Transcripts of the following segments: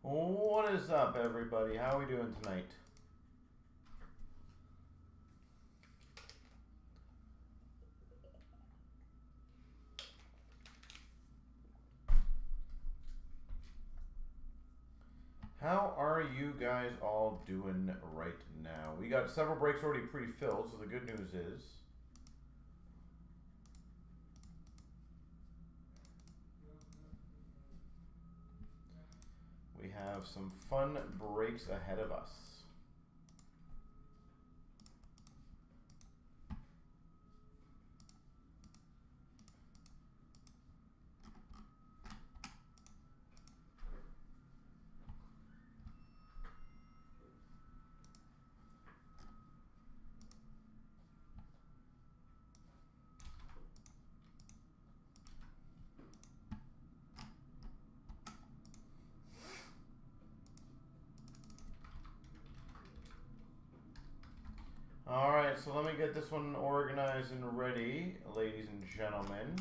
What is up, everybody? How are we doing tonight? How are you guys all doing right now? We got several breaks already pre-filled, so the good news is we have some fun breaks ahead of us. Alright, so let me get this one organized and ready, ladies and gentlemen.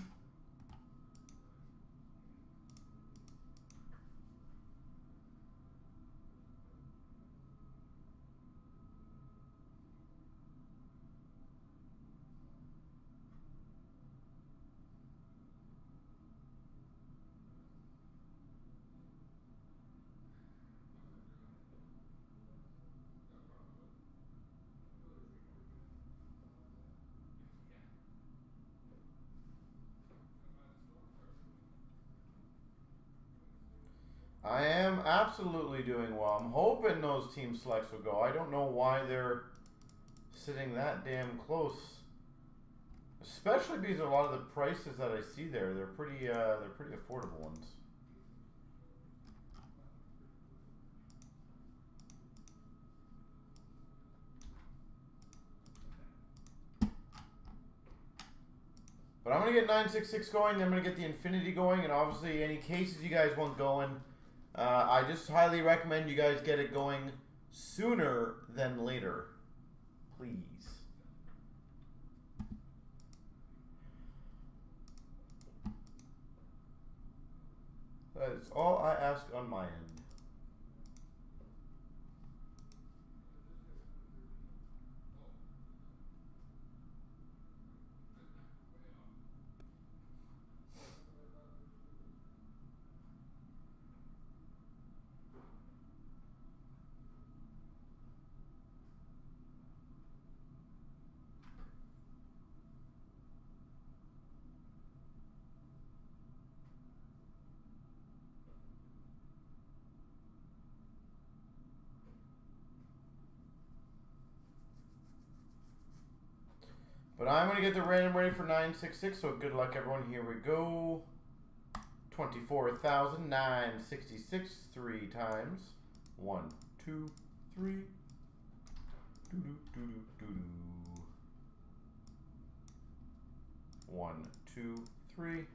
I am absolutely doing well. I'm hoping those team selects will go. I don't know why they're sitting that damn close. Especially because a lot of the prices that I see there, they're pretty affordable ones. But I'm going to get 966 going, then I'm going to get the Infinity going, and obviously any cases you guys want going, I just highly recommend you guys get it going sooner than later. Please. That is all I ask on my end. But I'm going to get the random ready for 966, so good luck, everyone. Here we go. 24,966 3 times. 1, 2, 3. Doo -doo -doo -doo -doo. 1, 2, 3.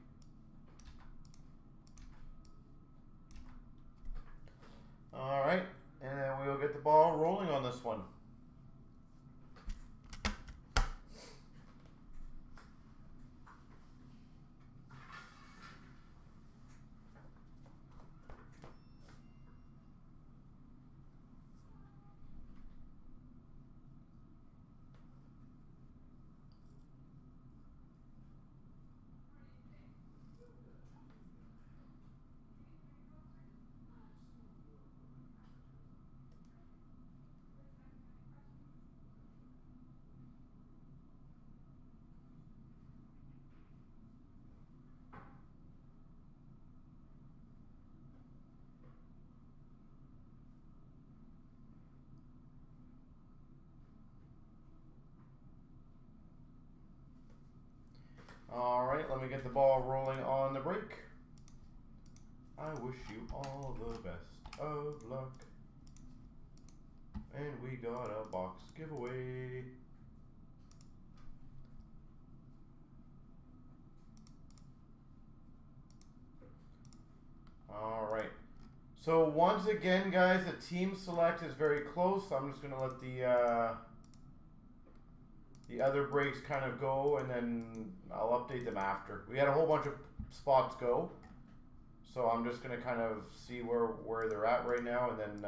All right, and then we'll get the ball rolling on this one. All right, let me get the ball rolling on the break. I wish you all the best of luck. And we got a box giveaway. All right. So once again, guys, the team select is very close. I'm just going to let the other breaks kind of go, and then I'll update them after. We had a whole bunch of spots go. So I'm just going to kind of see where they're at right now and then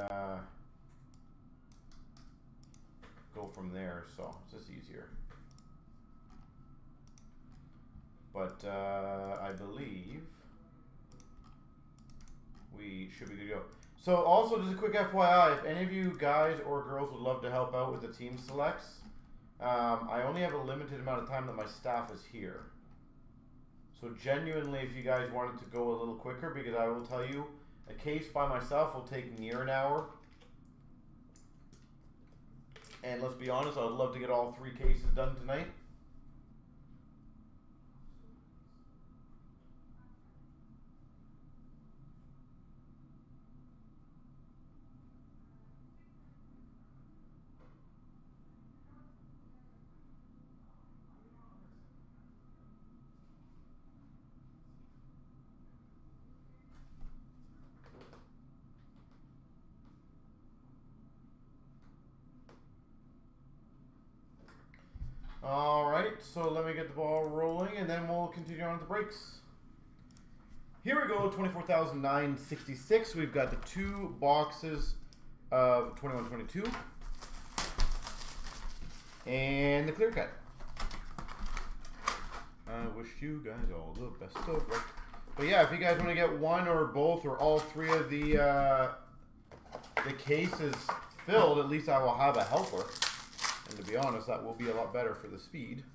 go from there. So it's just easier. But I believe we should be good to go. So also just a quick FYI, if any of you guys or girls would love to help out with the team selects, I only have a limited amount of time that my staff is here. So genuinely, if you guys wanted to go a little quicker, because I will tell you, a case by myself will take near an hour. And let's be honest, I would love to get all 3 cases done tonight. All right, so let me get the ball rolling, and then we'll continue on with the breaks. Here we go, 24,966. We've got the 2 boxes of 21-22 and the clear cut. I wish you guys all the best of luck. But yeah, if you guys want to get 1 or both or all 3 of the cases filled, at least I will have a helper. And to be honest, that will be a lot better for the speed.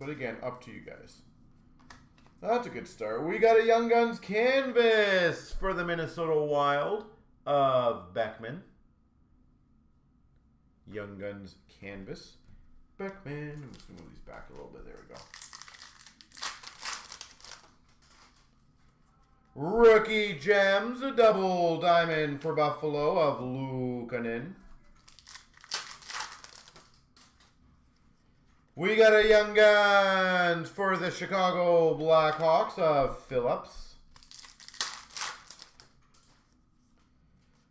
But again, up to you guys. That's a good start. We got a Young Guns canvas for the Minnesota Wild of Beckman. Young Guns canvas. Beckman. I'm just going to move these back a little bit. There we go. Rookie Gems, a double diamond for Buffalo of Luukkonen. We got a Young Guns for the Chicago Blackhawks of Phillips.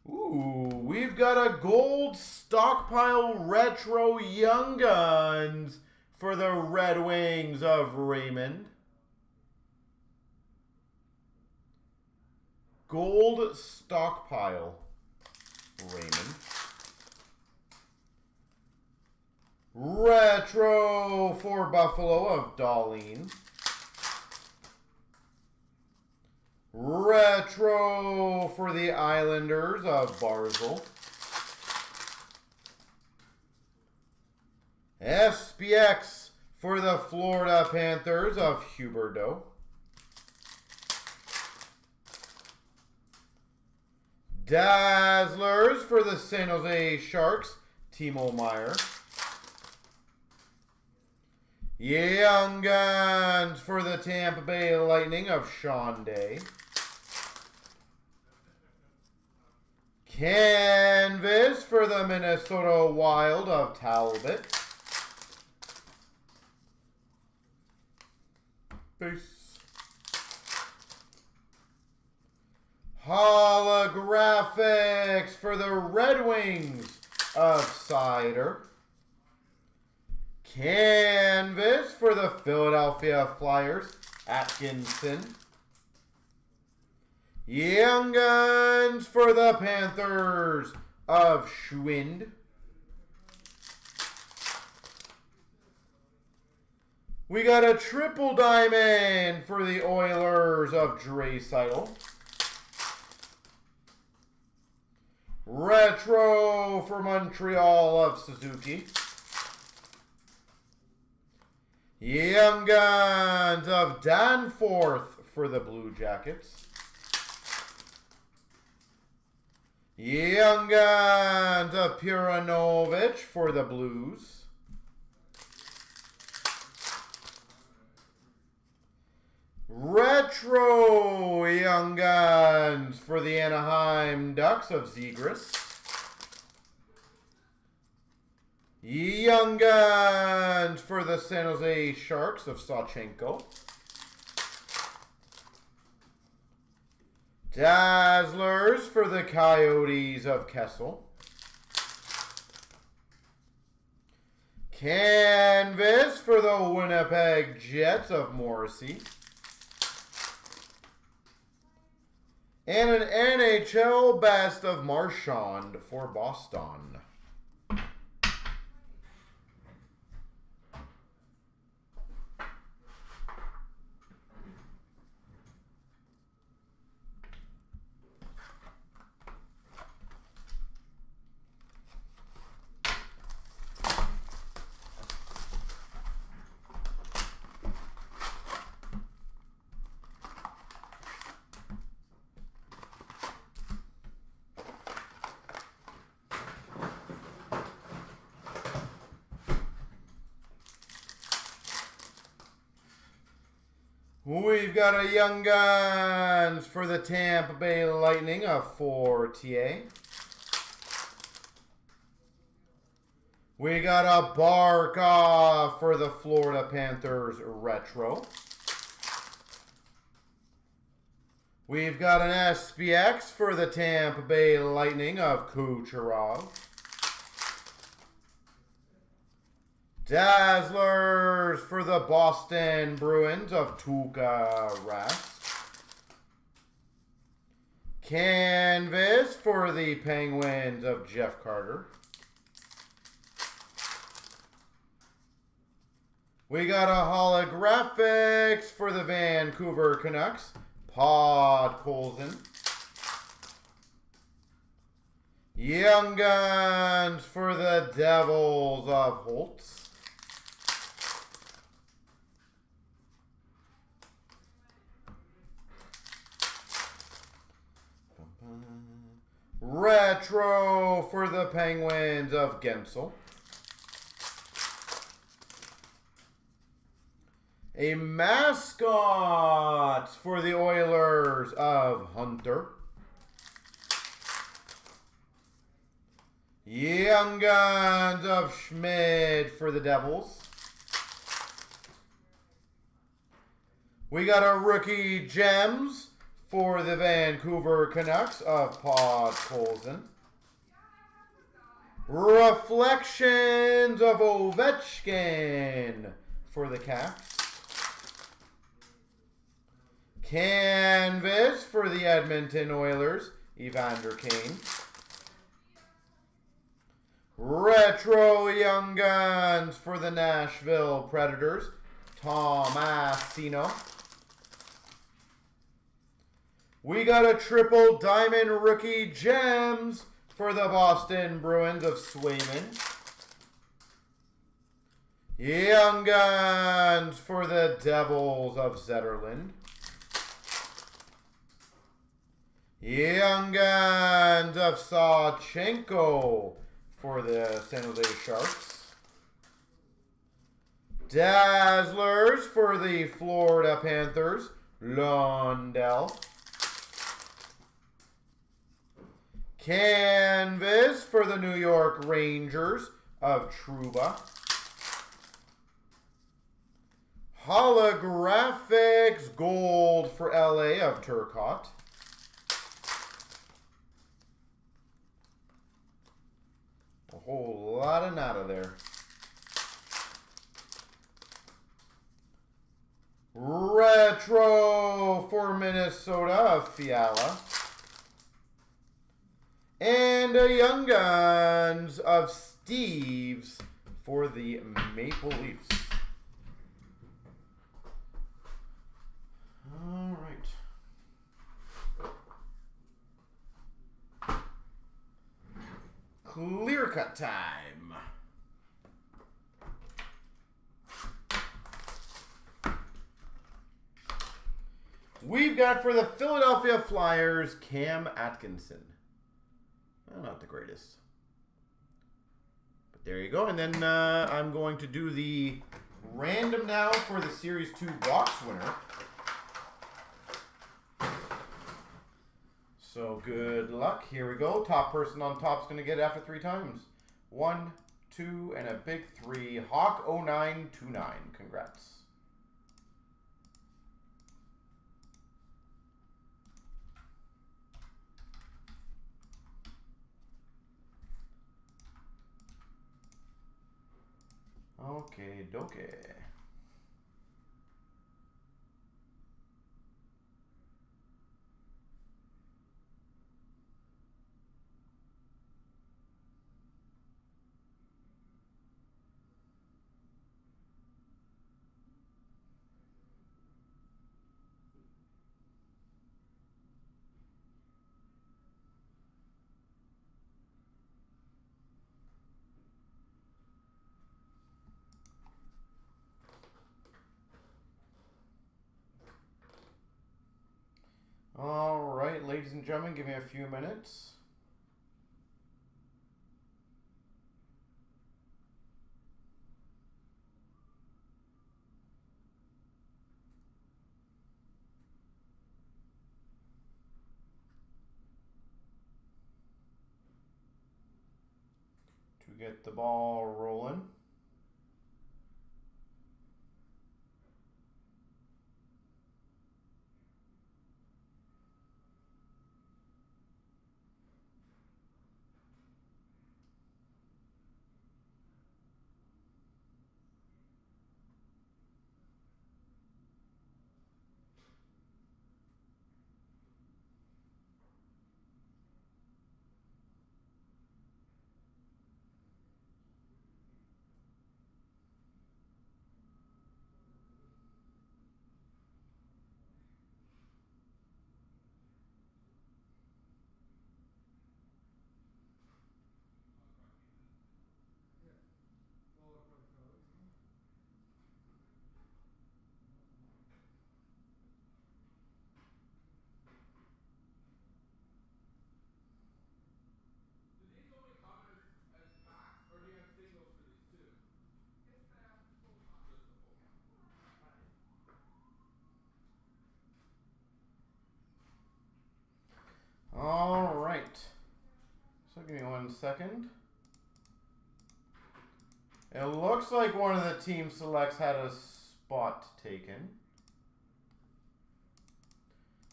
Ooh, we've got a gold stockpile retro Young Guns for the Red Wings of Raymond. Gold stockpile, Raymond. Retro for Buffalo of Dahlin. Retro for the Islanders of Barzal. SPX for the Florida Panthers of Huberdeau. Dazzlers for the San Jose Sharks, Timo Meier. Young Guns for the Tampa Bay Lightning of Sean Day. Canvas for the Minnesota Wild of Talbot. Peace. Holographics for the Red Wings of Cider. Canvas for the Philadelphia Flyers, Atkinson. Young Guns for the Panthers of Schwind. We got a triple diamond for the Oilers of Draisaitl. Retro for Montreal of Suzuki. Young Guns of Danforth for the Blue Jackets. Young Guns of Puranovich for the Blues. Retro Young Guns for the Anaheim Ducks of Zegras. Young Guns for the San Jose Sharks of Sawchenko. Dazzlers for the Coyotes of Kessel. Canvas for the Winnipeg Jets of Morrissey. And an NHL Best of Marchand for Boston. We've got a Young Guns for the Tampa Bay Lightning of 4 TA. We got a Barkov for the Florida Panthers Retro. We've got an SPX for the Tampa Bay Lightning of Kucherov. Dazzlers for the Boston Bruins of Tuukka Rask. Canvas for the Penguins of Jeff Carter. We got a holographics for the Vancouver Canucks, Pod Colson. Young Guns for the Devils of Holtz. Retro for the Penguins of Gensel. A mascot for the Oilers of Hunter. Young Guns of Schmid for the Devils. We got a Rookie Gems for the Vancouver Canucks of Pod Colson. Reflections of Ovechkin for the Caps. Canvas for the Edmonton Oilers, Evander Kane. Retro Young Guns for the Nashville Predators, Tomasino. We got a triple diamond Rookie Gems for the Boston Bruins of Swayman. Young Guns for the Devils of Zetterlund. Young Guns of Sawchenko for the San Jose Sharks. Dazzlers for the Florida Panthers, Lundell. Canvas for the New York Rangers of Trouba. Holographics gold for LA of Turcotte. A whole lot of nada there. Retro for Minnesota of Fiala. And a Young Guns of Steves for the Maple Leafs. All right. Clear cut time. We've got for the Philadelphia Flyers, Cam Atkinson. Well, not the greatest. But there you go. And then I'm going to do the random now for the Series 2 box winner. So good luck. Here we go. Top person on top is going to get it after 3 times. 1, 2, and a big 3. Hawk 0929. Congrats. Okay, dokie. All right, ladies and gentlemen, give me a few minutes. To get the ball rolling. All right. So give me 1 second. It looks like one of the team selects had a spot taken.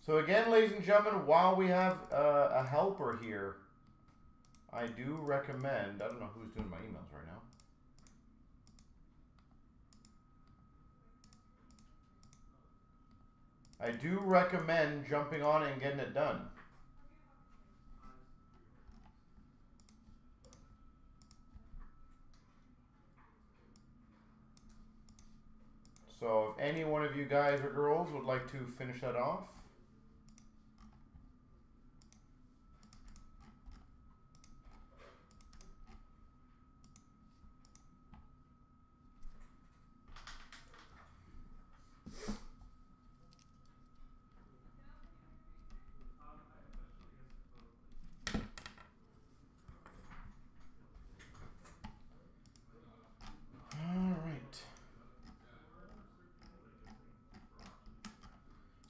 So again, ladies and gentlemen, while we have a helper here, I do recommend, I don't know who's doing my emails right now. I do recommend jumping on it and getting it done. So if any one of you guys or girls would like to finish that off.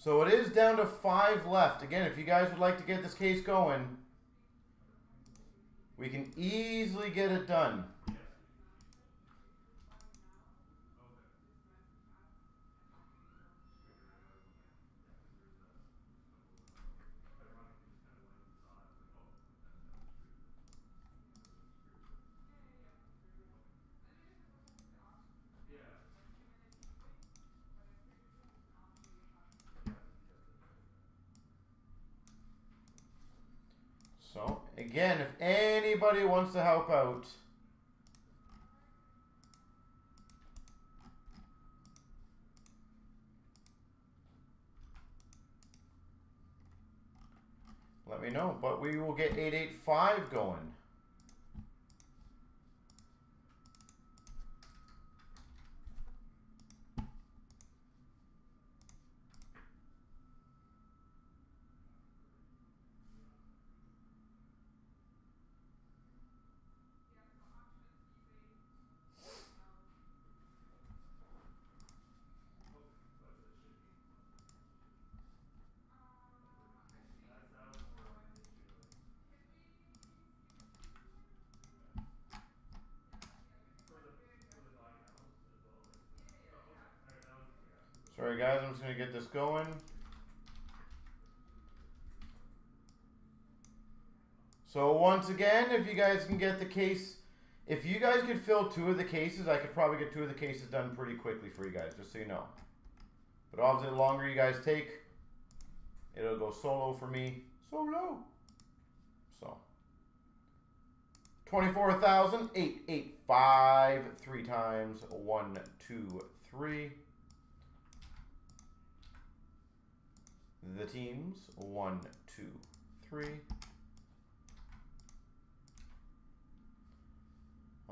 So it is down to 5 left. Again, if you guys would like to get this case going, we can easily get it done. So, again, if anybody wants to help out, let me know. But we will get 885 going. Sorry guys, I'm just going to get this going. So once again, if you guys can get the case If you guys could fill 2 of the cases, I could probably get 2 of the cases done pretty quickly for you guys, just so you know. But obviously, the longer you guys take, it'll go solo for me. Solo. So, 24,885 3 times. 1, 2, 3. The teams. 1, 2, 3.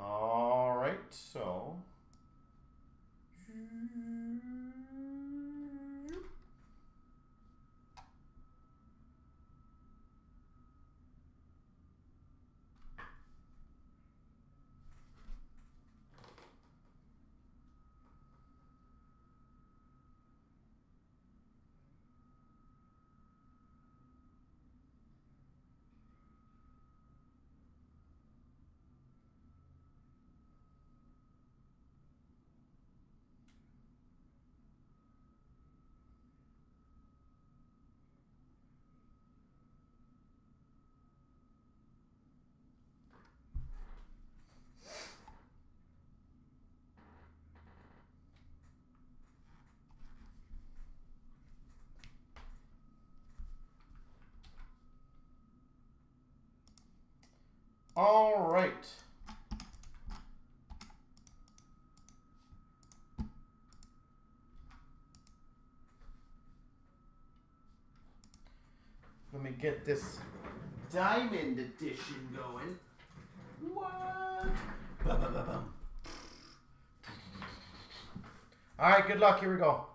All right, so. All right. Let me get this diamond edition going. What? Ba-ba-ba-bum. All right, good luck. Here we go.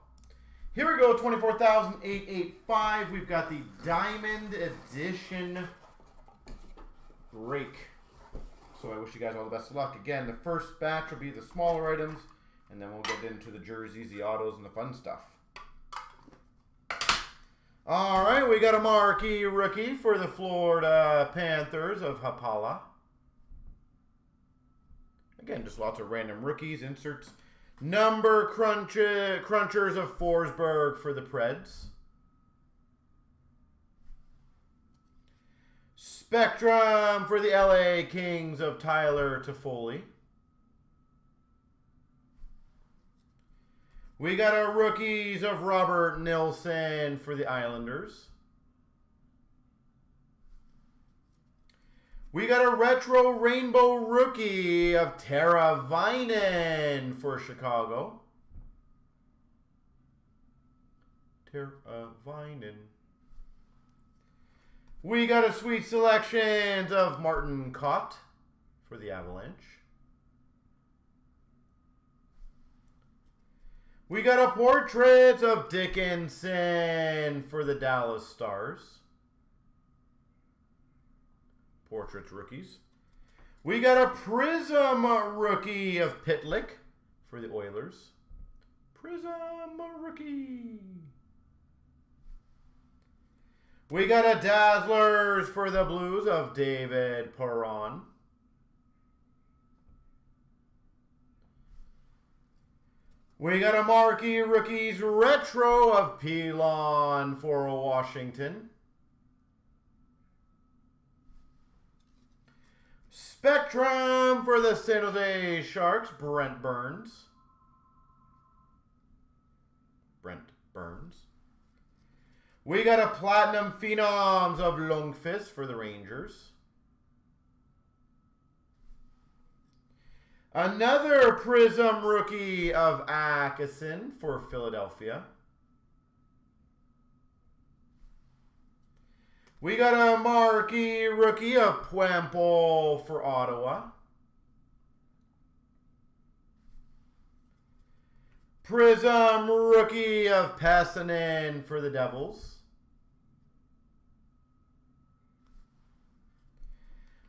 Here we go, 24,885. We've got the diamond edition break. So I wish you guys all the best of luck. Again, the first batch will be the smaller items, and then we'll get into the jerseys, the autos, and the fun stuff. All right, we got a marquee rookie for the Florida Panthers of Hapala. Again, just lots of random rookies, inserts. Number crunchers of Forsberg for the Preds. Spectrum for the LA Kings of Tyler Toffoli. We got our rookies of Robert Nilsson for the Islanders. We got a retro rainbow rookie of Tara Vinen for Chicago. Tara Vinen. We got a sweet selection of Martin Kaut for the Avalanche. We got a portrait of Dickinson for the Dallas Stars. Portraits rookies. We got a Prism rookie of Pitlick for the Oilers. Prism rookie. We got a Dazzlers for the Blues of David Perron. We got a marquee rookies retro of Pilon for Washington. Spectrum for the San Jose Sharks, Brent Burns. We got a Platinum Phenoms of Lundqvist for the Rangers. Another Prism rookie of Atkinson for Philadelphia. We got a marquee rookie of Puempo for Ottawa. Prism rookie of Passanen for the Devils.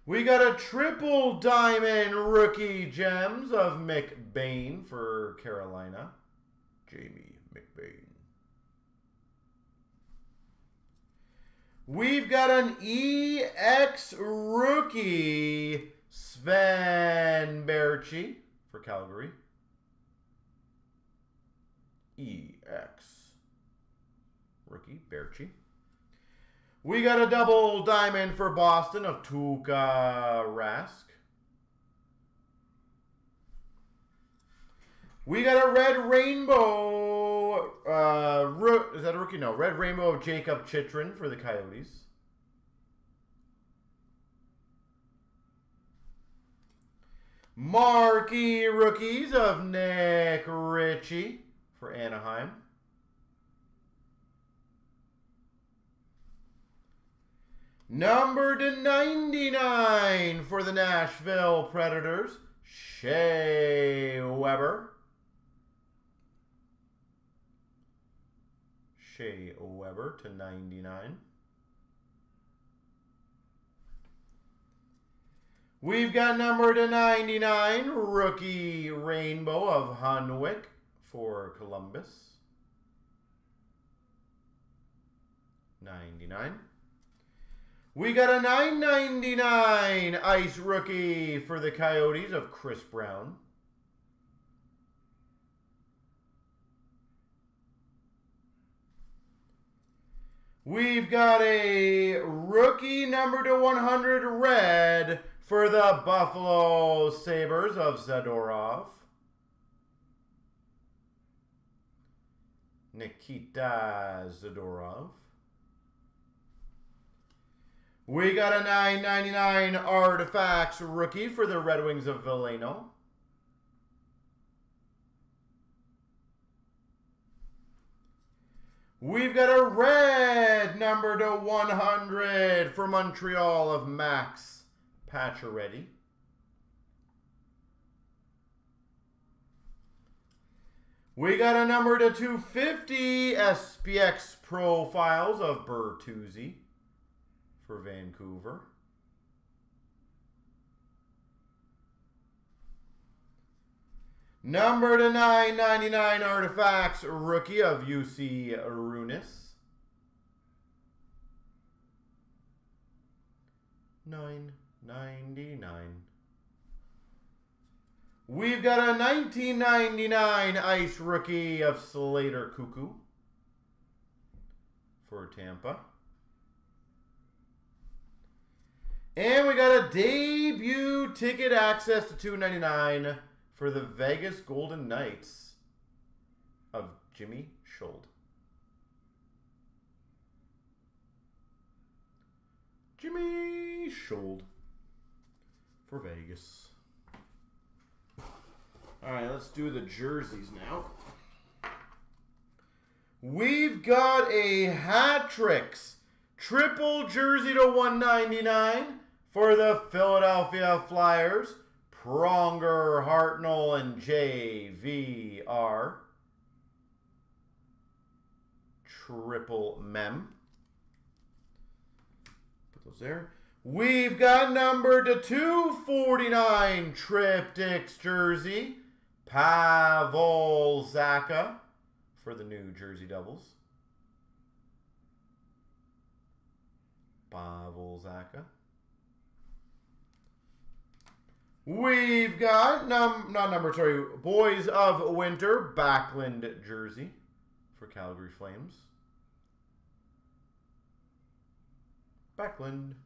We got a triple diamond rookie gems of McBain for Carolina. Jamie McBain. We've got an EX rookie Sven Berchi for Calgary. EX rookie Berchi. We got a double diamond for Boston of Tuukka Rask. We got a red rainbow. Is that a rookie? No. Red rainbow of Jacob Chitrin for the Coyotes. Marquee rookies of Nick Ritchie for Anaheim. Number to 99 for the Nashville Predators, Shea Weber. Shea Weber to 99. We've got number to 99, rookie rainbow of Hunwick for Columbus. 99. We got a $9.99 ice rookie for the Coyotes of Chris Brown. We've got a rookie number to 100 red for the Buffalo Sabres of Zadorov. Nikita Zadorov. We got a $9.99 Artifacts rookie for the Red Wings of Veleno. We've got a red number to 100 for Montreal of Max Pacioretty. We got a number to 250 SPX profiles of Bertuzzi for Vancouver. Number to 999 Artifacts rookie of UC Runis. 999. We've got a 1999 Ice rookie of Slater Cuckoo for Tampa. And we got a debut ticket access to $2.99 for the Vegas Golden Knights of Jimmy Schultz. Jimmy Schultz for Vegas. All right, let's do the jerseys now. We've got a Hat-Tricks triple jersey to 199 for the Philadelphia Flyers. Pronger, Hartnell, and JVR. Triple mem. Put those there. We've got number to 249 Triptychs jersey. Pavel Zacha for the New Jersey Devils. Pavel Zacha. We've got, Boys of Winter, Backlund jersey for Calgary Flames. Backlund.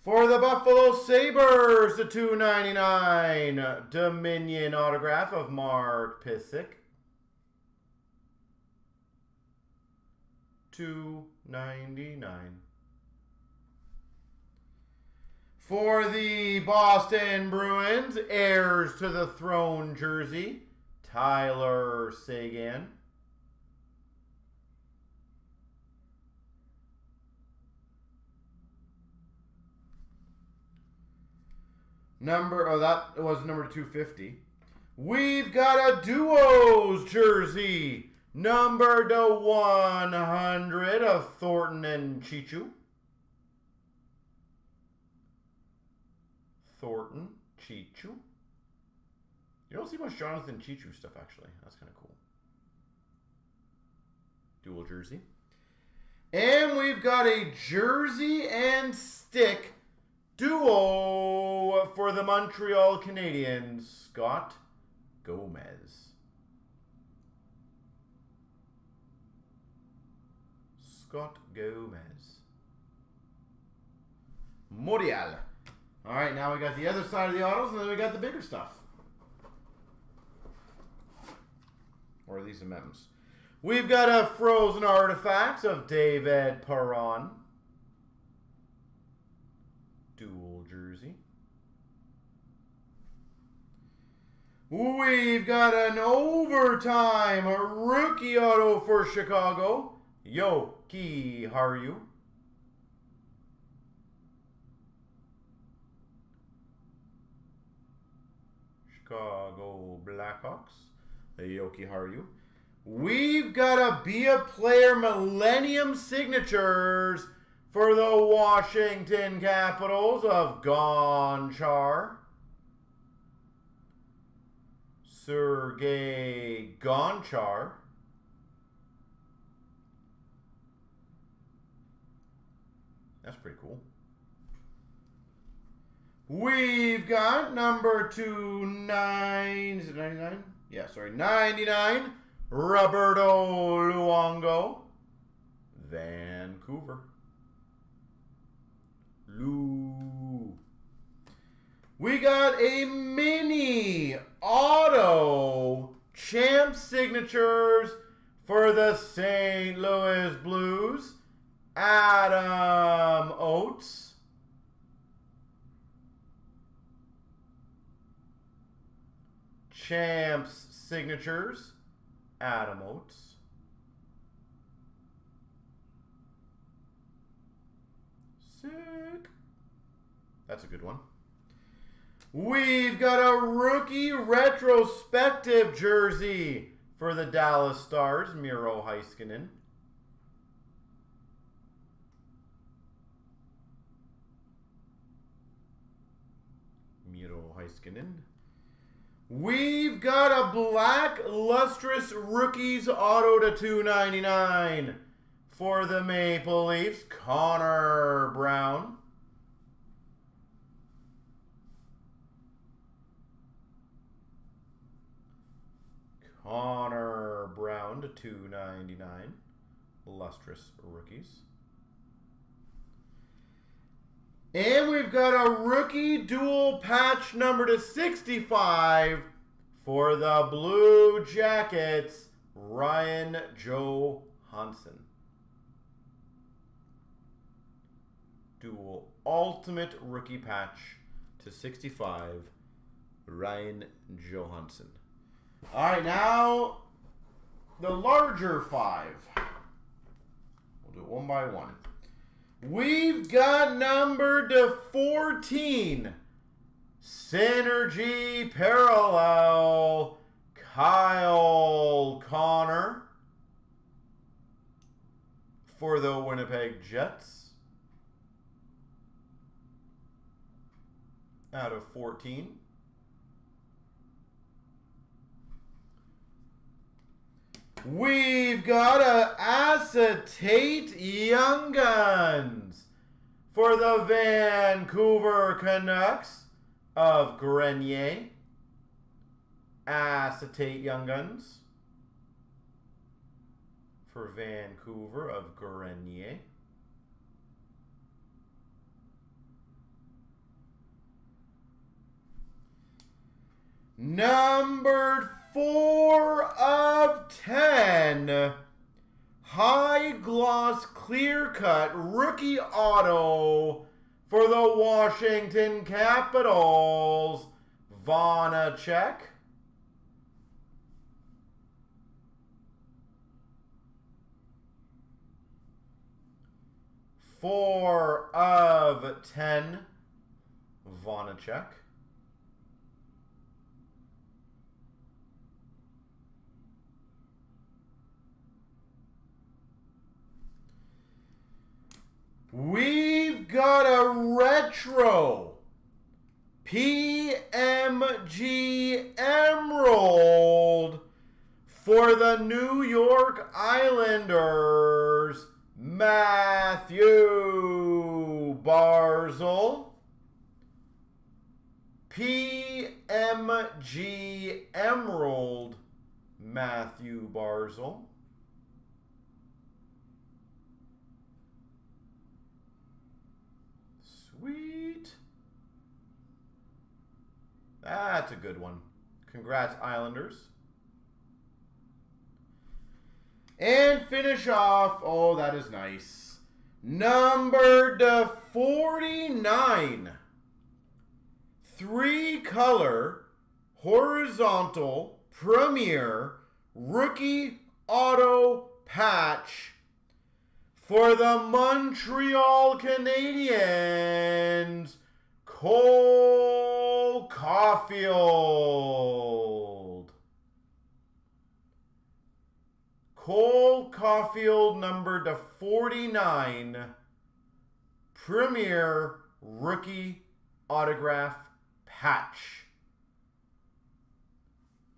For the Buffalo Sabres, the $2.99 Dominion autograph of Mark Pysyk. $2.99. For the Boston Bruins, heirs to the throne jersey, Tyler Seguin. That was number 250. We've got a Duos jersey, number to 100 of Thornton and Chichu. Thornton, Chichu. You don't see much Jonathan Chichu stuff, actually. That's kind of cool. Dual jersey. And we've got a jersey and stick duo for the Montreal Canadiens, Scott Gomez. Scott Gomez. Morial. All right, now we got the other side of the autos, and then we got the bigger stuff. Or these are mems. We've got a Frozen Artifacts of David Perron. Dual jersey. We've got an overtime rookie auto for Chicago. Yoki Haru. Chicago Blackhawks. The Yoki Haru. We've got a Be a Player Millennium Signatures for the Washington Capitals of CnChara. Sergei Gonchar. That's pretty cool. We've got number 29, is it 99? Yeah, sorry, 99, Roberto Luongo, Vancouver. We got a mini auto champ signatures for the St. Louis Blues, Adam Oates. Champs signatures, Adam Oates. Sick. That's a good one. We've got a rookie retrospective jersey for the Dallas Stars, Miro Heiskanen. Miro Heiskanen. We've got a black lustrous rookies auto to 299 for the Maple Leafs, Connor Brown. Connor Brown to 299, lustrous rookies. And we've got a rookie dual patch number to 65 for the Blue Jackets, Ryan Johansson. Dual ultimate rookie patch to 65, Ryan Johansson. All right, now the larger 5. We'll do it one by one. We've got number to 14, Synergy Parallel, Kyle Connor for the Winnipeg Jets out of 14. We've got a Acetate Young Guns for the Vancouver Canucks of Grenier. Acetate Young Guns for Vancouver of Grenier. Numbered 4 of 10, high gloss clear cut rookie auto for the Washington Capitals, Vanacek. Four of 10, Vanacek. We've got a retro PMG Emerald for the New York Islanders, Matthew Barzal. PMG Emerald, Matthew Barzal. Sweet. That's a good one. Congrats, Islanders. And finish off. Oh, that is nice. Number to 49. 3-color horizontal premier rookie auto patch for the Montreal Canadiens, Cole Caulfield. Cole Caulfield, number to 49, premier rookie autograph patch.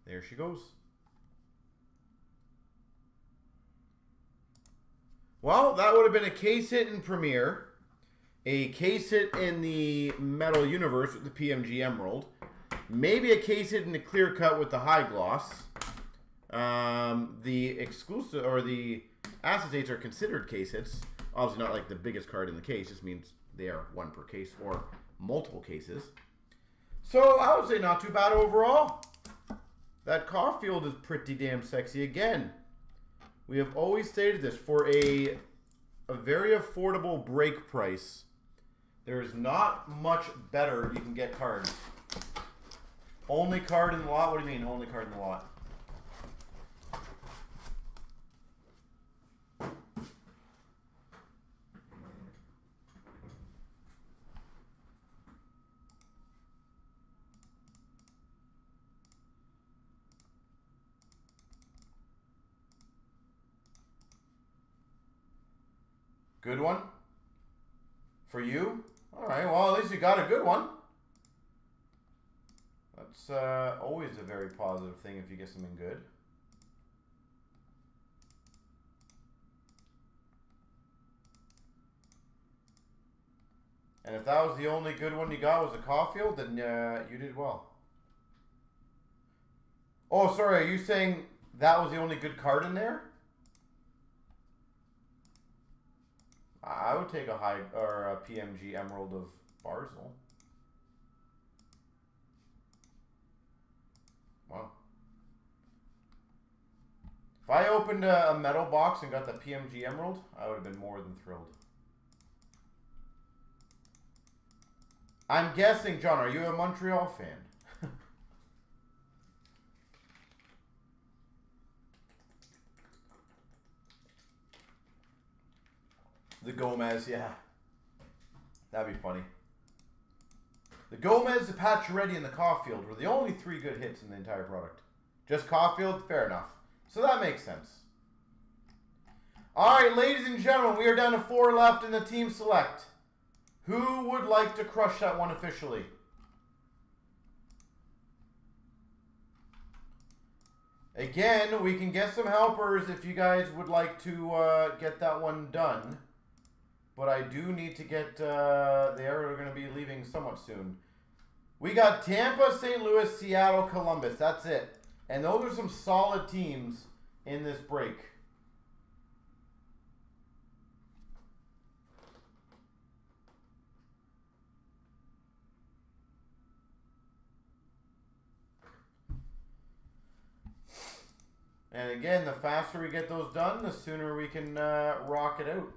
There she goes. Well, that would have been a case hit in Premier, a case hit in the Metal Universe with the PMG Emerald, maybe a case hit in the Clear Cut with the High Gloss. The exclusive or the acetates are considered case hits. Obviously not like the biggest card in the case. This means they are one per case or multiple cases. So I would say not too bad overall. That Caulfield is pretty damn sexy again. We have always stated this, for a very affordable break price, there is not much better you can get cards. Only card in the lot? What do you mean, only card in the lot? Good one? For you? Alright, well at least you got a good one. That's always a very positive thing if you get something good. And if that was the only good one you got was a Caulfield, then you did well. Oh, sorry, are you saying that was the only good card in there? I would take a high or a PMG Emerald of Barzil. Wow. If I opened a metal box and got the PMG Emerald, I would have been more than thrilled. I'm guessing, John, are you a Montreal fan? The Gomez, yeah. That'd be funny. The Gomez, the Pacioretty, and the Caulfield were the only 3 good hits in the entire product. Just Caulfield? Fair enough. So that makes sense. Alright, ladies and gentlemen, we are down to 4 left in the team select. Who would like to crush that one officially? Again, we can get some helpers if you guys would like to get that one done. But I do need to get, they are going to be leaving somewhat soon. We got Tampa, St. Louis, Seattle, Columbus. That's it. And those are some solid teams in this break. And again, the faster we get those done, the sooner we can rock it out.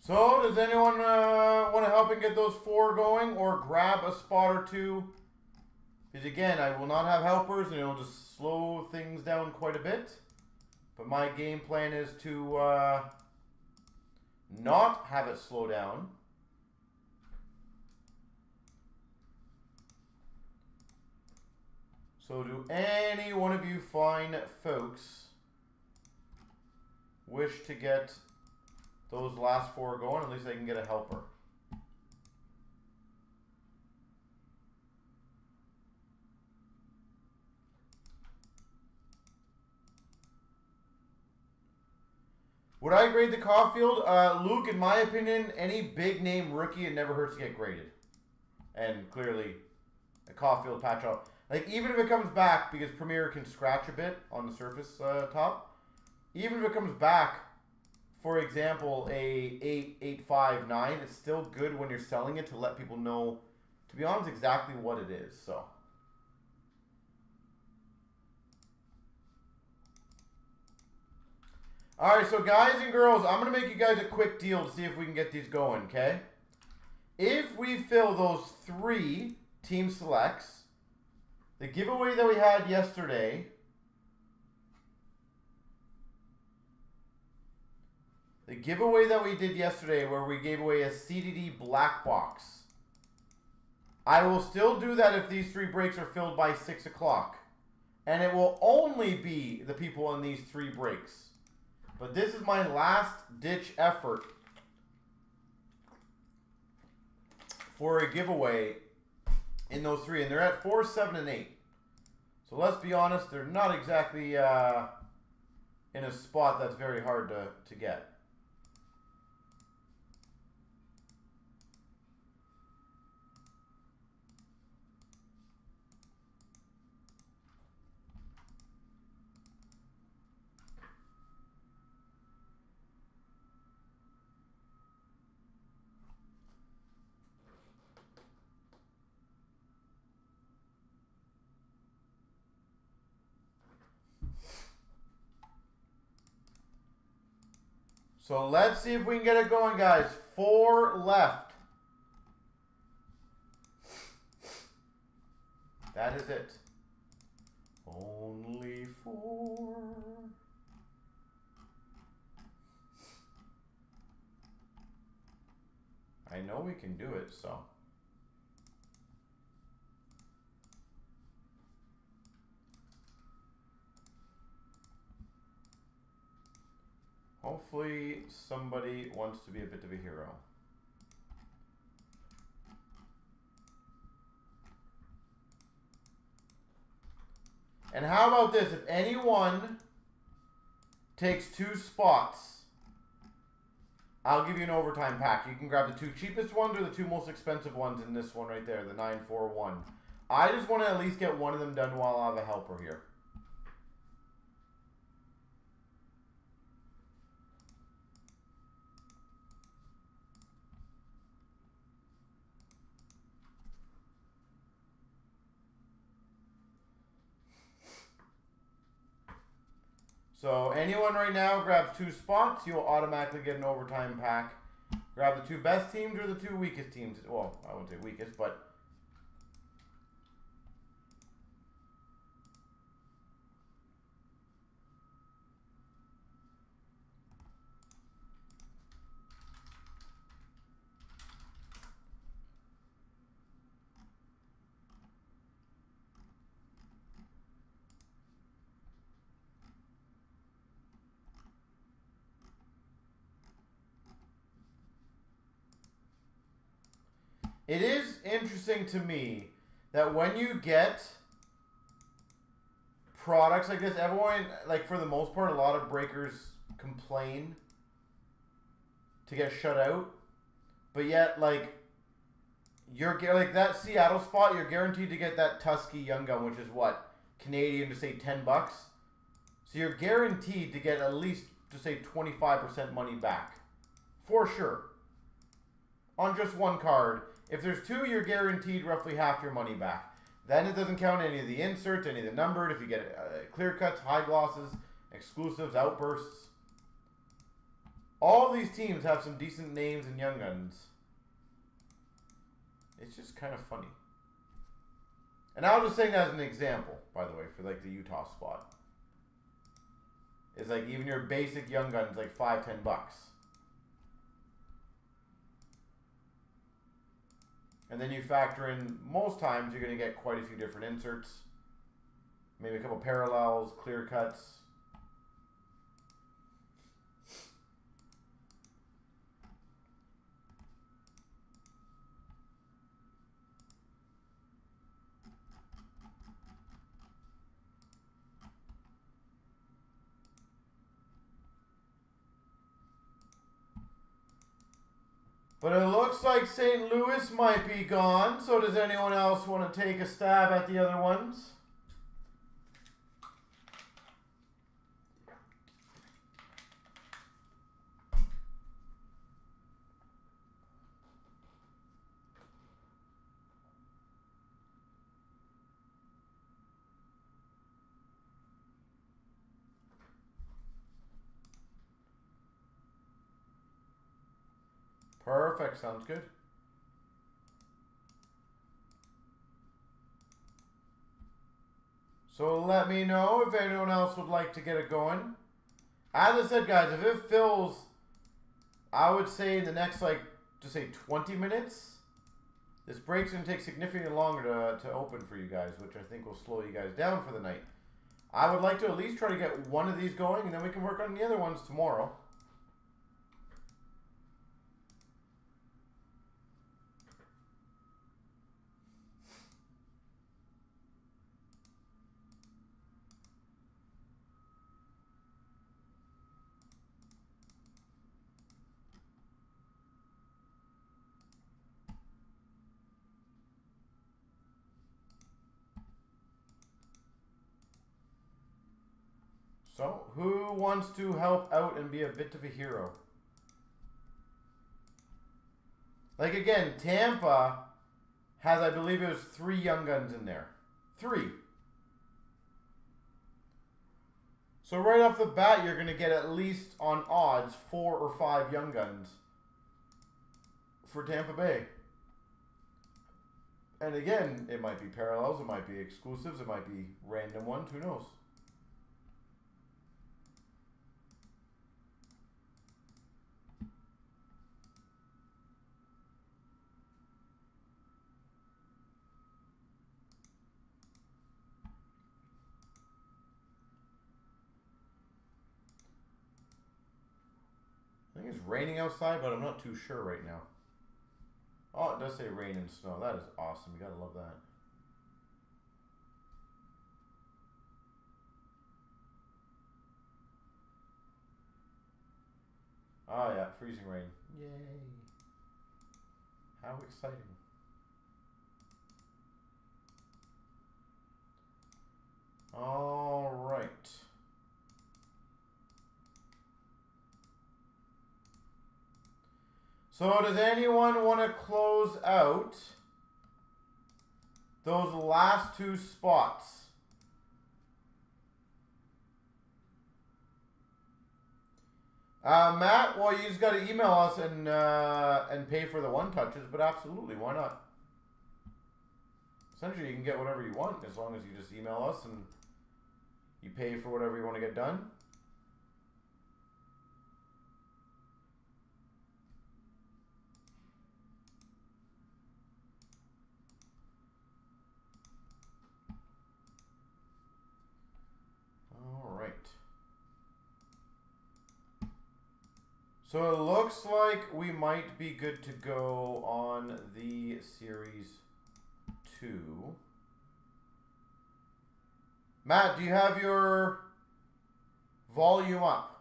So, does anyone want to help and get those 4 going, or grab a spot or 2? Because again, I will not have helpers, and it'll just slow things down quite a bit. But my game plan is to not have it slow down. So do any one of you fine folks wish to get those last 4 going? At least I can get a helper. Would I grade the Caulfield? Luke, in my opinion, any big name rookie, it never hurts to get graded. And clearly, a Caulfield patch up. Like, even if it comes back, because Premier can scratch a bit on the surface top, even if it comes back, for example, a 8, 8, 5, 9, it's still good when you're selling it to let people know, to be honest, exactly what it is. So. Alright, so guys and girls, I'm going to make you guys a quick deal to see if we can get these going, okay? If we fill those 3 team selects, the giveaway that we had yesterday, the giveaway that we did yesterday where we gave away a CDD black box, I will still do that if these 3 breaks are filled by 6 o'clock. And it will only be the people in these 3 breaks. But this is my last ditch effort for a giveaway in those 3. And they're at 4, 7, and 8. So let's be honest, they're not exactly in a spot that's very hard to get. So let's see if we can get it going, guys. 4 left. That is it. Only 4. I know we can do it, so. Hopefully somebody wants to be a bit of a hero. And how about this? If anyone takes 2 spots, I'll give you an overtime pack. You can grab the 2 cheapest ones or the 2 most expensive ones in this one right there, the 941. I just want to at least get one of them done while I have a helper here. So anyone right now grabs 2 spots, you'll automatically get an overtime pack. Grab the 2 best teams or the 2 weakest teams. Well, I wouldn't say weakest, but it is interesting to me that when you get products like this, everyone, like for the most part, a lot of breakers complain to get shut out. But yet, like, you're like that Seattle spot, you're guaranteed to get that Tusky Young Gun, which is what? Canadian to say $10. So you're guaranteed to get at least, to say 25% money back. For sure. On just 1 card. If there's 2, you're guaranteed roughly half your money back. Then it doesn't count any of the inserts, any of the numbered, if you get clear cuts, high glosses, exclusives, outbursts. All these teams have some decent names and Young Guns. It's just kind of funny. And I was just saying that as an example, by the way, for like the Utah spot. It's like even your basic Young Guns like $5, $10. And then you factor in, most times you're going to get quite a few different inserts. Maybe a couple parallels, clear cuts. But it looks like St. Louis might be gone. So does anyone else want to take a stab at the other ones? Perfect. Sounds good. So let me know if anyone else would like to get it going. As I said, guys, if it fills, I would say in the next, like, just say 20 minutes, this break's going to take significantly longer to open for you guys, which I think will slow you guys down for the night. I would like to at least try to get one of these going, and then we can work on the other ones tomorrow. So, who wants to help out and be a bit of a hero? Like, again, Tampa has, I believe it was 3 young guns in there. 3. So right off the bat, you're going to get at least, on odds, 4 or 5 young guns for Tampa Bay. And again, it might be parallels, it might be exclusives, it might be random ones, who knows? I think it's raining outside, but I'm not too sure right now. Oh, it does say rain and snow. That is awesome. You gotta love that. Oh yeah, freezing rain. Yay. How exciting. All right. So does anyone want to close out those last 2 spots? Matt, well, you just got to email us and pay for the 1-touches, but absolutely, why not? Essentially, you can get whatever you want as long as you just email us and you pay for whatever you want to get done. All right. So it looks like we might be good to go on the Series 2. Matt, do you have your volume up?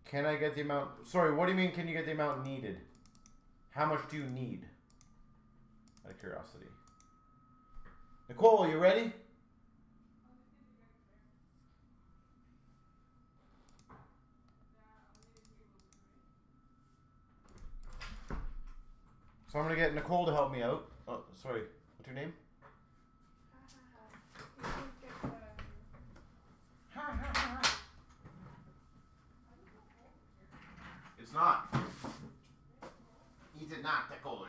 Can I get the amount? Sorry, what do you mean, can you get the amount needed? How much do you need? Out of curiosity. Nicole, are you ready? So I'm going to get Nicole to help me out. Oh, sorry. What's your name? It's not. Is it not the cold?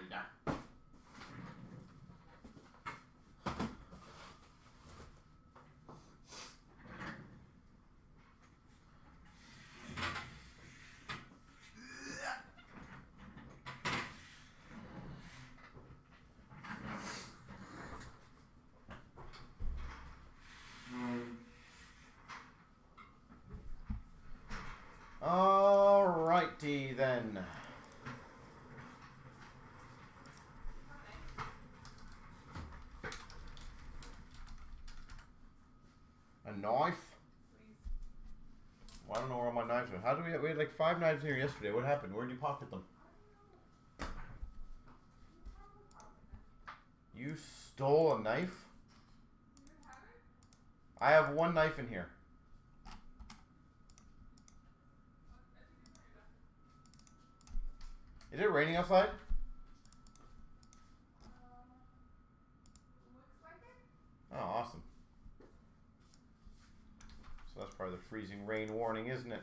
Alrighty then. A knife? Well, I don't know where all my knives are. How do we had like 5 knives here yesterday. What happened? Where did you pocket them? You stole a knife? I have 1 knife in here. Is it raining outside? Oh, awesome. So that's probably the freezing rain warning, isn't it?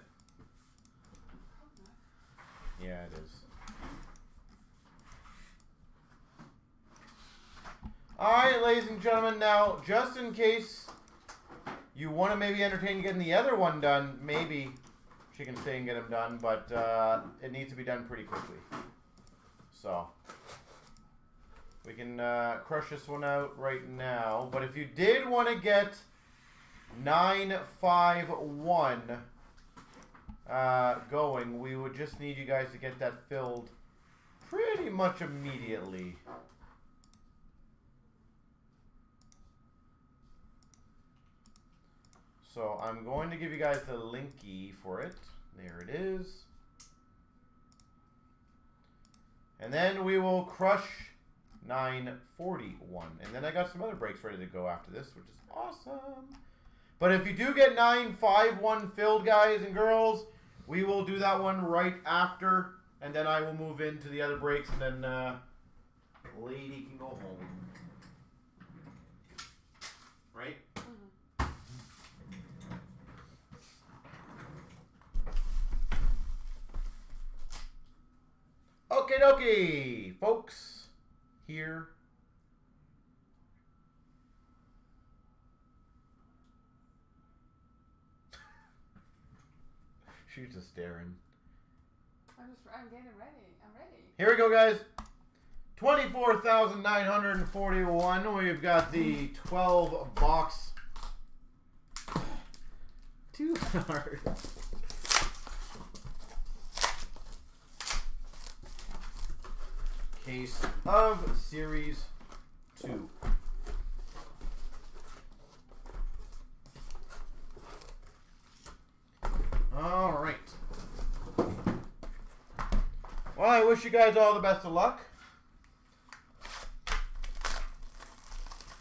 Yeah, it is. Alright, ladies and gentlemen, now, just in case you want to maybe entertain getting the other one done, maybe she can stay and get them done, but it needs to be done pretty quickly. So, we can crush this one out right now. But if you did want to get 951 going, we would just need you guys to get that filled pretty much immediately. So I'm going to give you guys the linky for it. There it is. And then we will crush 941. And then I got some other breaks ready to go after this, which is awesome. But if you do get 951 filled, guys and girls, we will do that one right after. And then I will move into the other breaks, and then lady can go home. Right? Okie dokie, folks. Here. She's just staring. I'm getting ready. I'm ready. Here we go, guys. 24,941. We've got the 12 box. Too hard. Case of Series 2. All right. Well, I wish you guys all the best of luck.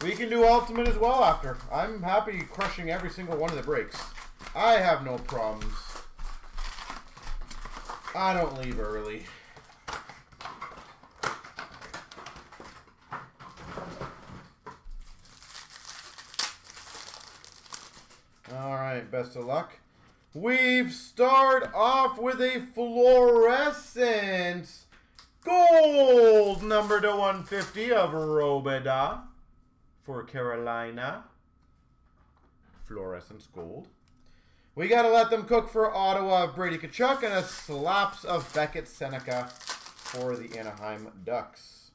We can do Ultimate as well after. I'm happy crushing every single one of the breaks. I have no problems. I don't leave early. All right, best of luck. We've started off with a fluorescent gold number to 150 of Robeda for Carolina. Fluorescent gold. We got to let them cook for Ottawa of Brady Tkachuk and a slaps of Beckett Seneca for the Anaheim Ducks.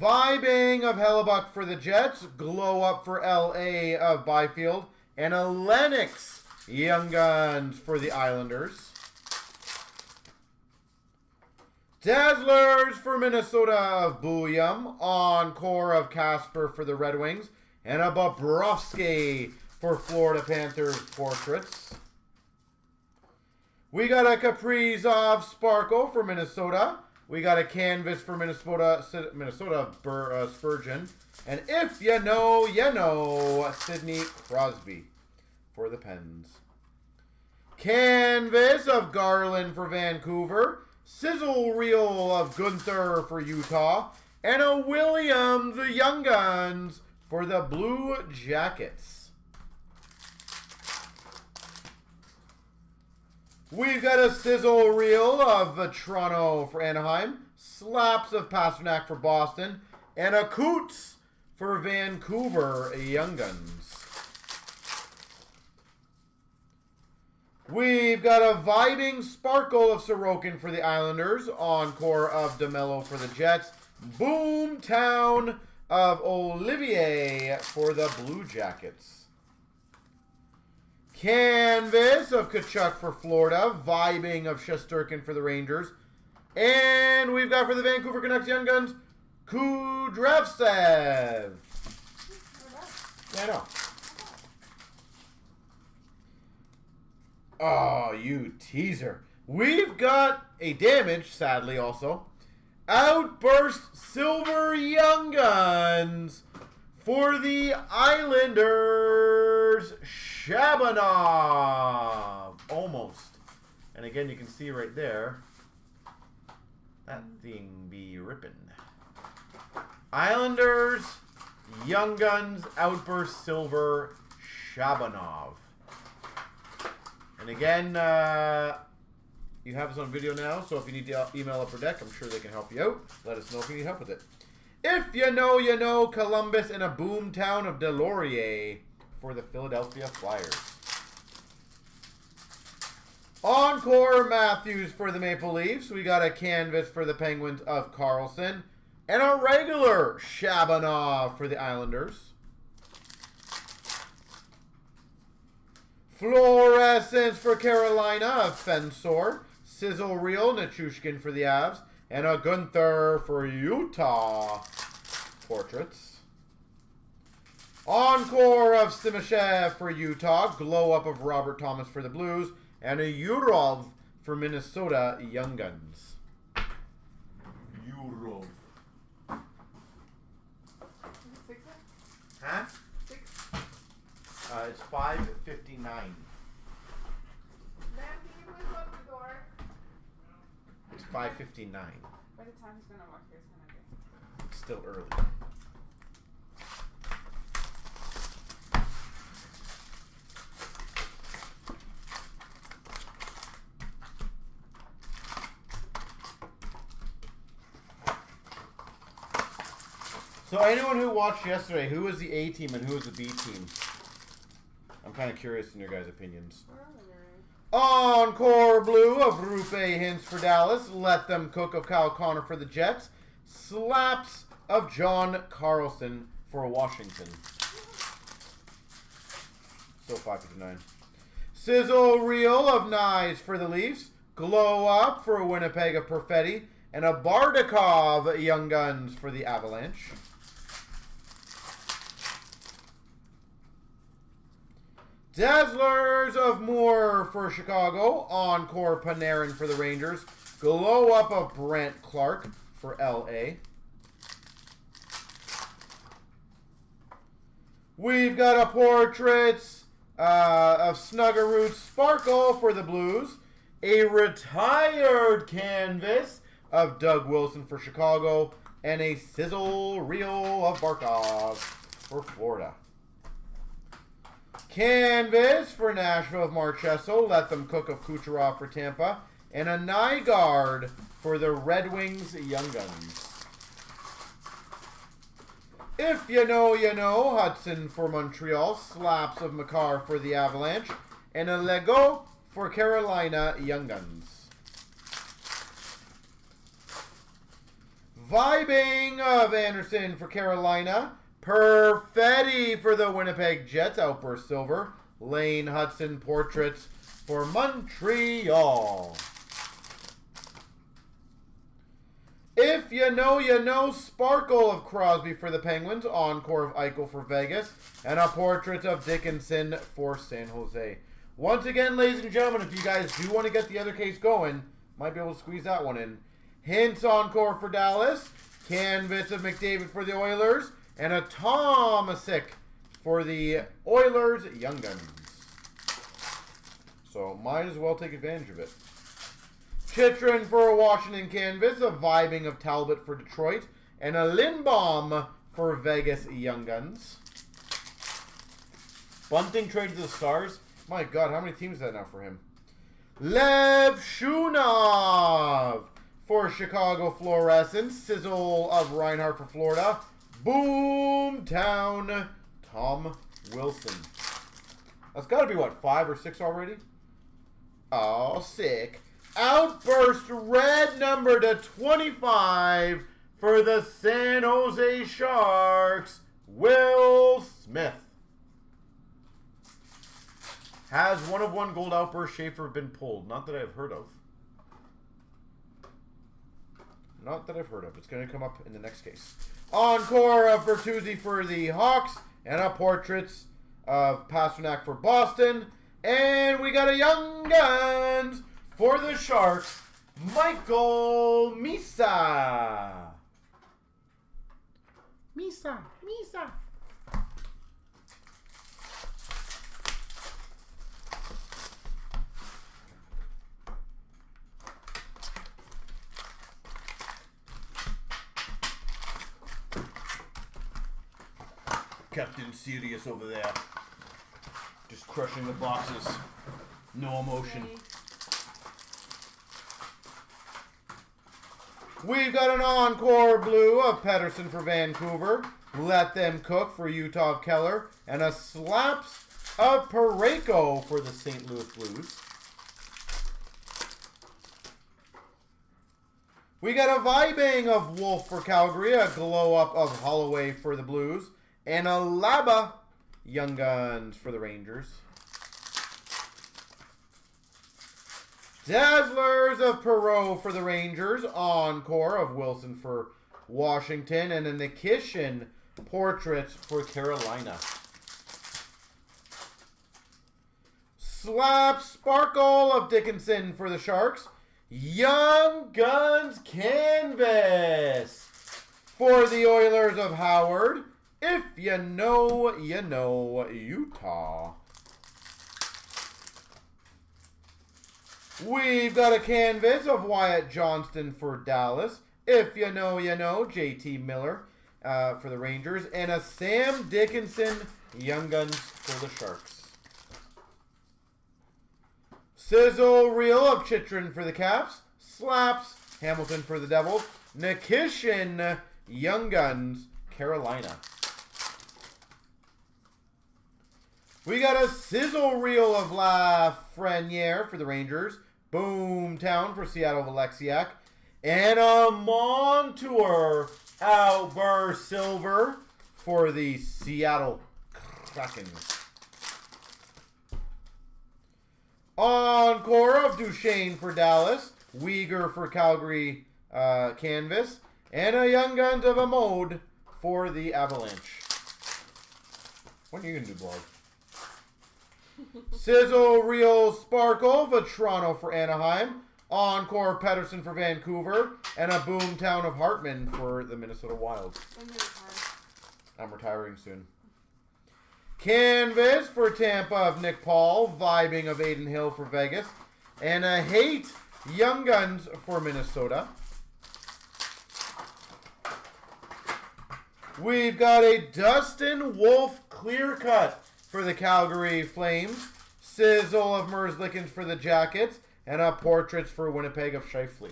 Vibing of Hellebuck for the Jets. Glow up for LA of Byfield. And a Lennox Young Guns for the Islanders. Dazzlers for Minnesota of Booyam. Encore of Casper for the Red Wings. And a Bobrovsky for Florida Panthers Portraits. We got a Kaprizov Sparkle for Minnesota. We got a Canvas for Minnesota Spurgeon. And if you know, you know, Sidney Crosby for the Pens. Canvas of Garland for Vancouver. sizzle reel of Gunther for Utah, and a Williams Young Guns for the Blue Jackets. We've got a sizzle reel of Toronto for Anaheim, slaps of Pasternak for Boston, and a Coots for Vancouver Young Guns. We've got a vibing sparkle of Sorokin for the Islanders, encore of DeMello for the Jets, Boomtown of Olivier for the Blue Jackets. Canvas of Kachuk for Florida, vibing of Shesterkin for the Rangers, and we've got for the Vancouver Canucks Young Guns, Kudrevtsev. Yeah, I know. Oh, you teaser. We've got a damage, sadly also. Outburst Silver Young Guns for the Islanders, Shabanov. Almost. And again, you can see right there, that thing be ripping. Islanders, Young Guns, Outburst Silver, Shabanov. And again, you have us on video now, so if you need to email Upper Deck, I'm sure they can help you out. Let us know if you need help with it. If you know, you know, Columbus and a boomtown of Delorier for the Philadelphia Flyers. Encore Matthews for the Maple Leafs. We got a canvas for the Penguins of Carlson. And a regular Shabanov for the Islanders. Fluorescence for Carolina, a Fensor. Sizzle Reel, Nichushkin for the Avs. And a Gunther for Utah. Portraits. Encore of Simashev for Utah. Glow Up of Robert Thomas for the Blues. And a Yurov for Minnesota Young Guns. Yurov. Huh? 6. It's 5:59. Then he will close the door. It's 5:59. By the time he's gonna walk here, it's gonna be. It's still early. So anyone who watched yesterday, who was the A team and who was the B team? I'm kind of curious in your guys' opinions. Encore Blue of Rupe Hintz for Dallas. Let Them Cook of Kyle Connor for the Jets. Slaps of John Carlson for Washington. Still 5:59. Sizzle Reel of Knives for the Leafs. Glow Up for Winnipeg of Perfetti. And a Bardakov Young Guns for the Avalanche. Dazzlers of Moore for Chicago. Encore Panarin for the Rangers. Glow Up of Brant Clark for LA. We've got a Portraits of Snuggerud Sparkle for the Blues. A retired canvas of Doug Wilson for Chicago. And a Sizzle Reel of Barkov for Florida. Canvas for Nashville of Marchesso. Let Them Cook of Kucherov for Tampa. And a Nygaard for the Red Wings Young Guns. If you know, you know. Hudson for Montreal. Slaps of Makar for the Avalanche. And a Lego for Carolina Young Guns. Vibing of Anderson for Carolina. Perfetti for the Winnipeg Jets, Outburst Silver. Lane Hudson Portraits for Montreal. If you know, you know. Sparkle of Crosby for the Penguins. Encore of Eichel for Vegas. And a portrait of Dickinson for San Jose. Once again, ladies and gentlemen, if you guys do want to get the other case going, might be able to squeeze that one in. Hintz Encore for Dallas. Canvas of McDavid for the Oilers. And a Tomasic for the Oilers Young Guns. So might as well take advantage of it. Chitrin for a Washington canvas, a Vibing of Talbot for Detroit, and a Lindbaum for Vegas Young Guns. Bunting traded to the Stars. My God, how many teams is that now for him? Lev Shunov for Chicago Fluorescence. Sizzle of Reinhardt for Florida. Boomtown Tom Wilson. That's got to be, what, 5 or 6 already? Oh, sick. Outburst red number to 25 for the San Jose Sharks, Will Smith. Has 1 of 1 gold outburst Schaefer been pulled? Not that I've heard of. Not that I've heard of. It's going to come up in the next case. Encore of Bertuzzi for the Hawks. And a Portraits of Pasternak for Boston. And we got a Young Guns for the Sharks, Michael Misa. Misa. Captain Serious over there. Just crushing the boxes. No emotion. We've got an Encore Blue of Pettersson for Vancouver. Let Them Cook for Utah of Keller. And a Slaps of Parayko for the St. Louis Blues. We got a Vibing of Wolf for Calgary. A Glow Up of Holloway for the Blues. And a Laba Young Guns for the Rangers. Dazzlers of Perot for the Rangers. Encore of Wilson for Washington. And a Nikishin Portraits for Carolina. Slap Sparkle of Dickinson for the Sharks. Young Guns Canvas for the Oilers of Howard. If you know, you know, Utah. We've got a canvas of Wyatt Johnston for Dallas. If you know, you know, JT Miller for the Rangers. And a Sam Dickinson Young Guns for the Sharks. Sizzle Reel of Chitrin for the Caps. Slaps Hamilton for the Devils. Nikishin Young Guns, Carolina. We got a Sizzle Reel of Lafreniere for the Rangers. Boomtown for Seattle Alexiak. And a Montour Outburst Silver for the Seattle Kraken. Encore of Duchesne for Dallas. Uyghur for Calgary Canvas. And a Young Guns of Amode for the Avalanche. What are you going to do, blog? Sizzle Reel Sparkle for Toronto for Anaheim. Encore Pettersson for Vancouver. And a Boomtown of Hartman for the Minnesota Wild. I'm retiring soon. Canvas for Tampa of Nick Paul. Vibing of Aiden Hill for Vegas. And a Hate Young Guns for Minnesota. We've got a Dustin Wolf Clear Cut for the Calgary Flames. Sizzle of Merzlikins for the Jackets. And a Portraits for Winnipeg of Scheifele.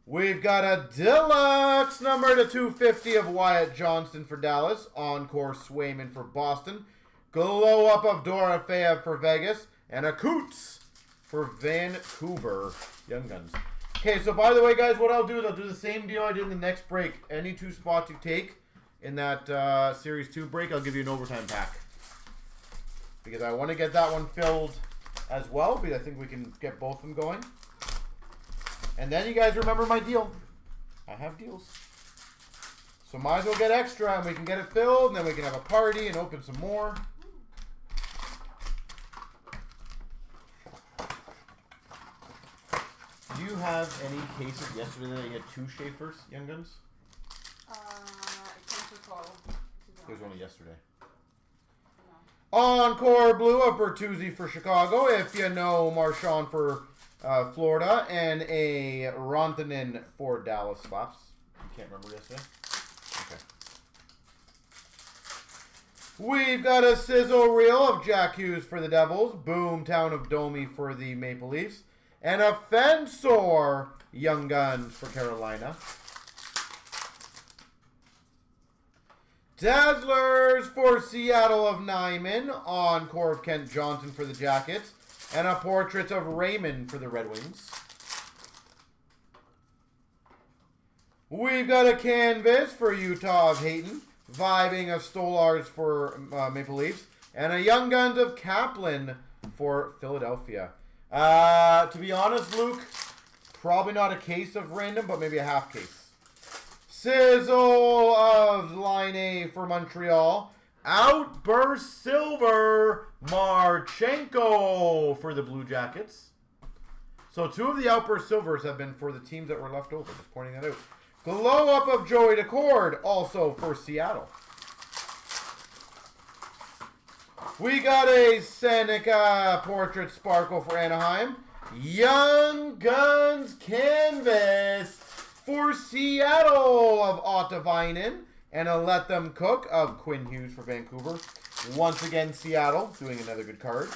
We've got a Deluxe number to 250 of Wyatt Johnston for Dallas. Encore Swayman for Boston. Glow Up of Dorofeyev for Vegas. And a Coots for Vancouver Young Guns. Okay, so by the way, guys, what I'll do is I'll do the same deal I did in the next break. Any 2 spots you take in that Series 2 break, I'll give you an overtime pack. Because I want to get that one filled as well, because I think we can get both of them going. And then you guys remember my deal. I have deals. So might as well get extra, and we can get it filled, and then we can have a party and open some more. Do you have any cases yesterday that you had 2 Schaefers Young Guns? I can't recall. There was only yesterday. Encore blue of Bertuzzi for Chicago. If you know Marchand for Florida. And a Rantanen for Dallas Flaps. Can't remember yesterday. Okay. We've got a sizzle reel of Jack Hughes for the Devils. Boomtown of Domi for the Maple Leafs. And a Fensor Young Guns for Carolina. Dazzlers for Seattle of Nyman. Encore of Kent Johnson for the Jackets. And a portrait of Raymond for the Red Wings. We've got a canvas for Utah of Hayton. Vibing of Stolars for Maple Leafs. And a Young Guns of Kaplan for Philadelphia. To be honest, Luke, probably not a case of random, but maybe a half case. Sizzle of Line A for Montreal. Outburst Silver Marchenko for the Blue Jackets. So 2 of the Outburst Silvers have been for the teams that were left over. Just pointing that out. Glow Up of Joey Decord, also for Seattle. We got a Seneca Portrait Sparkle for Anaheim. Young Guns Canvas for Seattle of Ottavainen. And a Let Them Cook of Quinn Hughes for Vancouver. Once again, Seattle doing another good card.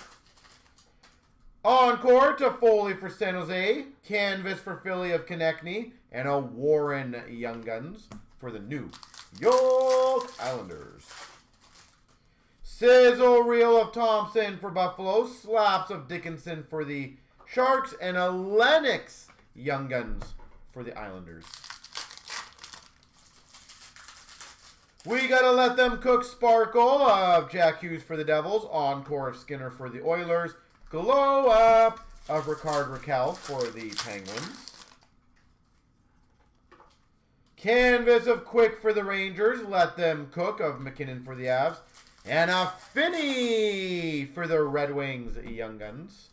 Encore to Foley for San Jose. Canvas for Philly of Konechny. And a Warren Young Guns for the New York Islanders. Sizzle reel of Thompson for Buffalo. Slaps of Dickinson for the Sharks. And a Lennox Young Guns for the Islanders. We got to Let Them Cook Sparkle of Jack Hughes for the Devils. Encore of Skinner for the Oilers. Glow Up of Ricard Raquel for the Penguins. Canvas of Quick for the Rangers. Let Them Cook of McKinnon for the Avs. And a Finney for the Red Wings Young Guns.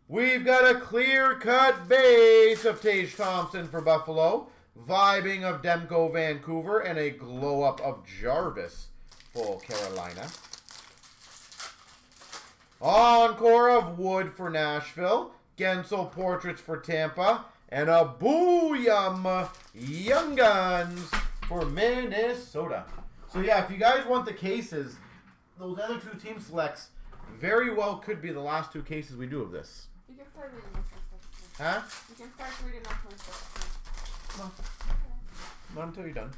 We've got a clear-cut base of Tage Thompson for Buffalo. Vibing of Demko Vancouver. And a glow-up of Jarvis for Carolina. Encore of Wood for Nashville. Gensel Portraits for Tampa. And a Booyam Young Guns for Minnesota. So yeah, if you guys want the cases, those other 2 team selects very well could be the last 2 cases we do of this. You can start reading off my stuff. Huh? You can start reading off my stuff. No. Not until you're done.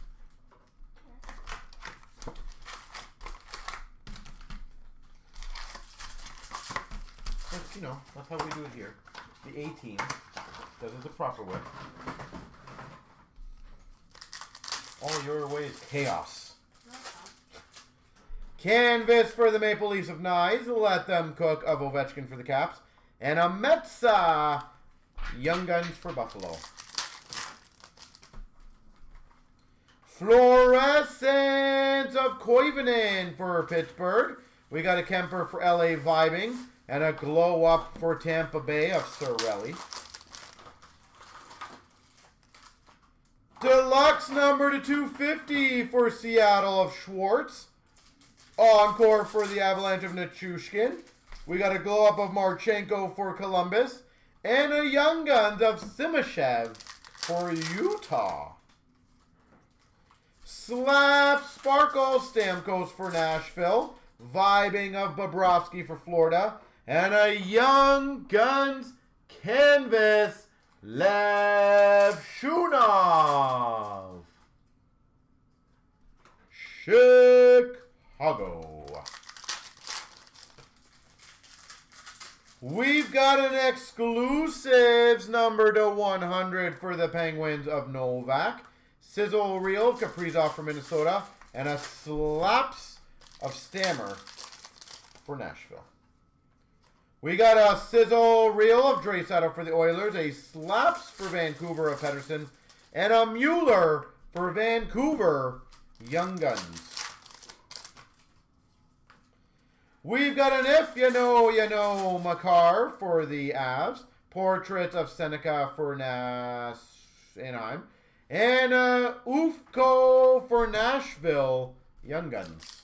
But, you know, that's how we do it here. The A team does it the proper way. All your way is chaos. Canvas for the Maple Leafs of Nyes. Let Them Cook of Ovechkin for the Caps. And a Metsa Young Guns for Buffalo. Fluorescence of Koivunen for Pittsburgh. We got a Kemper for LA Vibing. And a Glow Up for Tampa Bay of Cirelli. Deluxe number to 250 for Seattle of Schwartz. Encore for the Avalanche of Nichushkin. We got a Glow Up of Marchenko for Columbus. And a Young Guns of Simashev for Utah. Slap Sparkle Stamkos for Nashville. Vibing of Bobrovsky for Florida. And a Young Guns Canvas Lev Shunov. Chicago. We've got an exclusives number to 100 for the Penguins of Novak. Sizzle reel of Kaprizov for Minnesota. And a slaps of Stammer for Nashville. We got a sizzle reel of Draisaitl for the Oilers. A slaps for Vancouver of Pettersson. And a Mueller for Vancouver Young Guns. We've got an If You Know Makar for the Avs. Portrait of Seneca for Anaheim. And a Ufko for Nashville Young Guns.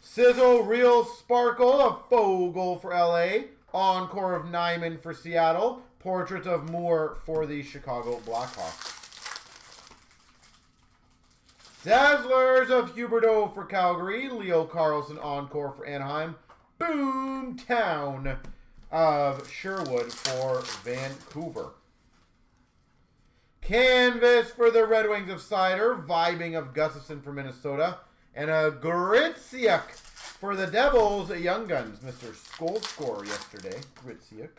Sizzle Real Sparkle of Fogle for LA. Encore of Nyman for Seattle. Portrait of Moore for the Chicago Blackhawks. Dazzlers of Huberdeau for Calgary. Leo Carlson Encore for Anaheim. Boomtown of Sherwood for Vancouver. Canvas for the Red Wings of Cider. Vibing of Gustafson for Minnesota. And a Gritziuk for the Devils, Young Guns. Mr. Goal scorer yesterday, Gritziuk.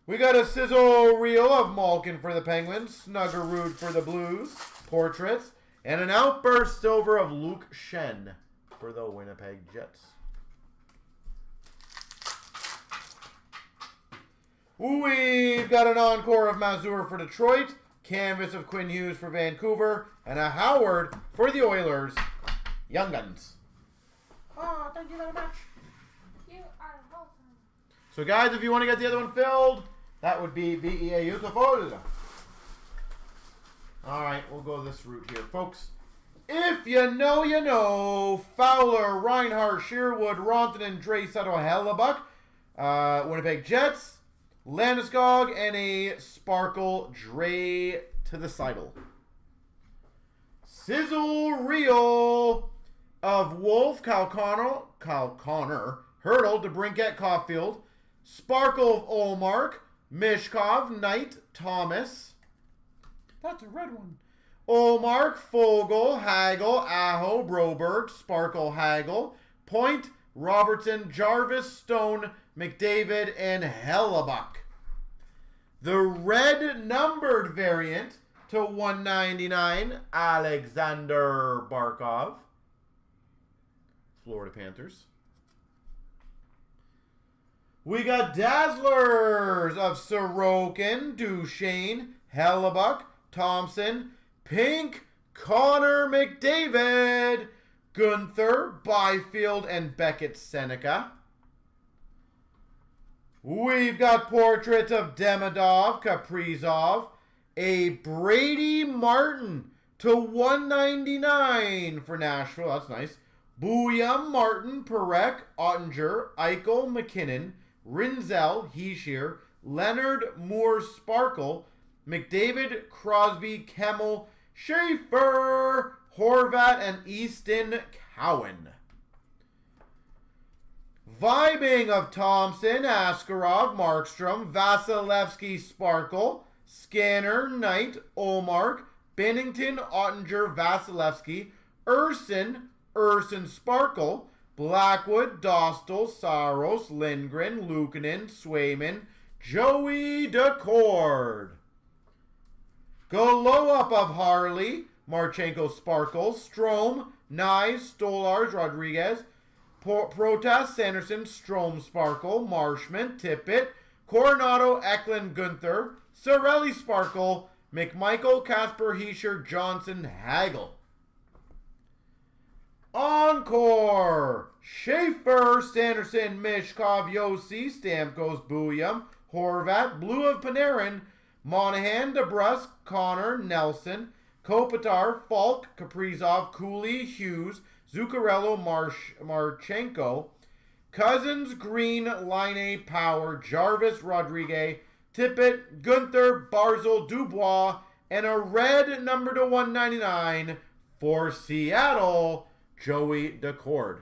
We got a Sizzle Reel of Malkin for the Penguins. Snuggerud for the Blues. Portraits. And an Outburst Silver of Luke Shen for the Winnipeg Jets. We've got an Encore of Mazur for Detroit. Canvas of Quinn Hughes for Vancouver. And a Howard for the Oilers. Young Guns. Oh, thank you very much. You are welcome. So, guys, if you want to get the other one filled, that would be beautiful. All right, we'll go this route here, folks. If you know, you know. Fowler, Reinhart, Sherwood, Rontanen, Draisaitl, Hellebuck. Winnipeg Jets. Landeskog, and a Sparkle Dre to the Seidel. Sizzle Reel of Wolf, Kyle Connor, Hurdle, DeBrincat, Caulfield, Sparkle of Olmark, Mishkov, Knight, Thomas. That's a red one. Olmark, Fogle, Hagel, Aho, Broberg, Sparkle, Hagel, Point, Robertson, Jarvis, Stone, McDavid, and Hellebuck. The red numbered variant to 199, Alexander Barkov, Florida Panthers. We got Dazzlers of Sorokin, Duchesne, Hellebuck, Thompson, Pink, Connor McDavid, Gunther, Byfield, and Beckett Seneca. We've got Portrait of Demidov, Kaprizov, a Brady Martin to 199 for Nashville. That's nice. Booyah, Martin, Perek, Ottinger, Eichel, McKinnon, Rinzel, Heeshear, Leonard, Moore, Sparkle, McDavid, Crosby, Kemmel, Schaefer, Horvat, and Easton Cowan. Vibing of Thompson, Askarov, Markstrom, Vasilevsky, Sparkle, Scanner, Knight, Olmark, Bennington, Ottinger, Vasilevsky, Urson, Sparkle, Blackwood, Dostal, Saros, Lindgren, Luukkonen, Swayman, Joey Decord. Glow Up of Harley, Marchenko, Sparkle, Strome, Nye, Stolars, Rodriguez, Protas, Sanderson, Strome, Sparkle, Marshman, Tippett, Coronado, Eklund, Gunther, Sorelli, Sparkle, McMichael, Casper, Heesher, Johnson, Hagel. Encore! Schaefer, Sanderson, Mishkov, Yossi, Stamkos, Booyah, Horvat, Blue of Panarin, Monahan, DeBrusque, Connor, Nelson, Kopitar, Falk, Kaprizov, Cooley, Hughes, Zuccarello, Marchenko, Cousins, Green, Line, Power, Jarvis, Rodriguez, Tippett, Gunther, Barzal, Dubois, and a red number to 199 for Seattle, Joey Decord.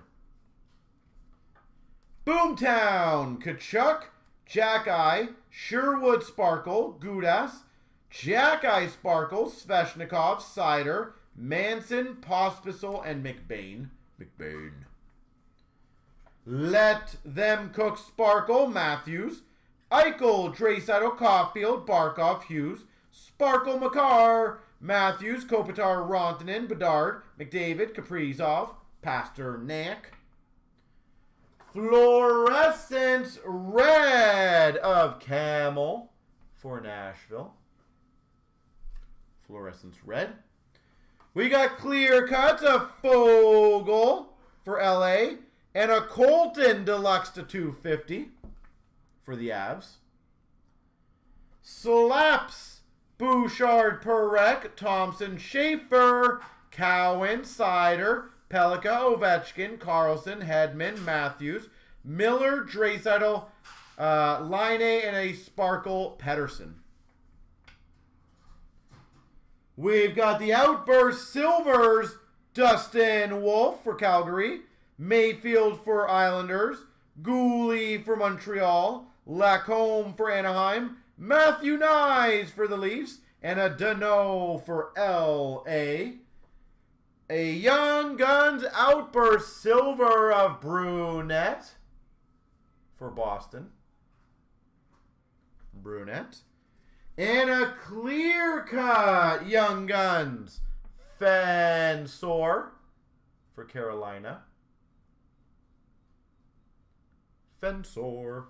Boomtown, Kachuk, Jack-Eye, Sherwood Sparkle, Gudas, Jack-Eye Sparkle, Sveshnikov, Cider, Manson, Pospisil, and McBain. Let Them Cook Sparkle, Matthews, Eichel, Draisaitl, Caulfield, Barkov, Hughes, Sparkle, Makar, Matthews, Kopitar, Rontanen, Bedard, McDavid, Kaprizov, Pasternak. Fluorescence Red of Camel for Nashville. Fluorescence Red. We got clear cuts of Fogle for LA and a Colton Deluxe to 250 for the Avs. Slaps Bouchard, Perek, Thompson, Schaefer, Cowan, Sider, Pelika, Ovechkin, Carlson, Hedman, Matthews, Miller, Draisaitl, Line, and a Sparkle, Pedersen. We've got the Outburst Silvers, Dustin Wolf for Calgary, Mayfield for Islanders, Gooley for Montreal, Lacombe for Anaheim, Matthew Nyes for the Leafs, and a Dano for LA. A Young Guns Outburst Silver of Brunette for Boston. Brunette. And a clear cut Young Guns Fensor for Carolina. Fensor.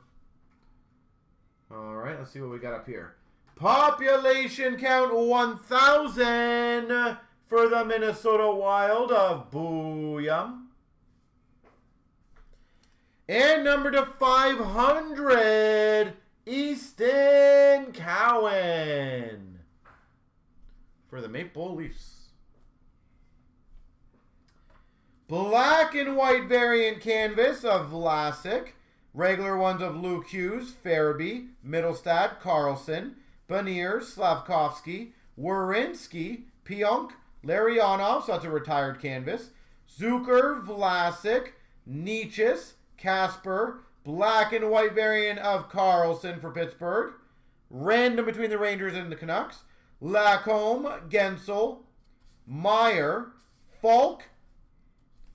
All right, let's see what we got up here. Population count 1,000 for the Minnesota Wild of Booyah. And number to 500, Easton Cowan for the Maple Leafs. Black and white variant canvas of Vlasic. Regular ones of Luke Hughes, Farabee, Middlestad, Carlson, Benier, Slavkovsky, Werenski, Pionk, Larionov, so that's a retired canvas. Zucker, Vlasic, Nietzsche, Casper, black and white variant of Carlson for Pittsburgh. Random between the Rangers and the Canucks. Lacombe, Gensel, Meyer, Falk,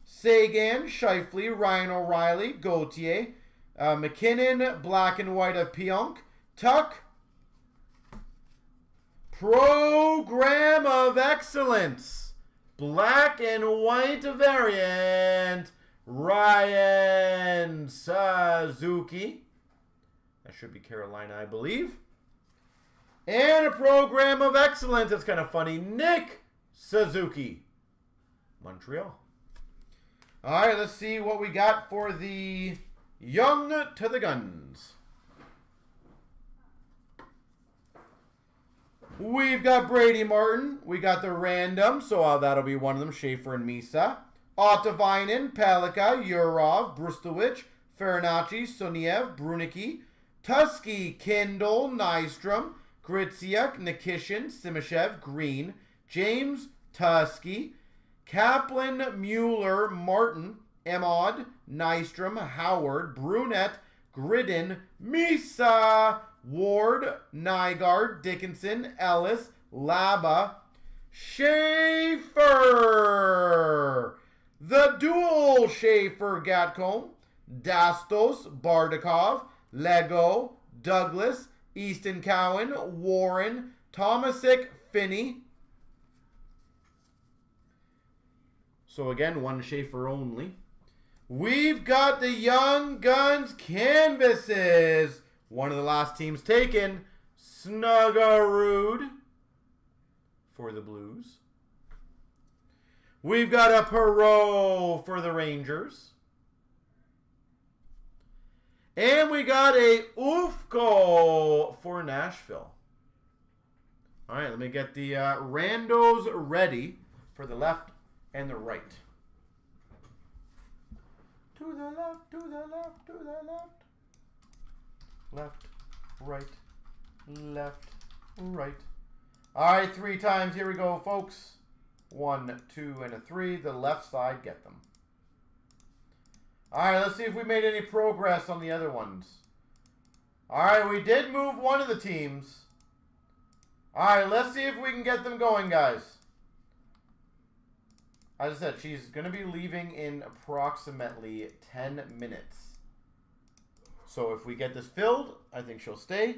Sagan, Scheifele, Ryan O'Reilly, Gauthier, McKinnon, black and white of Pionk, Tuck, Program of Excellence, black and white variant, Ryan Suzuki. That should be Carolina, I believe. And a Program of Excellence, that's kind of funny, Nick Suzuki, Montreal. All right, let's see what we got for the Young to the Guns. We've got Brady Martin. We got the random, so that'll be one of them, Schaefer and Misa. Ottavainen, Pelika, Yurov, Brustowicz, Farinacci, Soniev, Brunicki, Tusky, Kindle, Nystrom, Gritziak, Nikishin, Simashev, Green, James, Tusky, Kaplan, Mueller, Martin, Emod, Nystrom, Howard, Brunette, Gridden, Misa, Ward, Nygaard, Dickinson, Ellis, Laba, Schaefer, the dual Schaefer Gatcomb, Dastos, Bardakov, Lego, Douglas, Easton Cowan, Warren, Tomasic, Finney. So again, one Schaefer only. We've got the Young Guns canvases. One of the last teams taken, Snuggerud for the Blues. We've got a Perot for the Rangers. And we got a Ufko for Nashville. All right, let me get the randos ready for the left and the right. To the left, to the left, to the left. Left, right, left, right. All right, 3 times. Here we go, folks. 1, 2, and a 3. The left side, get them. All right, let's see if we made any progress on the other ones. All right, we did move one of the teams. All right, let's see if we can get them going, guys. As I said, she's going to be leaving in approximately 10 minutes. So if we get this filled, I think she'll stay.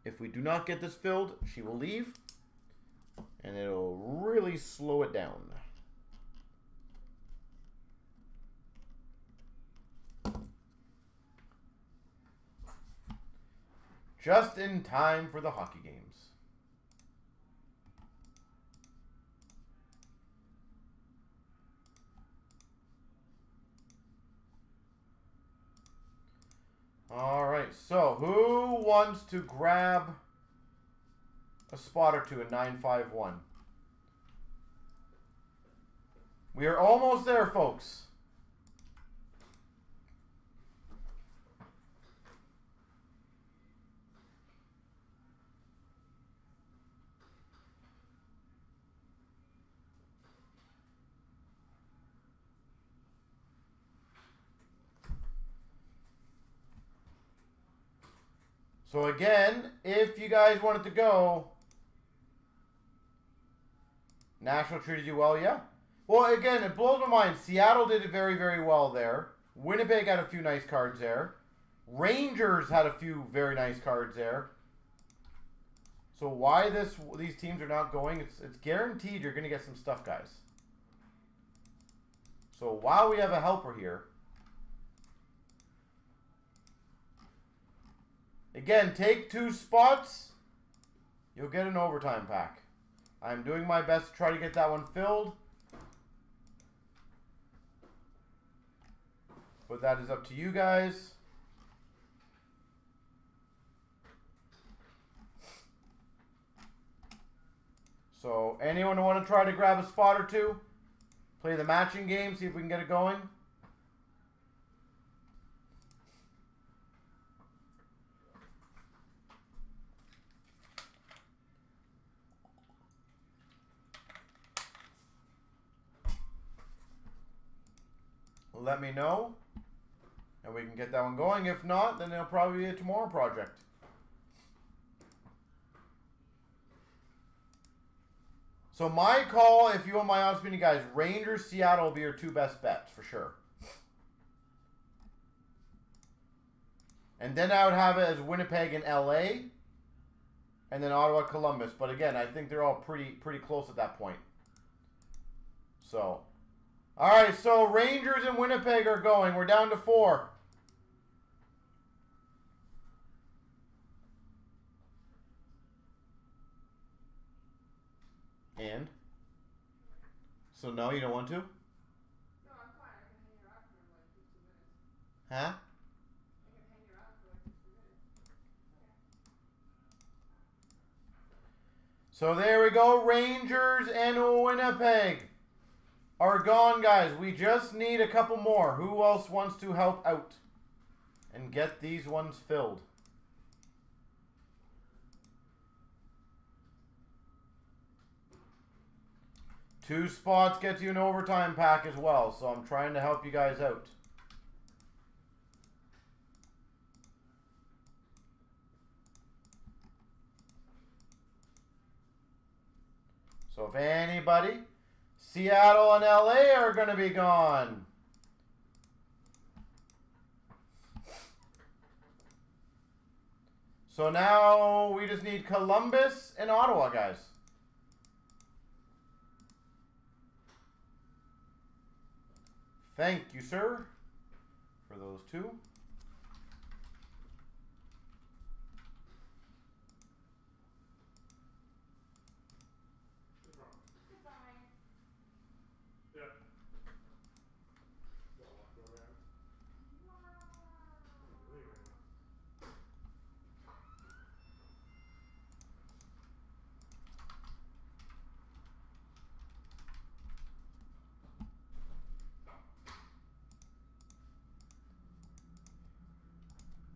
If we do not get this filled, she will leave. And it'll really slow it down. Just in time for the hockey games. All right, so who wants to grab a spot or two in 951. We are almost there, folks. So again, if you guys wanted to go, Nashville treated you well, yeah? Well, again, it blows my mind. Seattle did it very, very well there. Winnipeg had a few nice cards there. Rangers had a few very nice cards there. So why these teams are not going, it's guaranteed you're going to get some stuff, guys. So while we have a helper here, again, take 2 spots, you'll get an overtime pack. I'm doing my best to try to get that one filled. But that is up to you guys. So anyone who want to try to grab a spot or two, play the matching game, see if we can get it going. Let me know, and we can get that one going. If not, then it'll probably be a tomorrow project. So my call, if you want my honest opinion, guys, Rangers, Seattle will be your 2 best bets for sure. And then I would have it as Winnipeg and LA, and then Ottawa, Columbus. But again, I think they're all pretty close at that point. So. All right, so Rangers and Winnipeg are going. We're down to 4. And? So no, you don't want to? No, I'm fine. I can hang around for like 15 minutes. Huh? I can hang around for like 15 minutes. Okay. So there we go. Rangers and Winnipeg are gone, guys. We just need a couple more. Who else wants to help out and get these ones filled? Two spots gets you an overtime pack as well, so I'm trying to help you guys out. So if anybody, Seattle and LA are going to be gone. So now we just need Columbus and Ottawa, guys. Thank you, sir, for those 2.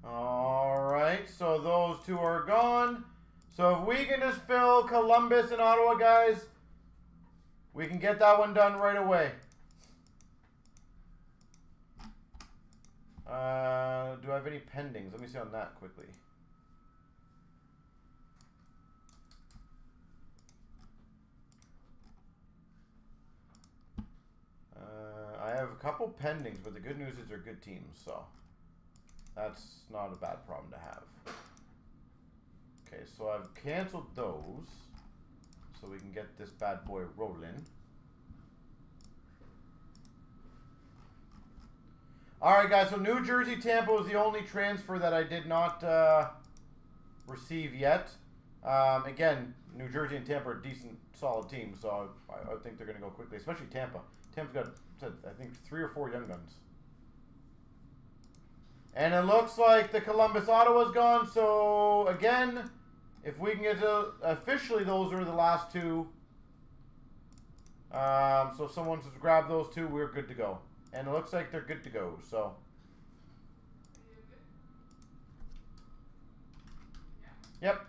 All right, so those 2 are gone. So if we can just fill Columbus and Ottawa, guys, we can get that one done right away. Do I have any pendings? Let me see on that quickly. I have a couple pendings, but the good news is they're good teams, so that's not a bad problem to have. Okay, so I've canceled those so we can get this bad boy rolling. All right, guys, so New Jersey, Tampa was the only transfer that I did not receive yet. Again, New Jersey and Tampa are decent, solid teams, so I think they're going to go quickly, especially Tampa. Tampa's got, I think, 3 or 4 young guns. And it looks like the Columbus Ottawa's gone, so again, If we can get to, officially, those are the last two. So if someone wants to grab those two, we're good to go. And it looks like they're good to go, so. Yep.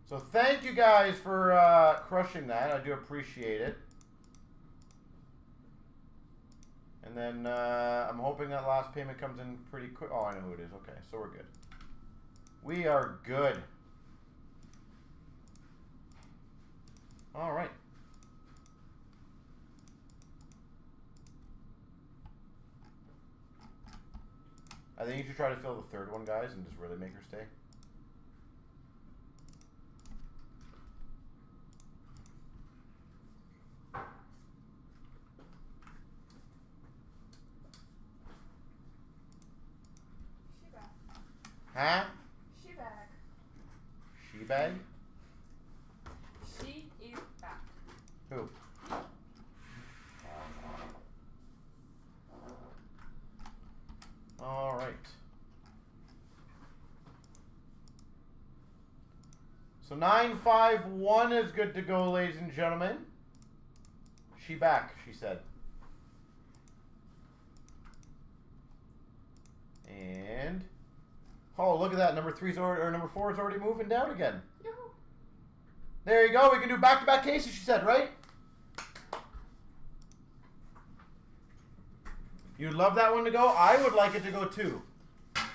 So thank you guys for crushing that. I do appreciate it. And then I'm hoping that last payment comes in pretty quick. Oh, I know who it is. Okay, so we're good. We are good. All right. I think you should try to fill the third one, guys, and just really make her stay. Huh? She back. She bag? She is back. Who? All right. So 951 is good to go, ladies and gentlemen. She back, she said. And oh, look at that. Number 3's already, or number 4 is already moving down again. Yoo-hoo. There you go. We can do back-to-back cases, she said, right? You'd love that one to go? I would like it to go too.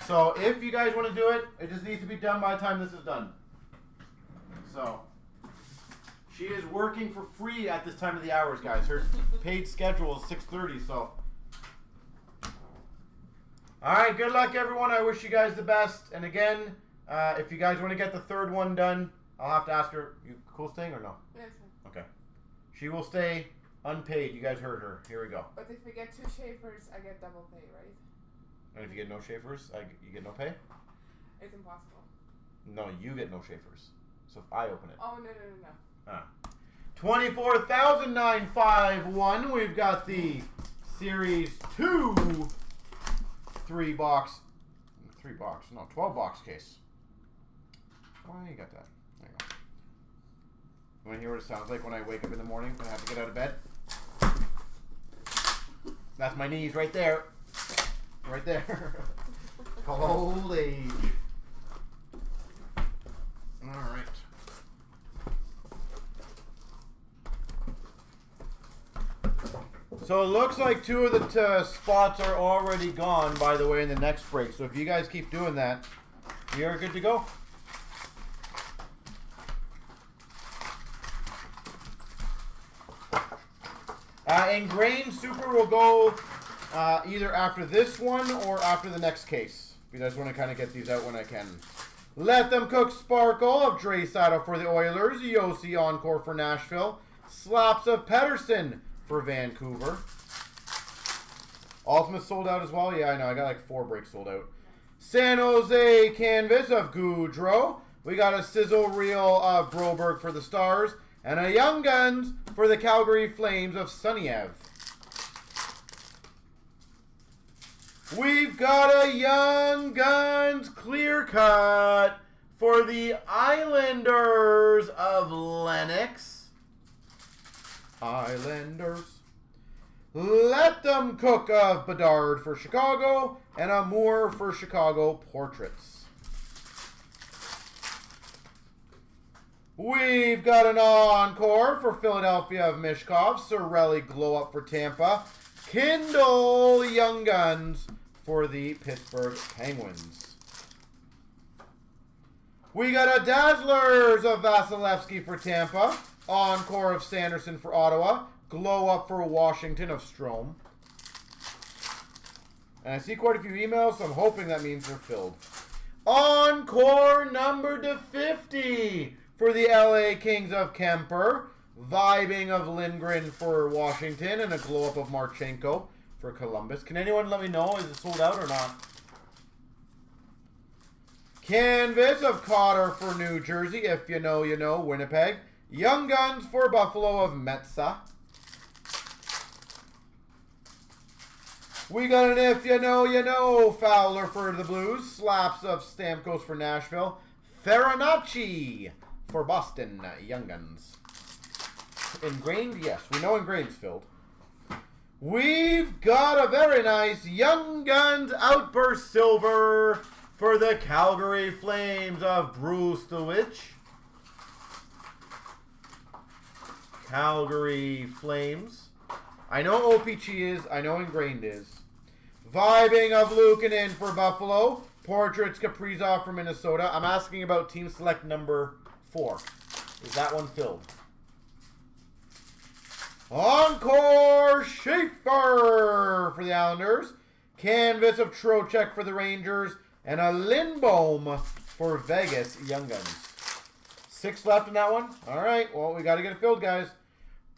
So if you guys want to do it, it just needs to be done by the time this is done. So she is working for free at this time of the hours, guys. Her paid schedule is 6:30, so. All right, good luck, everyone. I wish you guys the best. And again, if you guys want to get the third one done, I'll have to ask her, you cool staying or no? Yes. Okay. She will stay unpaid. You guys heard her. Here we go. But if we get 2 Schaefers, I get double pay, right? And if you get no Schaefers, you get no pay? It's impossible. No, you get no Schaefers. So if I open it. Oh, no. Ah. 24,951. We've got the Series 2 12 box case. Why you got that? There you go. You want to hear what it sounds like when I wake up in the morning and I have to get out of bed? That's my knees right there. Right there. It's called old age. All right. So it looks like 2 of the spots are already gone, by the way, in the next break. So if you guys keep doing that, you're good to go. Ingrained Super will go either after this one or after the next case. Because I just want to kind of get these out when I can. Let Them Cook Sparkle of Dre Saddle for the Oilers. Yossi Encore for Nashville. Slaps of Pedersen for Vancouver. Ultimate sold out as well. Yeah, I know. I got like 4 breaks sold out. San Jose Canvas of Goudreau. We got a sizzle reel of Broberg for the Stars. And a Young Guns for the Calgary Flames of Suniev. We've got a Young Guns clear cut for the Islanders of Lennox. Islanders. Let Them Cook of Bedard for Chicago. And a Moore for Chicago Portraits. We've got an encore for Philadelphia of Mishkov. Cirelli Glow Up for Tampa. Kindle Young Guns for the Pittsburgh Penguins. We got a Dazzlers of Vasilevsky for Tampa. Encore of Sanderson for Ottawa. Glow Up for Washington of Strome. And I see quite a few emails, so I'm hoping that means they're filled. Encore number to 50 for the LA Kings of Kemper. Vibing of Lindgren for Washington. And a Glow Up of Marchenko for Columbus. Can anyone let me know, is it sold out or not? Canvas of Cotter for New Jersey. If you know, you know. Winnipeg. Young Guns for Buffalo of Metsa. We got an If You Know, You Know Fowler for the Blues. Slaps of Stamkos for Nashville. Farinacci for Boston. Young Guns. Ingrained? Yes, we know Ingrained's filled. We've got a very nice Young Guns Outburst Silver for the Calgary Flames of Brustowicz. Calgary Flames. I know OPC is. I know Ingrained is. Vibing of Luukkonen for Buffalo. Portraits Kaprizov for Minnesota. I'm asking about Team Select number 4. Is that one filled? Encore Schaefer for the Islanders. Canvas of Trocheck for the Rangers. And a Lindbohm for Vegas Young Guns. 6 left in that one. All right. Well, we got to get it filled, guys.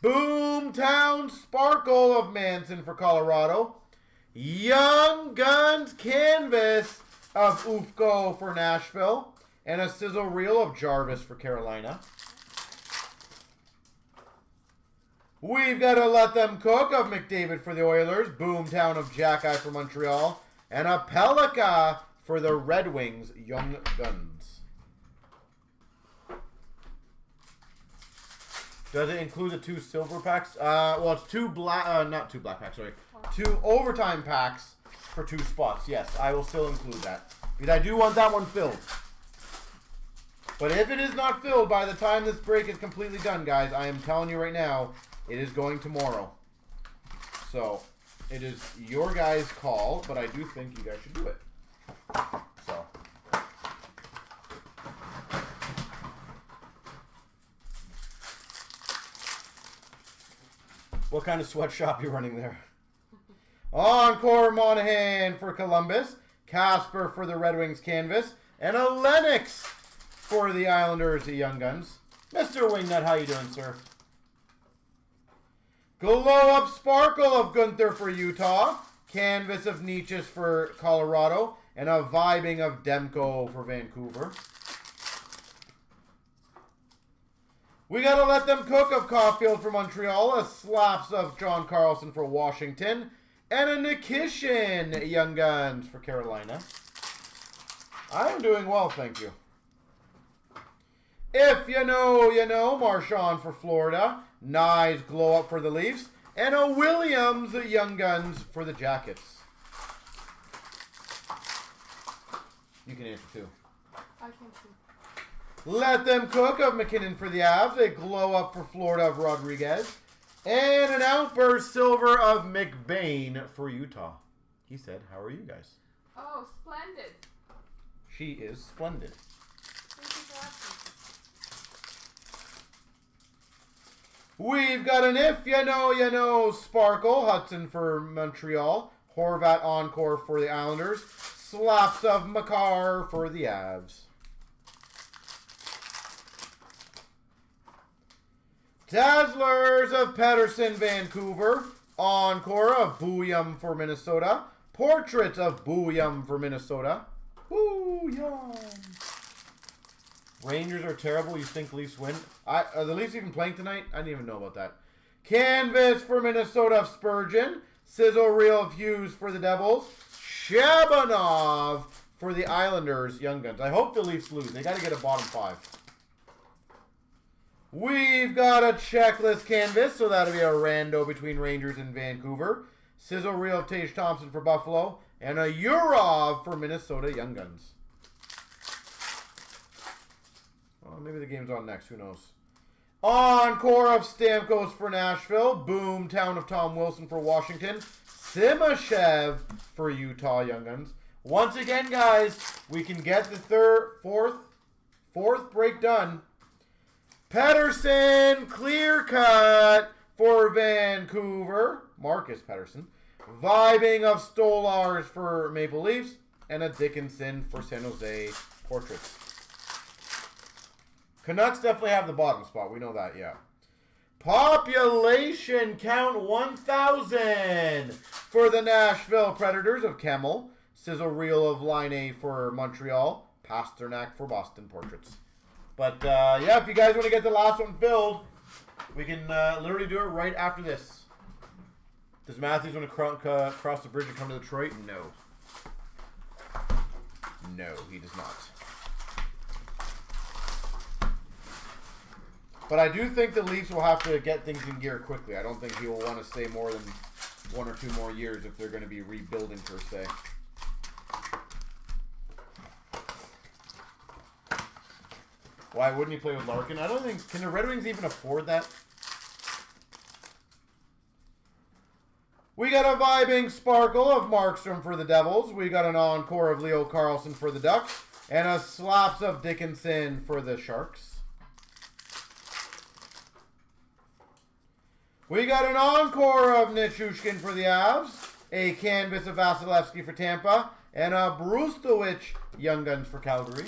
Boomtown Sparkle of Manson for Colorado. Young Guns Canvas of Ufko for Nashville. And a Sizzle Reel of Jarvis for Carolina. We've got a Let Them Cook of McDavid for the Oilers. Boomtown of Jackeye for Montreal. And a Pelika for the Red Wings Young Guns. Does it include the 2 silver packs? Well, it's 2 black, not 2 black packs, sorry. 2 overtime packs for 2 spots. Yes, I will still include that. Because I do want that one filled. But if it is not filled by the time this break is completely done, guys, I am telling you right now, it is going tomorrow. So, it is your guys' call, but I do think you guys should do it. So. What kind of sweatshop you running there? Encore Monahan for Columbus. Casper for the Red Wings Canvas. And a Lennox for the Islanders, the Young Guns. Mr. Wingnut, how you doing, sir? Glow Up Sparkle of Gunther for Utah. Canvas of Nietzsche for Colorado. And a Vibing of Demko for Vancouver. We got to Let Them Cook of Caulfield for Montreal. A Slaps of John Carlson for Washington. And a Nikishin Young Guns for Carolina. I am doing well, thank you. If You Know, You Know. Marchand for Florida. Nyes Glow Up for the Leafs. And a Williams Young Guns for the Jackets. You can answer too. I can too. Let Them Cook of McKinnon for the Avs. A Glow Up for Florida of Rodriguez. And an Outburst Silver of McBain for Utah. He said, how are you guys? Oh, splendid. She is splendid. Thank you for asking. We've got an If You Know, You Know Sparkle. Hudson for Montreal. Horvat Encore for the Islanders. Slaps of Makar for the Avs. Dazzlers of Pettersson, Vancouver. Encore of Booyam for Minnesota. Portraits of Booyam for Minnesota. Booyam. Rangers are terrible. You think Leafs win? Are the Leafs even playing tonight? I didn't even know about that. Canvas for Minnesota of Spurgeon. Sizzle Reel of Hughes for the Devils. Shabanov for the Islanders, Young Guns. I hope the Leafs lose. They got to get a bottom 5. We've got a checklist canvas, so that'll be a rando between Rangers and Vancouver. Sizzle Reel of Tage Thompson for Buffalo. And a Urov for Minnesota, Young Guns. Oh, maybe the game's on next. Who knows? Encore of Stamkos for Nashville. Boomtown of Tom Wilson for Washington. Simashev for Utah, Young Guns. Once again, guys, we can get the fourth break done. Pettersson, clear cut for Vancouver. Marcus Pettersson. Vibing of Stolars for Maple Leafs. And a Dickinson for San Jose Portraits. Canucks definitely have the bottom spot. We know that, yeah. Population count 1,000 for the Nashville Predators of Kemmel. Sizzle Reel of Line A for Montreal. Pasternak for Boston Portraits. But, yeah, if you guys want to get the last one filled, we can literally do it right after this. Does Matthews want to cross the bridge and come to Detroit? No. No, he does not. But I do think the Leafs will have to get things in gear quickly. I don't think he will want to stay more than 1 or 2 more years if they're going to be rebuilding per se. Why wouldn't he play with Larkin? I don't think... Can the Red Wings even afford that? We got a vibing sparkle of Markstrom for the Devils. We got an encore of Leo Carlsson for the Ducks. And a slaps of Dickinson for the Sharks. We got an encore of Nichushkin for the Avs. A canvas of Vasilevsky for Tampa. And a Brustowicz Young Guns for Calgary.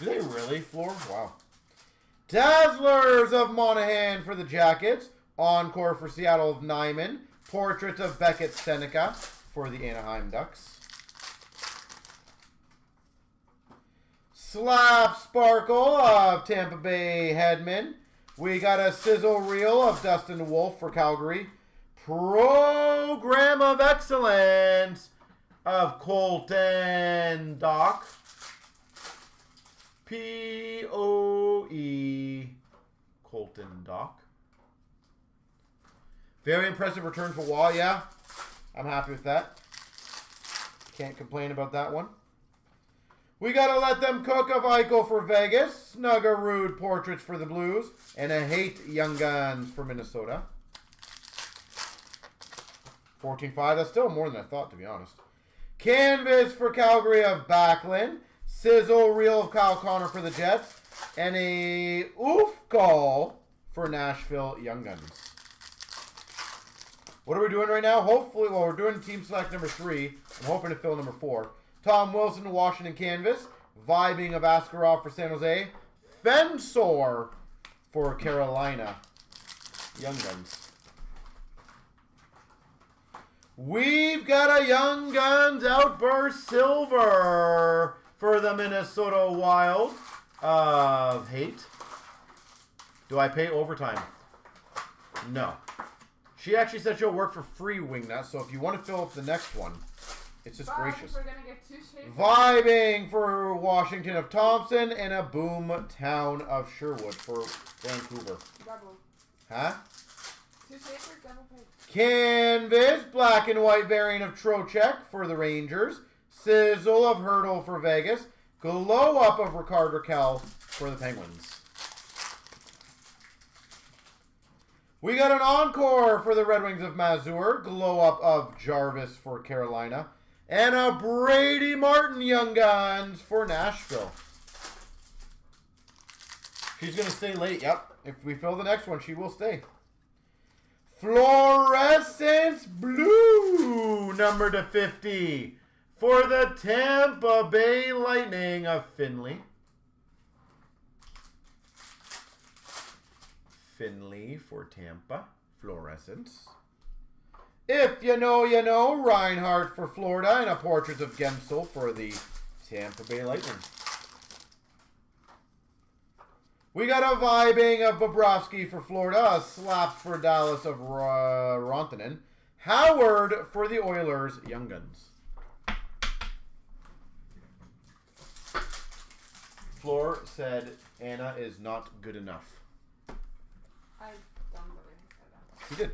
Do they really, Floor? Wow. Dazzlers of Monahan for the Jackets. Encore for Seattle of Nyman. Portrait of Beckett Seneca for the Anaheim Ducks. Slap Sparkle of Tampa Bay Hedman. We got a sizzle reel of Dustin Wolf for Calgary. Program of Excellence of Colton Dock. P-O-E Colton Dock. Very impressive return for Wall, yeah. I'm happy with that. Can't complain about that one. We got to let them cook of Eichel for Vegas. Snuggerud Portraits for the Blues. And a Hate Young Guns for Minnesota. 14-5. That's still more than I thought, to be honest. Canvas for Calgary of Backlund. Sizzle Reel of Kyle Connor for the Jets. And a Oof Call for Nashville Young Guns. What are we doing right now? Hopefully, well, we're doing Team Select number 3. I'm hoping to fill number 4. Tom Wilson, Washington Canvas. Vibing of Askarov for San Jose. Fensor for Carolina Young Guns. We've got a Young Guns Outburst Silver for the Minnesota Wild of Hate. Do I pay overtime? No. She actually said she'll work for free, Wingnut, so if you want to fill up the next one, it's just gracious. We're gonna get 2 shapes. Vibing for Washington of Thompson and a Boom Town of Sherwood for Vancouver. Double. Huh? 2 shapes or double pay? Canvas, black and white variant of Trocheck for the Rangers. Sizzle of Hurdle for Vegas. Glow up of Ricard Raquel for the Penguins. We got an encore for the Red Wings of Mazur. Glow up of Jarvis for Carolina. And a Brady Martin Young Guns for Nashville. She's going to stay late. Yep. If we fill the next one, she will stay. Fluorescence Blue, number to 50. For the Tampa Bay Lightning of Finley. Finley for Tampa. Fluorescence. If you know, you know. Reinhardt for Florida. And a portrait of Gensel for the Tampa Bay Lightning. We got a vibing of Bobrovsky for Florida. A slap for Dallas of Rantanen. Howard for the Oilers. Young Guns. Floor said Anna is not good enough. I don't believe he said that. He did.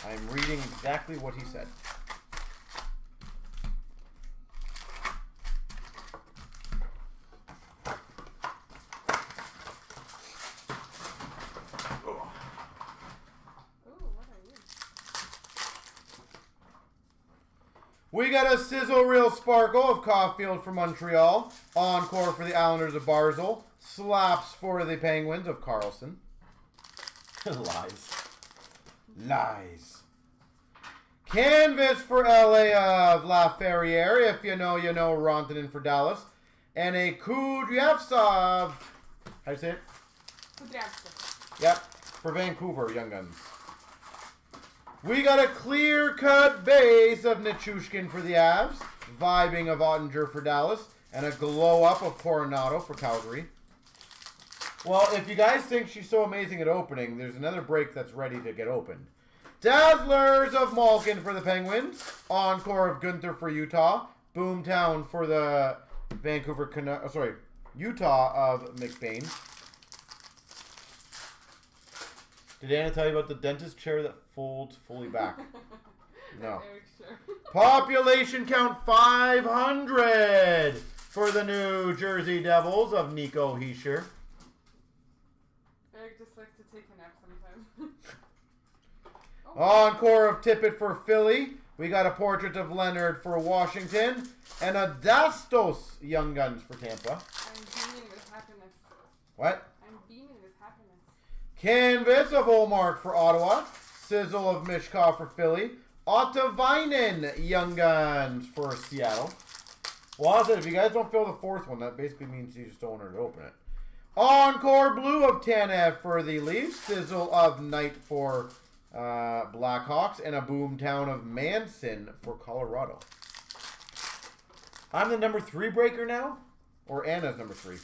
I'm reading exactly what he said. We got a Sizzle Reel Sparkle of Caulfield for Montreal. Encore for the Islanders of Barzil. Slaps for the Penguins of Carlson. Lies. Lies. Canvas for LA of Laferriere. If you know, you know. Rantanen for Dallas. And a Kudryavtsov. How do you say it? Kudryavtsov. Yep. For Vancouver Young Guns. We got a clear-cut base of Nichushkin for the Avs. Vibing of Ottinger for Dallas. And a glow up of Coronado for Calgary. Well, if you guys think she's so amazing at opening, there's another break that's ready to get opened. Dazzlers of Malkin for the Penguins. Encore of Gunther for Utah. Boomtown for the Vancouver Canucks. Utah of McBain. Did Anna tell you about the dentist chair that folds fully back? No. Population count 500 for the New Jersey Devils of Nico Hischier. Eric just likes to take a nap sometimes. Encore of Tippett for Philly. We got a portrait of Leonard for Washington. And a Dastos Young Guns for Tampa. I'm beaming with happiness. What? I'm beaming with happiness. Canvas of Olmark for Ottawa. Sizzle of Mishkov for Philly. Ottavainen Young Guns for Seattle. Well, I said, if you guys don't fill the fourth one, that basically means you just don't want her to open it. Encore Blue of Tanev for the Leafs. Sizzle of Knight for Blackhawks. And a Boomtown of Manson for Colorado. I'm the number 3 breaker now? Or Anna's number 3?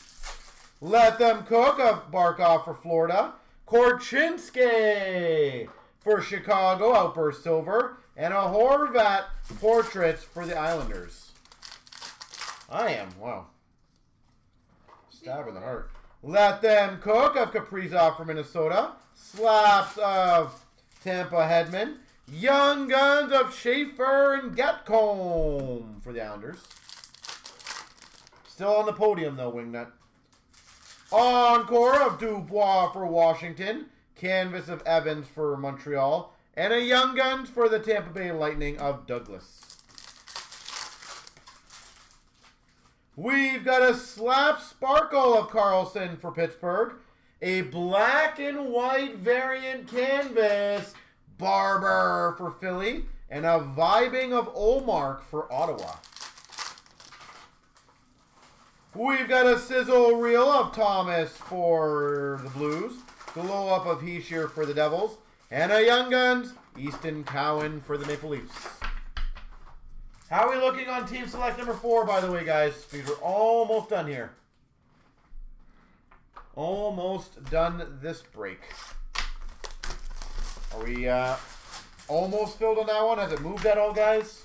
Let Them Cook of Barkov for Florida. Korchinski for Chicago, Outburst Silver. And a Horvat Portraits for the Islanders. I am, wow. Stab in the heart. Let Them Cook of Kaprizov for Minnesota. Slaps of Tampa Hedman. Young Guns of Schaefer and Gatcomb for the Islanders. Still on the podium though, Wingnut. Encore of Dubois for Washington. Canvas of Evans for Montreal. And a Young Guns for the Tampa Bay Lightning of Douglas. We've got a Slap Sparkle of Carlson for Pittsburgh. A black and white variant canvas, Barber for Philly. And a Vibing of Olmark for Ottawa. We've got a Sizzle Reel of Thomas for the Blues. Glow Up of Hischier for the Devils. And a Young Guns, Easton Cowan for the Maple Leafs. How are we looking on Team Select number 4, by the way, guys? Because we're almost done here. Almost done this break. Are we almost filled on that one? Has it moved at all, guys?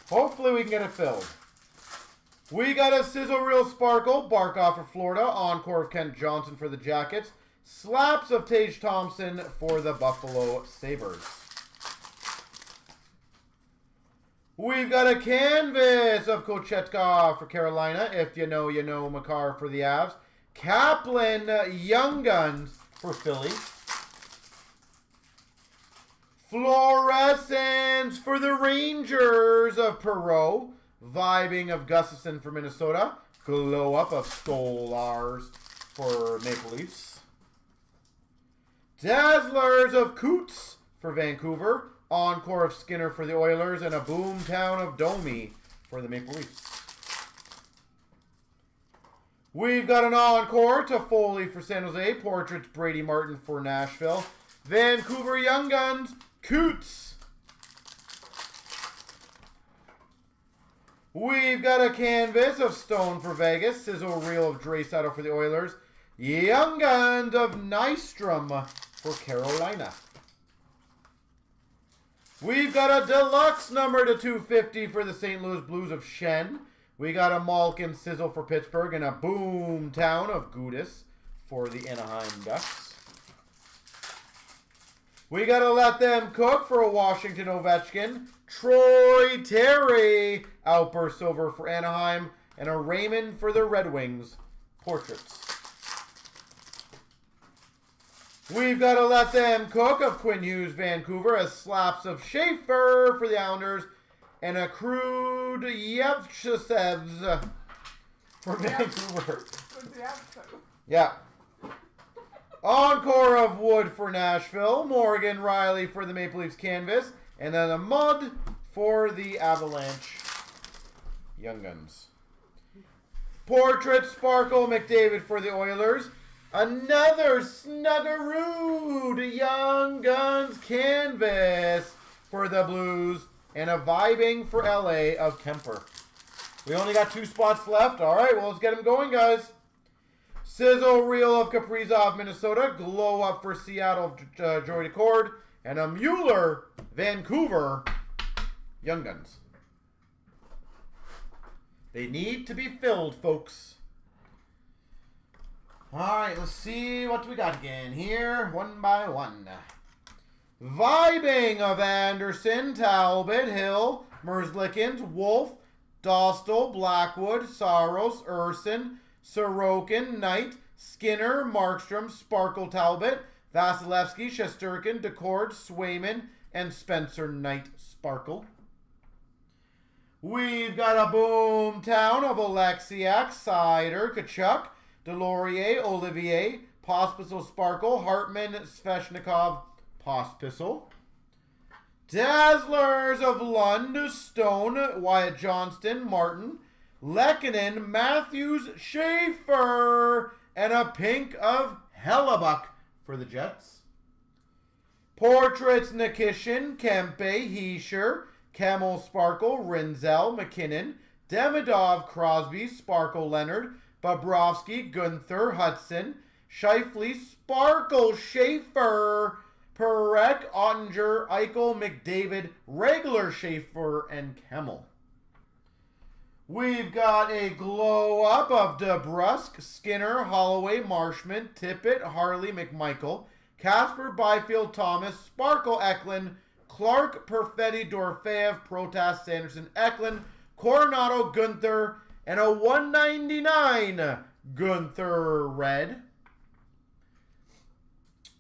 Hopefully we can get it filled. We got a Sizzle Reel Sparkle, Barkov for Florida. Encore of Kent Johnson for the Jackets. Slaps of Tage Thompson for the Buffalo Sabres. We've got a Canvas of Kochetkov for Carolina. If you know, you know. Makar for the Avs. Kaplan Young Guns for Philly. Fluorescence for the Rangers of Perreault. Vibing of Gustafson for Minnesota. Glow Up of Stolars for Maple Leafs. Dazzlers of Coots for Vancouver. Encore of Skinner for the Oilers. And a Boomtown of Domi for the Maple Leafs. We've got an Encore to Foley for San Jose. Portraits Brady Martin for Nashville. Vancouver Young Guns. Coots. We've got a Canvas of Stone for Vegas. Sizzle Reel of Draisaitl for the Oilers. Young Guns of Nystrom for Carolina. We've got a Deluxe number to 250 for the St. Louis Blues of Shen. We got a Malkin Sizzle for Pittsburgh and a Boomtown of Gudis for the Anaheim Ducks. We got to Let Them Cook for a Washington Ovechkin. Troy Terry, Outburst Silver for Anaheim. And a Raymond for the Red Wings. Portraits. We've got to Let Them Cook of Quinn Hughes, Vancouver. A Slaps of Schaefer for the Islanders. And a Crude Yevchesevs for Vancouver. Yeah. Encore of Wood for Nashville. Morgan Riley for the Maple Leafs Canvas. And then a Mud for the Avalanche Young Guns. Portrait Sparkle McDavid for the Oilers. Another Snuggeroo to Young Guns canvas for the Blues. And a Vibing for LA of Kemper. We only got 2 spots left. All right, well, let's get them going, guys. Sizzle Reel of Kaprizov, Minnesota. Glow Up for Seattle, Joy Decord. And a Mueller, Vancouver, Young Guns. They need to be filled, folks. All right, let's see what we got again here, one by one. Vibing of Anderson, Talbot, Hill, Merzlikins, Wolf, Dostal, Blackwood, Saros, Urson, Sorokin, Knight, Skinner, Markstrom, Sparkle, Talbot, Vasilevsky, Shesterkin, Decord, Swayman, and Spencer Knight Sparkle. We've got a Boomtown of Alexiak, Sider, Kachuk, Delorier, Olivier, Pospisil Sparkle, Hartman, Sveshnikov, Pospisil. Dazzlers of Lund, Stone, Wyatt Johnston, Martin, Lehkonen, Matthews, Schaefer, and a pink of Hellebuck for the Jets. Portraits Nikishin, Kempe, Heischer, Camel Sparkle, Rinzel, McKinnon, Demidov, Crosby, Sparkle, Leonard, Bobrovsky, Gunther, Hudson, Scheifele, Sparkle, Schaefer, Perek, Ottinger, Eichel, McDavid, regular Schaefer, and Kemmel. We've got a glow up of DeBrusk, Skinner, Holloway, Marshman, Tippett, Harley, McMichael, Casper, Byfield, Thomas, Sparkle, Eklund, Clark, Perfetti, Dorofeev, Protas, Sanderson, Eklund, Coronado, Gunther, and a 199 Gunther Red.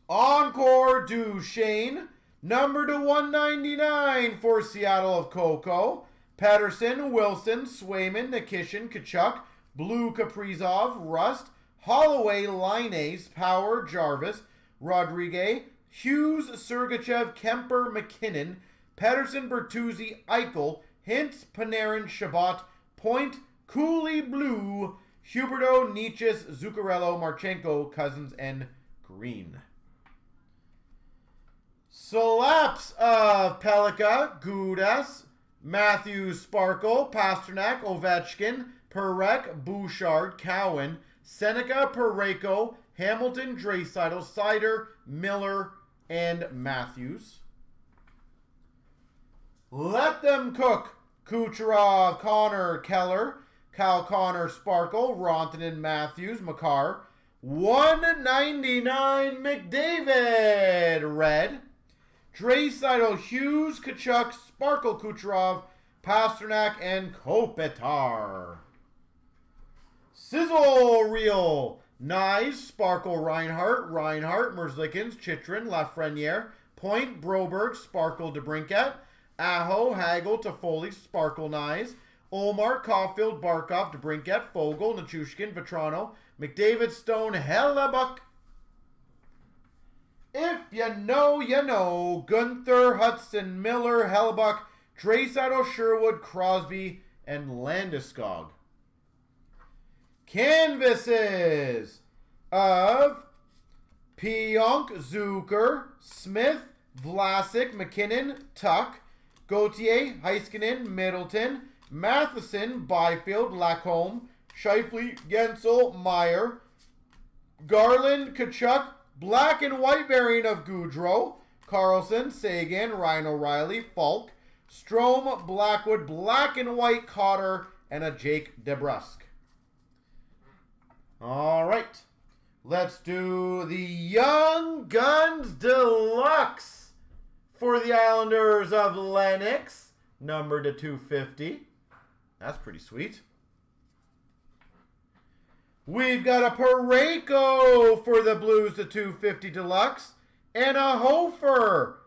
Encore Duchesne, number to 199 for Seattle of Coco. Pedersen, Wilson, Swayman, Nikishin, Kachuk, Blue Kaprizov, Rust, Holloway, Linnaeus, Power, Jarvis, Rodriguez, Hughes, Sergachev, Kemper, McKinnon, Pedersen, Bertuzzi, Eichel, Hintz, Panarin, Shabbat, Point, Cooley, Blue, Huberto, Nietzsche, Zuccarello, Marchenko, Cousins, and Green. Slaps of Pelika, Gudas, Matthews, Sparkle, Pasternak, Ovechkin, Perek, Bouchard, Cowan, Seneca, Pareko, Hamilton, Draisaitl, Sider, Miller, and Matthews. Let them cook. Kucherov, Connor, Keller, Kyle Connor, Sparkle, Rontanen, Matthews, Makar. 199 McDavid, red. Draisaitl, Hughes, Kachuk, Sparkle, Kucherov, Pasternak, and Kopitar. Sizzle Reel. Knies, Sparkle, Reinhardt, Merzlikins, Chitrin, Lafreniere, Point, Broberg, Sparkle, DeBrincat, Aho, Hagel, Toffoli, Sparkle, Knies, Olmark, Caulfield, Barkov, DeBrincat, Fogle, Nichushkin, Vetrano, McDavid, Stone, Hellebuck. If you know, you know. Gunther, Hudson, Miller, Hellebuck, Draisaitl, Sherwood, Crosby, and Landeskog. Canvases of Pionk, Zucker, Smith, Vlasic, McKinnon, Tuck, Gauthier, Heiskanen, Middleton, Matheson, Byfield, Lacombe, Scheifele, Gensel, Meyer, Garland, Kachuk, black and white variant of Goudreau, Carlson, Sagan, Ryan O'Reilly, Falk, Strome, Blackwood, black and white Cotter, and a Jake DeBrusk. All right, let's do the Young Guns Deluxe for the Islanders of Lennox, number to 250. That's pretty sweet. We've got a Pareko for the Blues to 250 Deluxe, and a Hofer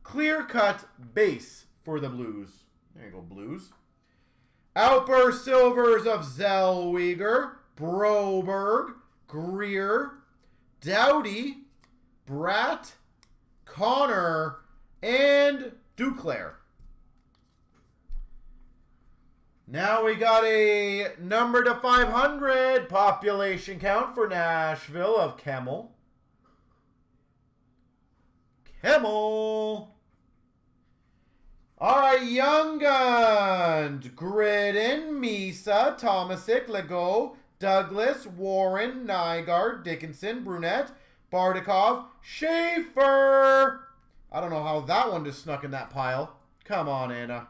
clear-cut base for the Blues. There you go, Blues. Outburst Silvers of Zellweger, Broberg, Greer, Doughty, Bratt, Connor, and Duclair. Now we got a number to 500 population count for Nashville of Camel. Camel. All right, Young Guns. Gridden, Misa, Tomasic, Legault, Douglas, Warren, Nygaard, Dickinson, Brunette, Bardakov, Schaefer. I don't know how that one just snuck in that pile. Come on, Anna.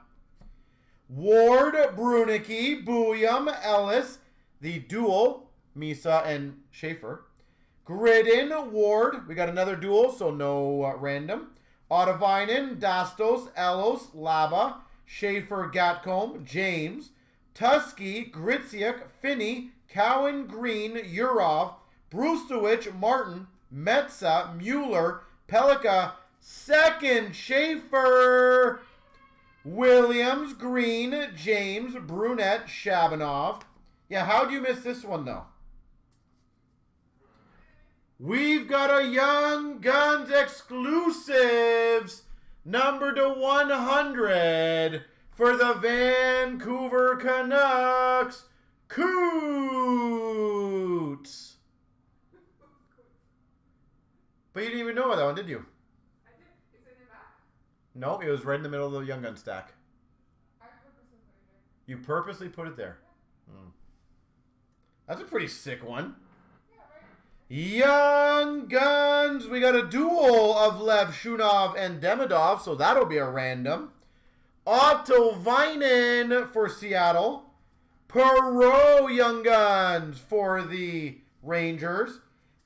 Ward, Brunicki, Bouillum, Ellis, the duel, Misa and Schaefer. Gridden, Ward. We got another duel, so no random. Ottavinen, Dastos, Ellos, Laba, Schaefer, Gatcombe, James, Tusky, Gritziak, Finney, Cowan, Green, Urov, Brustowicz, Martin, Metza, Mueller, Pelika, second, Schaefer, Williams, Green, James, Brunette, Shabanov. Yeah, how'd you miss this one, though? We've got a Young Guns exclusives, number to 100 for the Vancouver Canucks, Coots. But you didn't even know that one, did you? I did. Is it in that? No, it was right in the middle of the Young Gun stack. I purposely put it there. You purposely put it there. That's a pretty sick one. Young Guns. We got a duel of Lev Shunov and Demidov, so that'll be a random. Otto Vinen for Seattle. Perot Young Guns for the Rangers.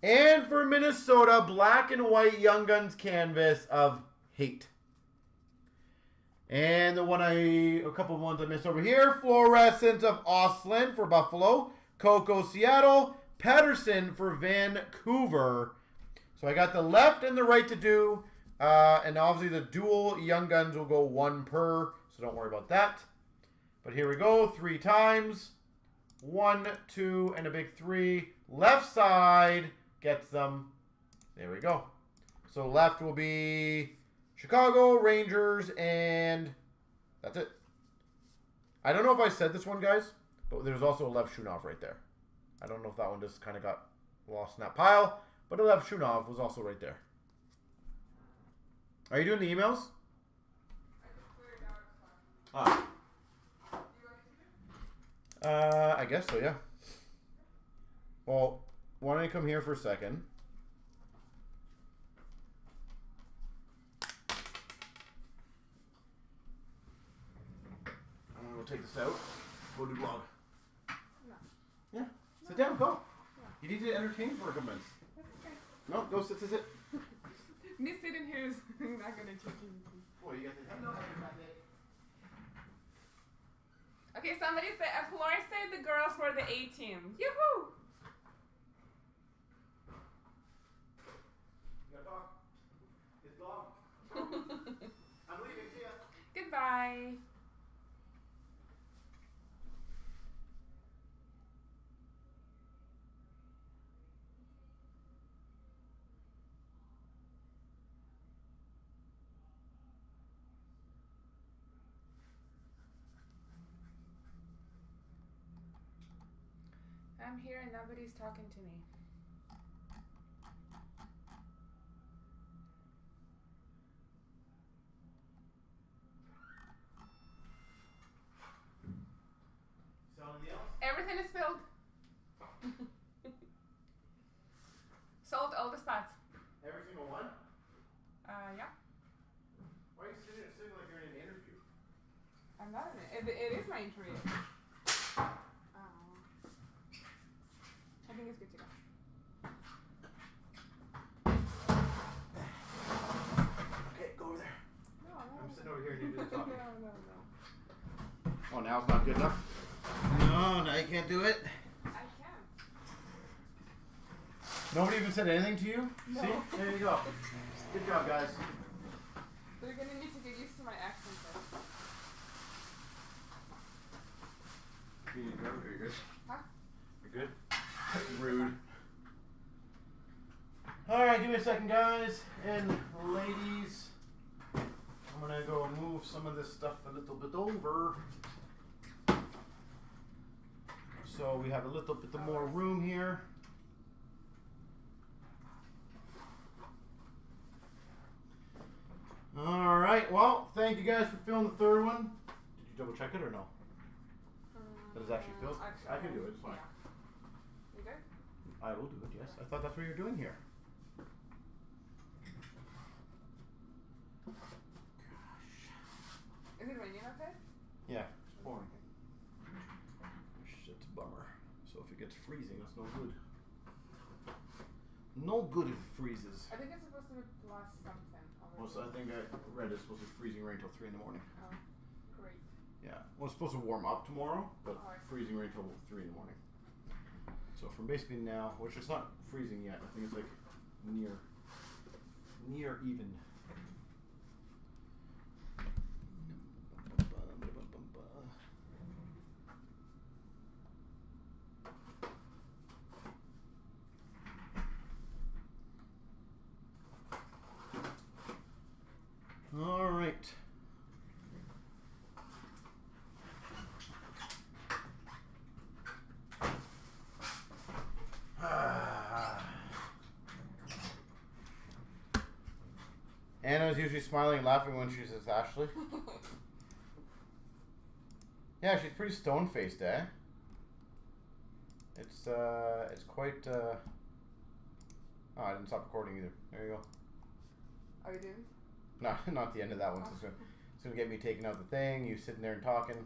And for Minnesota, black and white Young Guns canvas of Hate. And the one a couple of ones I missed over here. Fluorescent of Oslin for Buffalo. Coco Seattle. Patterson for Vancouver. So I got the left and the right to do. And obviously the dual Young Guns will go one per. So don't worry about that. But here we go. 3 times. 1, 2, and a big 3. Left side gets them. There we go. So left will be Chicago, Rangers, and that's it. I don't know if I said this one, guys. But there's also a Lev Shunov right there. I don't know if that one just kind of got lost in that pile. But Lev Shunov was also right there. Are you doing the emails? I just cleared it out. It's fine. Ah. You want me to? I guess so, yeah. Well, why don't you come here for a second? I'm going to take this out. Go do vlog. No. Yeah. Sit down, go. You need to entertain for a couple minutes. That's okay. No, go sit. Me sitting here is not going to change anything. Boy, you got the Okay, somebody said, Florence said the girls were the A team. Yoo-hoo! You gotta talk. It's long. I'm leaving, see ya. Goodbye. I'm here and nobody's talking to me. Something else? Everything is filled. Sold all the spots. Every single one? Yeah. Why are you sitting like you're in an interview? I'm not in it. It is my interview. I think it's good to go. Okay, go over there. No. I'm sitting over here and you do the talking. No. Oh, now it's not good enough? No, now you can't do it? I can. Nobody even said anything to you? No. See? There you go. Good job, guys. They're gonna need to get used to my accent though. Are you good? Huh? You're good? Rude. Alright, give me a second, guys and ladies. I'm gonna go move some of this stuff a little bit over. so we have a little bit more room here. All right. Well, thank you guys for filling the third one. Did you double check it or no? That is actually filled. I can do it. It's fine. You good? I will do it. Yes. I thought that's what you're doing here. Is it raining outside? Yeah, it's pouring. It's a bummer. So if it gets freezing, that's no good. No good if it freezes. I think it's supposed to be plus something. Well, so I think I read it's supposed to be freezing rain till 3 in the morning. Oh, great. Yeah. Well, it's supposed to warm up tomorrow, but Oh, I see. freezing rain till 3 in the morning. So from basically now, which is not freezing yet, I think it's like near even. All right. Anna's usually smiling and laughing when she says Ashley. Yeah, she's pretty stone-faced, eh? It's quite, Oh, I didn't stop recording either. There you go. Are you doing? No, not the end of that one. So it's gonna get me taking out the thing, you sitting there and talking.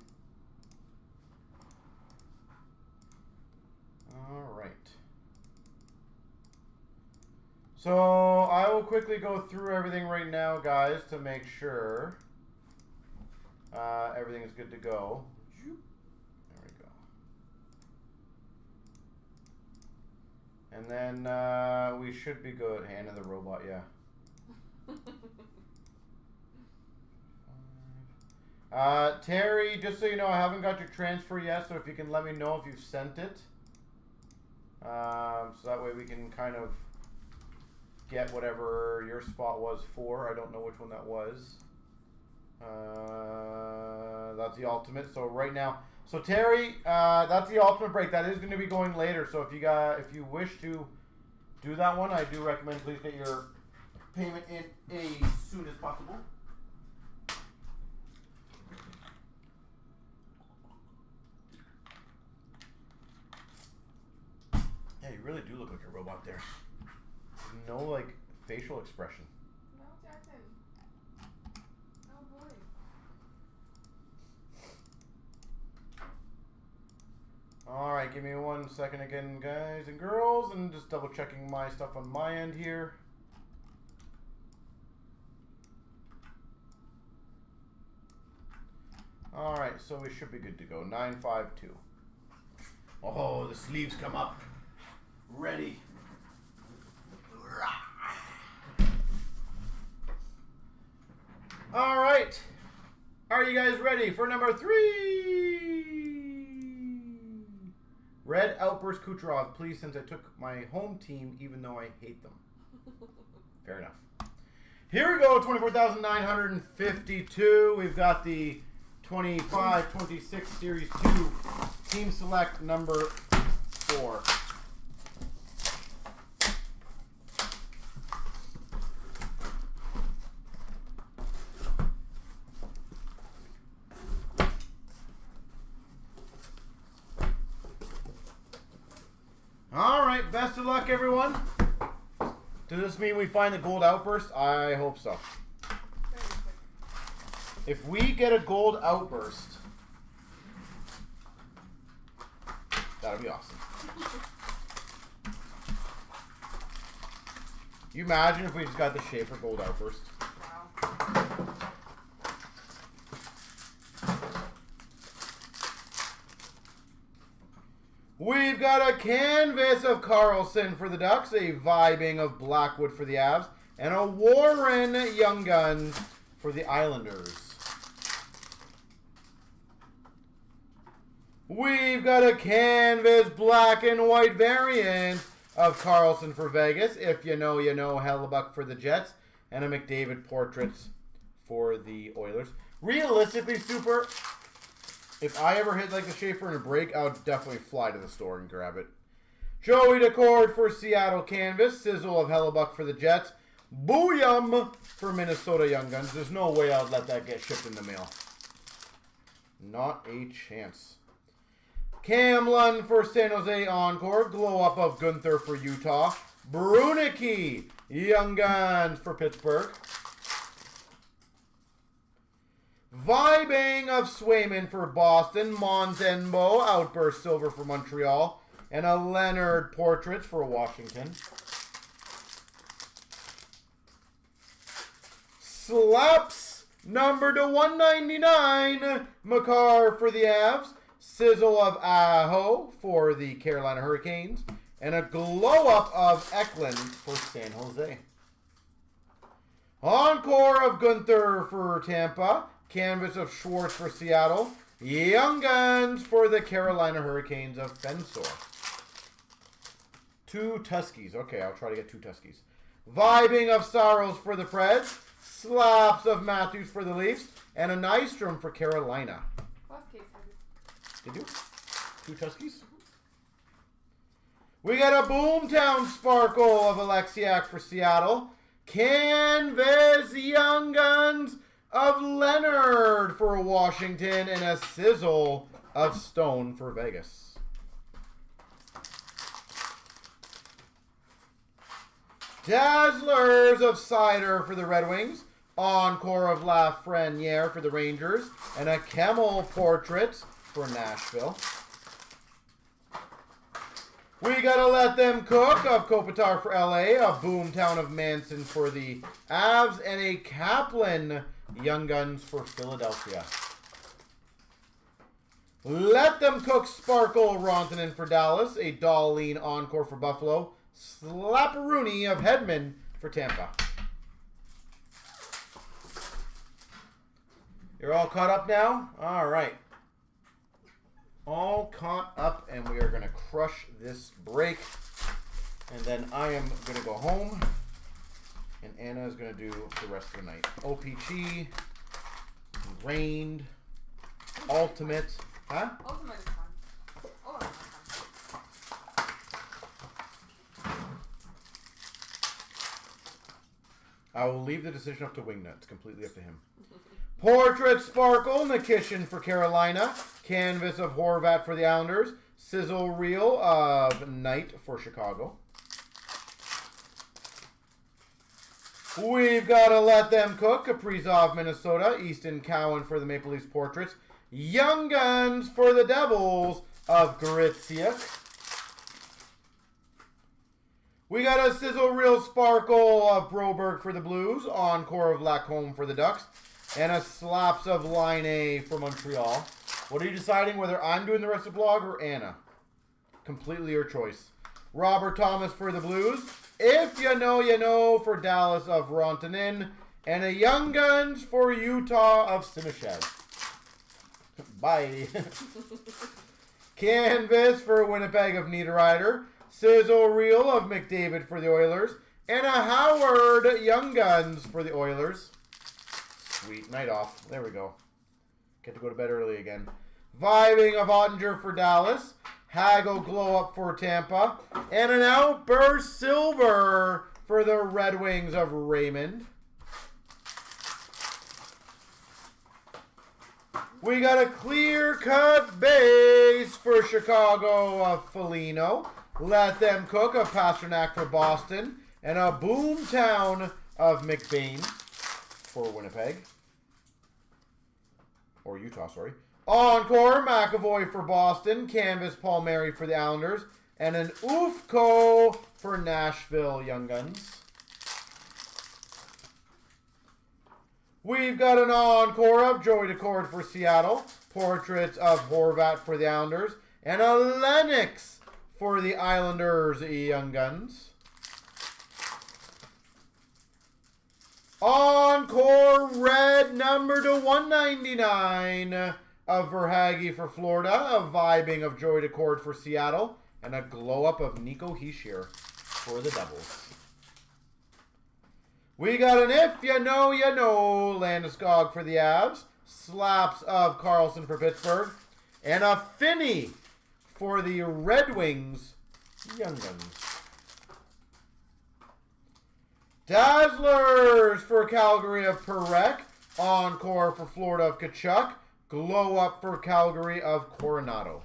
Alright. So I will quickly go through everything right now, guys, to make sure everything is good to go. There we go. And then we should be good. Hand of the robot, yeah. Terry, just so you know, I haven't got your transfer yet, so if you can let me know if you've sent it. So that way we can kind of get whatever your spot was for. I don't know which one that was. That's the ultimate. So right now, so Terry, that's the ultimate break. That is going to be going later. So if you wish to do that one, I do recommend please get your payment in as soon as possible. Yeah, you really do look like a robot there. No, like, facial expression. No, Jackson. Oh, boy. Alright, give me 1 second again, guys and girls, and just double checking my stuff on my end here. Alright, so we should be good to go. 952. Oh, the sleeves come up. Ready. Alright. Are you guys ready for number 3? Red Outburst Kucherov, please, since I took my home team, even though I hate them. Fair enough. Here we go, 24,952. We've got the 25-26 Series 2 Team Select number 4. All right, best of luck, everyone. Does this mean we find the gold outburst? I hope so. If we get a gold outburst, that'll be awesome. You imagine if we just got the Schaefer gold outburst? Wow. We've got a canvas of Carlson for the Ducks, a vibing of Blackwood for the Avs, and a Warren Young Guns for the Islanders. We've got a canvas black and white variant of Carlson for Vegas. If you know, you know. Hellebuck for the Jets. And a McDavid portraits for the Oilers. Realistically, Super, If I ever hit like the Schaefer in a break, I would definitely fly to the store and grab it. Joey DeCord for Seattle Canvas. Sizzle of Hellebuck for the Jets. Booyam for Minnesota Young Guns. There's no way I would let that get shipped in the mail. Not a chance. Cam Lund for San Jose Encore. Glow Up of Gunther for Utah. Brunicky, Young Guns for Pittsburgh. Vibing of Swayman for Boston. Montembeault, Outburst Silver for Montreal. And a Leonard Portrait for Washington. Slaps, number to 199. Makar for the Avs. Sizzle of Aho for the Carolina Hurricanes. And a glow-up of Eklund for San Jose. Encore of Gunther for Tampa. Canvas of Schwartz for Seattle. Young Guns for the Carolina Hurricanes of Fensor. 2 Tuskies. Okay, I'll try to get 2 Tuskies. Vibing of Saros for the Preds. Slaps of Matthews for the Leafs. And a Nystrom for Carolina. Last case, Did you? 2 Tuskies? We got a Boomtown Sparkle of Alexiak for Seattle. Canvas Young Guns of Leonard for Washington. And a Sizzle of Stone for Vegas. Dazzlers of Cider for the Red Wings. Encore of Lafreniere for the Rangers. And a Camel Portrait for Nashville. We gotta let them cook of Kopitar for LA, a Boomtown of Manson for the Avs, and a Kaplan Young Guns for Philadelphia. Let them cook Sparkle Rontanen for Dallas, a Darlene Encore for Buffalo, Slapperoonie of Hedman for Tampa. You're all caught up now? All right. All caught up, and we are going to crush this break. And then I am going to go home, and Anna is going to do the rest of the night. OPG, Rained, Ultimate. Huh? Ultimate is fun. Oh, that's fun. I will leave the decision up to Wingnut. It's completely up to him. Portrait Sparkle, Nikishin for Carolina. Canvas of Horvat for the Islanders. Sizzle Reel of Knight for Chicago. We've got to let them cook. Kaprizov, Minnesota. Easton Cowan for the Maple Leafs Portraits. Young Guns for the Devils of Gritziak. We got a Sizzle Reel Sparkle of Broberg for the Blues. Encore of Lacombe for the Ducks. And a Slaps of Line A for Montreal. What are you deciding, whether I'm doing the rest of the blog or Anna? Completely your choice. Robert Thomas for the Blues. If you know for Dallas of Rontanen. And a Young Guns for Utah of Sinishev. Bye. Canvas for Winnipeg of Niederreiter. Sizzle Reel of McDavid for the Oilers. And a Howard Young Guns for the Oilers. Sweet. Night off. There we go. Get to go to bed early again. Vibing of Ottinger for Dallas. Hagel Glow Up for Tampa. And an Outburst Silver for the Red Wings of Raymond. We got a clear-cut base for Chicago of Foligno. Let them cook of Pasternak for Boston. And a Boomtown of McBain for Winnipeg. Or Utah, sorry. Encore, McAvoy for Boston. Canvas, Palmieri for the Islanders. And an Ufco for Nashville Young Guns. We've got an Encore of Joey DeCord for Seattle. Portraits of Horvat for the Islanders. And a Lennox for the Islanders Young Guns. Encore red number to 199 of Verhaeghe for Florida. A Vibing of Joey DeCord for Seattle. And a glow up of Nico Hischier for the Devils. We got an If You Know, Landeskog for the Avs. Slaps of Carlson for Pittsburgh. And a Finney for the Red Wings Young Guns. Dazzlers for Calgary of Perek. Encore for Florida of Tkachuk. Glow Up for Calgary of Coronado.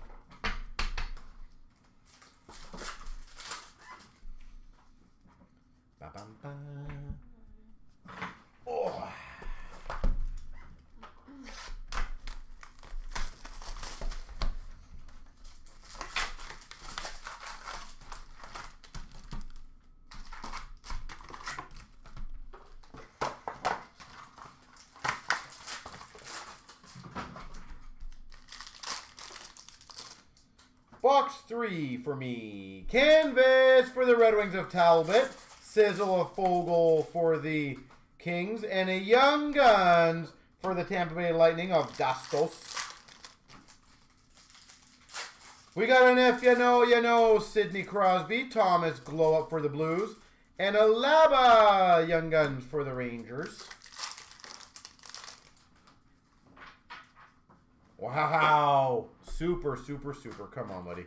Oh. Box 3 for me. Canvas for the Red Wings of Talbot. Sizzle of Fogle for the Kings. And a Young Guns for the Tampa Bay Lightning of Dastos. We got an If You Know, You Know, Sidney Crosby. Thomas Glow Up for the Blues. And a Laba Young Guns for the Rangers. Wow. Super, super, super. Come on, buddy.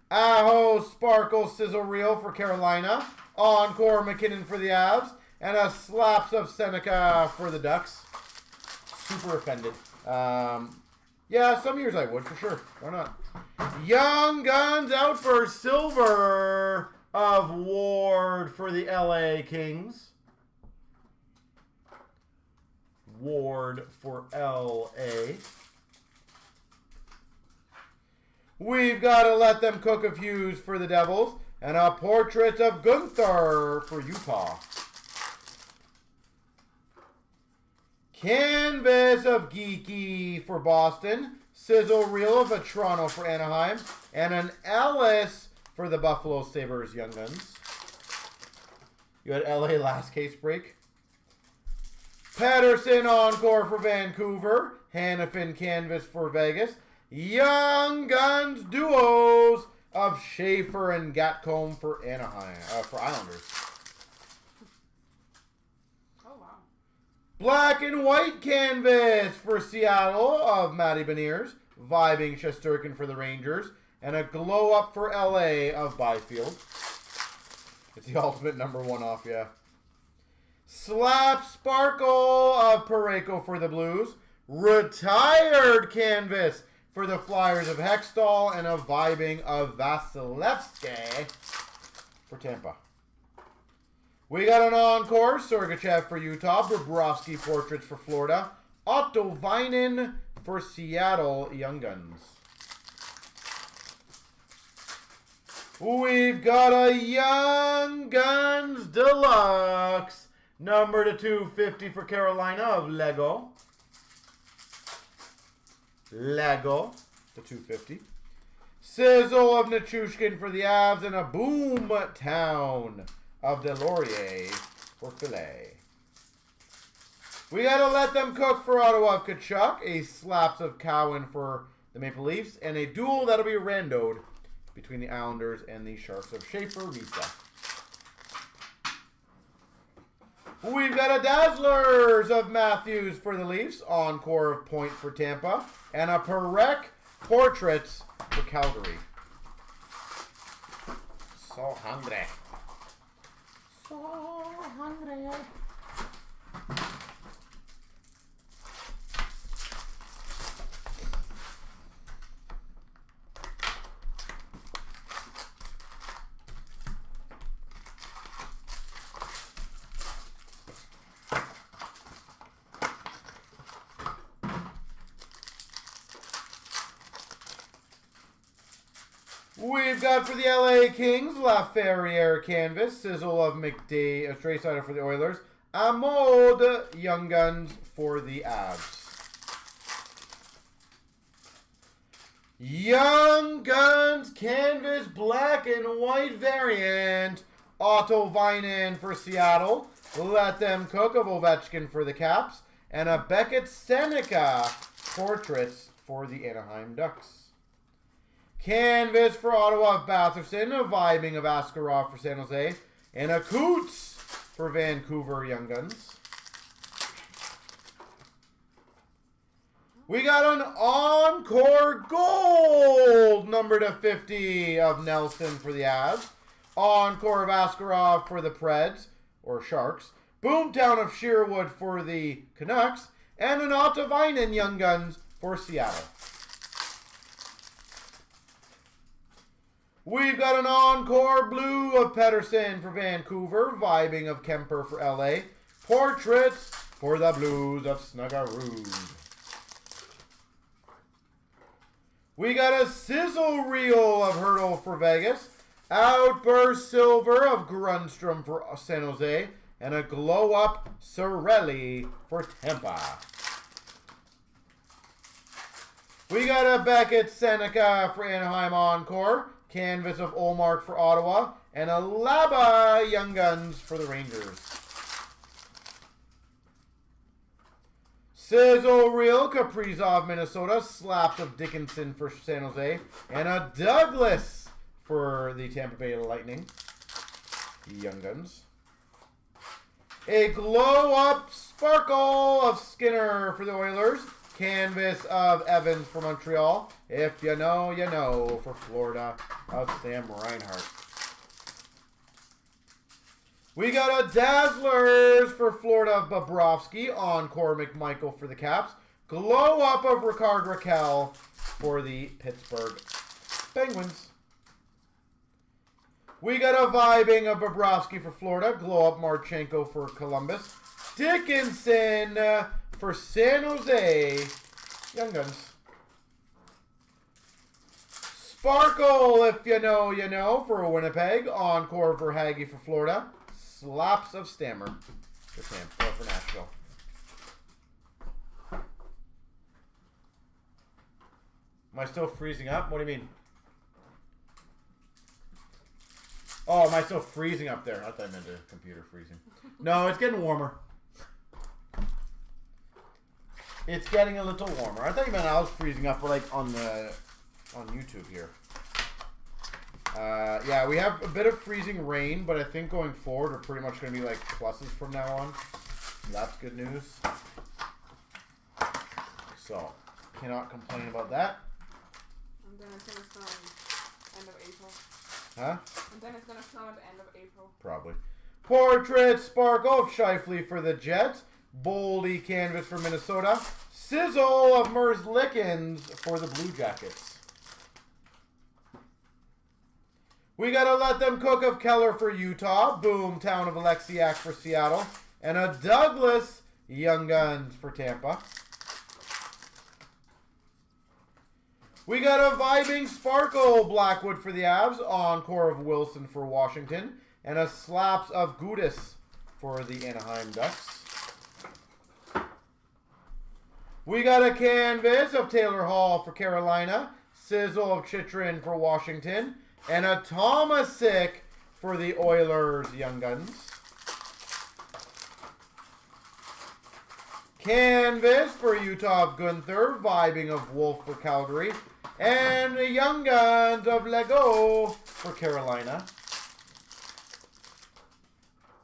Aho Sparkle Sizzle Reel for Carolina. Encore McKinnon for the Avs. And a Slaps of Seneca for the Ducks. Super offended. Yeah, some years I would, for sure. Why not? Young Guns out for silver of Ward for the LA Kings. Ward for LA. We've got to Let Them Cook of Hughes for the Devils. And a Portrait of Gunther for Utah. Canvas of Geeky for Boston. Sizzle Reel of a Toronto for Anaheim. And an Ellis for the Buffalo Sabres Young Guns. You had LA last case break. Patterson Encore for Vancouver. Hannafin Canvas for Vegas. Young Guns duos of Schaefer and Gatcomb for Anaheim, for Islanders. Oh, wow. Black and white canvas for Seattle of Matty Beniers. Vibing Shesterkin for the Rangers. And a glow up for LA of Byfield. It's the ultimate #1 off, yeah. Slap Sparkle of Parayko for the Blues. Retired canvas for the Flyers of Hextall, and a Vibing of Vasilevsky for Tampa. We got an Encore, Sergachev for Utah, Bobrovsky Portraits for Florida, Otto Vinen for Seattle Young Guns. We've got a Young Guns Deluxe, number to 250 for Carolina of Lego. Lego, the 250. Sizzle of Nichushkin for the Avs, and a Boom Town of Delorier for Philly. We got to Let Them Cook for Ottawa of Tkachuk, a Slaps of Cowan for the Maple Leafs, and a duel that'll be randoed between the Islanders and the Sharks of Schaefer Visa. We've got a Dazzlers of Matthews for the Leafs, Encore of Point for Tampa, and a Perek Portraits for Calgary. So hungry. So hungry. We've got for the LA Kings, Laferriere Canvas, Sizzle of McDay, Straysider for the Oilers, Amode Young Guns for the Avs. Young Guns Canvas Black and White variant, Otto Vinen for Seattle, Let Them Cook of Ovechkin for the Caps, and a Beckett Seneca Portraits for the Anaheim Ducks. Canvas for Ottawa of Batherson, a Vibing of Askarov for San Jose, and a Coots for Vancouver Young Guns. We got an Encore Gold, number to 50 of Nelson for the Avs. Encore of Askarov for the Preds, or Sharks. Boomtown of Sherwood for the Canucks. And an Ottavainen Young Guns for Seattle. We've got an Encore Blue of Pettersson for Vancouver. Vibing of Kemper for LA. Portraits for the Blues of Snuggerud. We got a Sizzle Reel of Hurdle for Vegas. Outburst Silver of Grundstrom for San Jose. And a Glow Up Cirelli for Tampa. We got a Beckett Seneca for Anaheim Encore. Canvas of Olmark for Ottawa. And a Laba Young Guns for the Rangers. Sizzle Reel Kaprizov, Minnesota. Slaps of Dickinson for San Jose. And a Douglas for the Tampa Bay Lightning. Young Guns. A Glow Up Sparkle of Skinner for the Oilers. Canvas of Evans for Montreal. If you know, you know for Florida of Sam Reinhart. We got a Dazzlers for Florida of Bobrovsky. Encore McMichael for the Caps. Glow Up of Ricard Raquel for the Pittsburgh Penguins. We got a Vibing of Bobrovsky for Florida. Glow Up Marchenko for Columbus. Dickinson for San Jose. Young Guns. Sparkle, if you know, you know, for Winnipeg. Encore for Haggy for Florida. Slaps of Stammer for Tampa, for Nashville. Am I still freezing up? What do you mean? Oh, am I still freezing up there? I thought I meant the computer freezing. No, it's getting warmer. It's getting a little warmer. I thought you meant I was freezing up, like on YouTube here. Yeah, we have a bit of freezing rain, but I think going forward we're pretty much going to be like pluses from now on. So that's good news. So, cannot complain about that. And then it's going to snow end of April. Huh? And then it's going to snow at the end of April. Probably. Portrait Sparkle of Scheifele for the Jets. Boldy Canvas for Minnesota. Sizzle of Merzlikins for the Blue Jackets. We got a Let Them Cook of Keller for Utah. Boomtown of Alexiak for Seattle. And a Douglas Young Guns for Tampa. We got a Vibing Sparkle Blackwood for the Avs. Encore of Wilson for Washington. And a Slaps of Gudis for the Anaheim Ducks. We got a Canvas of Taylor Hall for Carolina. Sizzle of Chychrun for Washington. And a Tomasic for the Oilers Young Guns. Canvas for Utah of Gunther. Vibing of Wolf for Calgary. And the Young Guns of Lego for Carolina.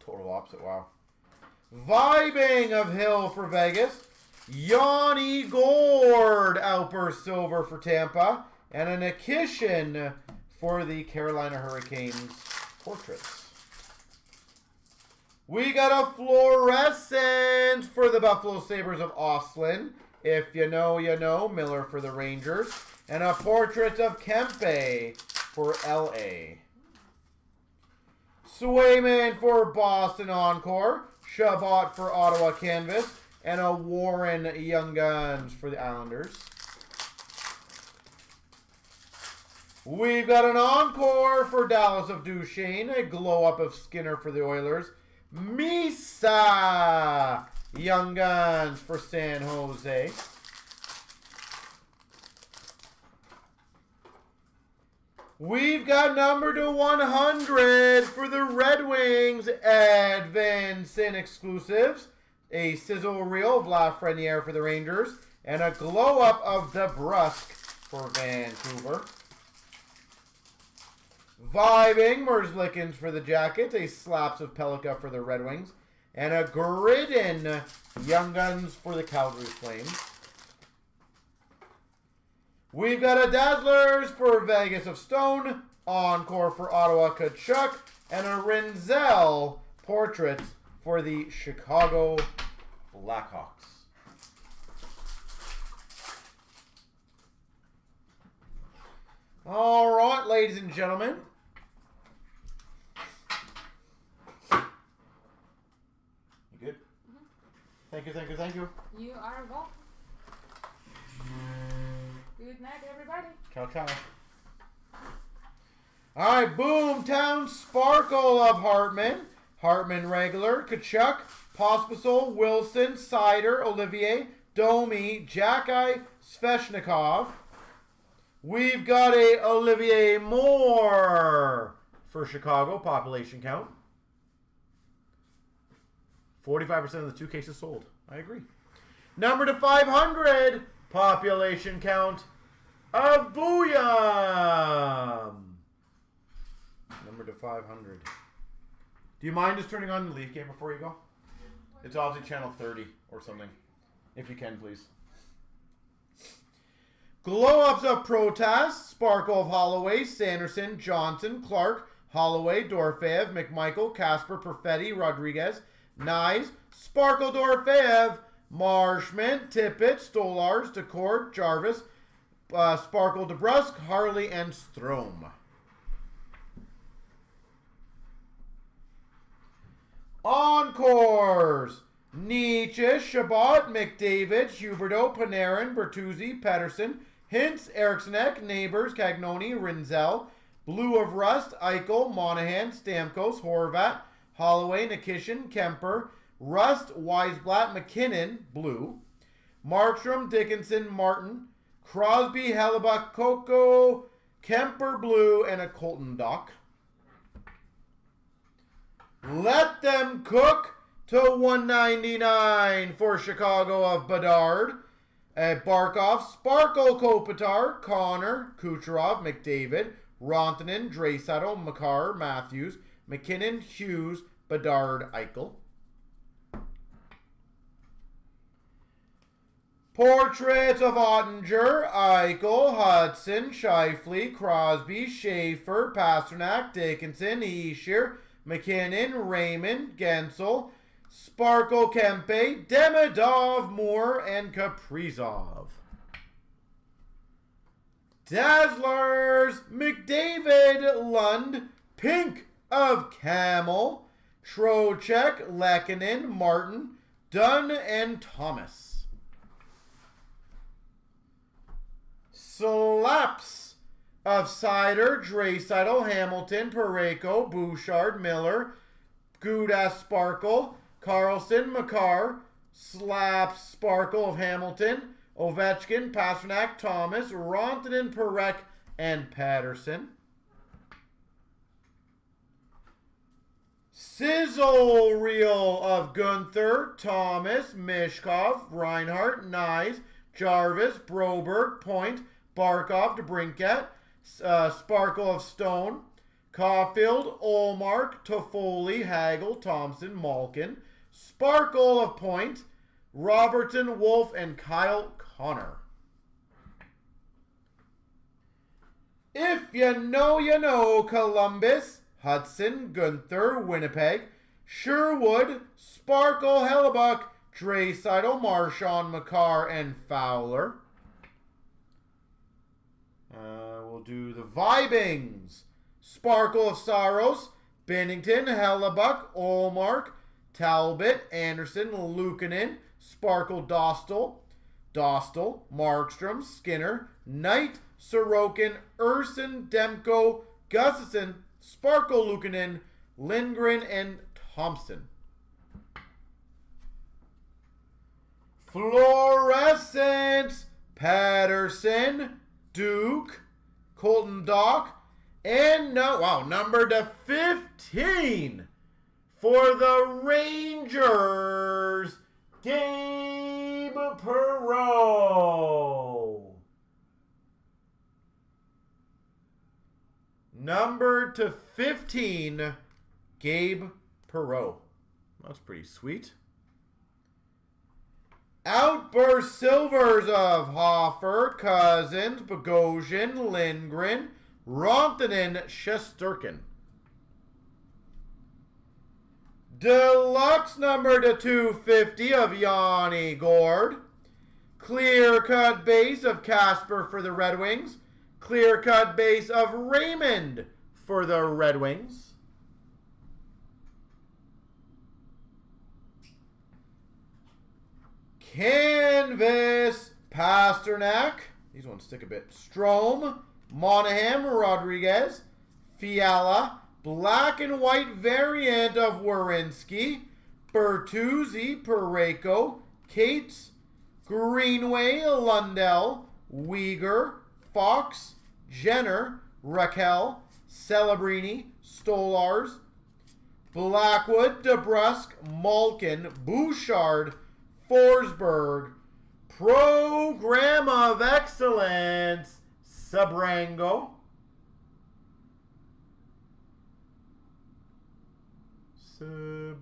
Total opposite, wow. Vibing of Hill for Vegas. Yanni Gord Outburst Silver for Tampa. And a Nikishin for the Carolina Hurricanes Portraits. We got a Fluorescent for the Buffalo Sabres of Oslin. If you know, you know. Miller for the Rangers. And a Portrait of Kempe for LA. Swayman for Boston Encore. Shabbat for Ottawa Canvas. And a Warren Young Guns for the Islanders. We've got an Encore for Dallas of Duchesne. A Glow Up of Skinner for the Oilers. Misa Young Guns for San Jose. We've got number to 100 for the Red Wings. Ed Vincent exclusives. A Sizzle Reel of Lafreniere for the Rangers. And a Glow Up of DeBrusque for Vancouver. Vibing Merzlikins for the Jackets. A Slaps of Pelika for the Red Wings. And a Gridden Young Guns for the Calgary Flames. We've got a Dazzlers for Vegas of Stone, Encore for Ottawa Kachuk, and a Rinzel portrait for the Chicago Blackhawks. All right, ladies and gentlemen. You good? Mm-hmm. Thank you, thank you, thank you. You are welcome. Good night, everybody. Ciao, ciao. All right, Boomtown Sparkle of Hartman. Hartman regular. Kachuk, Pospisil, Wilson, Sider, Olivier, Domi, Jacki, Sveshnikov. We've got a Olivier Moore for Chicago, population count. 45% of the 2 cases sold. I agree. Number to 500, population count of Booyah. Number to 500. Do you mind just turning on the Leaf game before you go? It's obviously channel 30 or something. If you can, please. Glow-ups of Protas, Sparkle of Holloway, Sanderson, Johnson, Clark, Holloway, Dorofeev, McMichael, Casper, Perfetti, Rodriguez, Nyes, Sparkle Dorofeev, Marshman, Tippett, Stolars, Decord, Jarvis, Sparkle DeBrusque, Harley, and Strome. Encores! Nietzsche, Shabbat, McDavid, Huberdeau, Panarin, Bertuzzi, Pedersen, Hintz, Erikssonek, Neighbors, Cagnoni, Rinzel, Blue of Rust, Eichel, Monahan, Stamkos, Horvat, Holloway, Nikishin, Kemper, Rust, Weisblatt, McKinnon, Blue, Markstrom, Dickinson, Martin, Crosby, Hellebuck, Coco, Kemper, Blue, and a Colton Dock. Let them cook to 199 for Chicago of Bedard. Barkov, Sparkle, Kopitar, Connor, Kucherov, McDavid, Rantanen, Draisaitl, Makar, Matthews, McKinnon, Hughes, Bedard, Eichel. Portraits of Ottinger, Eichel, Hudson, Scheifele, Crosby, Schaefer, Pasternak, Dickinson, Escher, McKinnon, Raymond, Gensel, Sparkle, Kempe, Demidov, Moore, and Kaprizov. Dazzlers, McDavid, Lund, Pink of Camel, Trocheck, Lehkonen, Martin, Dunn, and Thomas. Slaps of Sider, Draisaitl, Hamilton, Parayko, Bouchard, Miller, Goudas, Sparkle, Carlson, Makar, Slaps, Sparkle of Hamilton, Ovechkin, Pasternak, Thomas, Rantanen, Parekh, and Patterson. Sizzle Reel of Gunther, Thomas, Mishkov, Reinhardt, Nyes, Jarvis, Broberg, Point, Barkov, DeBrincat, Sparkle of Stone, Caulfield, Olmark, Toffoli, Hagel, Thompson, Malkin, Sparkle of Point, Robertson, Wolf, and Kyle Connor. If you know, Columbus, Hudson, Gunther, Winnipeg, Sherwood, Sparkle, Hellebuck, Draisaitl, Marchand, Makar, and Fowler. We'll do the Vibings. Sparkle of Saros, Bennington, Hellebuck, Olmark, Talbot, Anderson, Luukkonen, Sparkle Dostal, Markstrom, Skinner, Knight, Sorokin, Urson, Demko, Gustafson, Sparkle Luukkonen, Lindgren, and Thompson. Fluorescent, Patterson, Duke, Colton Dock, and number to 15 for the Rangers, Gabe Perreault. Number to 15, Gabe Perreault. That's pretty sweet. Out Outburst silvers of Hoffer, Cousins, Bogosian, Lindgren, Rontanen, Shesterkin. Deluxe number to 250 of Yanni Gord. Clear cut base of Casper for the Red Wings. Clear cut base of Raymond for the Red Wings. Canvas Pasternak. These ones stick a bit. Strome, Monahan, Rodriguez, Fiala, black and white variant of Werenski, Bertuzzi, Pareko, Cates, Greenway, Lundell, Uyghur, Fox, Jenner, Raquel, Celebrini, Stolars, Blackwood, DeBrusque, Malkin, Bouchard, Forsberg, Program of Excellence, Sabrango, should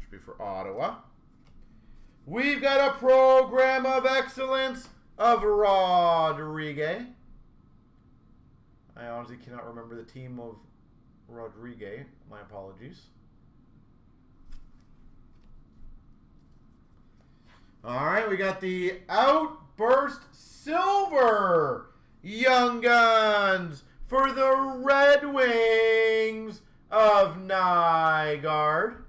be for Ottawa. We've got a Program of Excellence of Rodriguez. I honestly cannot remember the team of Rodriguez. My apologies. All right, we got the Outburst Silver Young Guns for the Red Wings of Nygaard.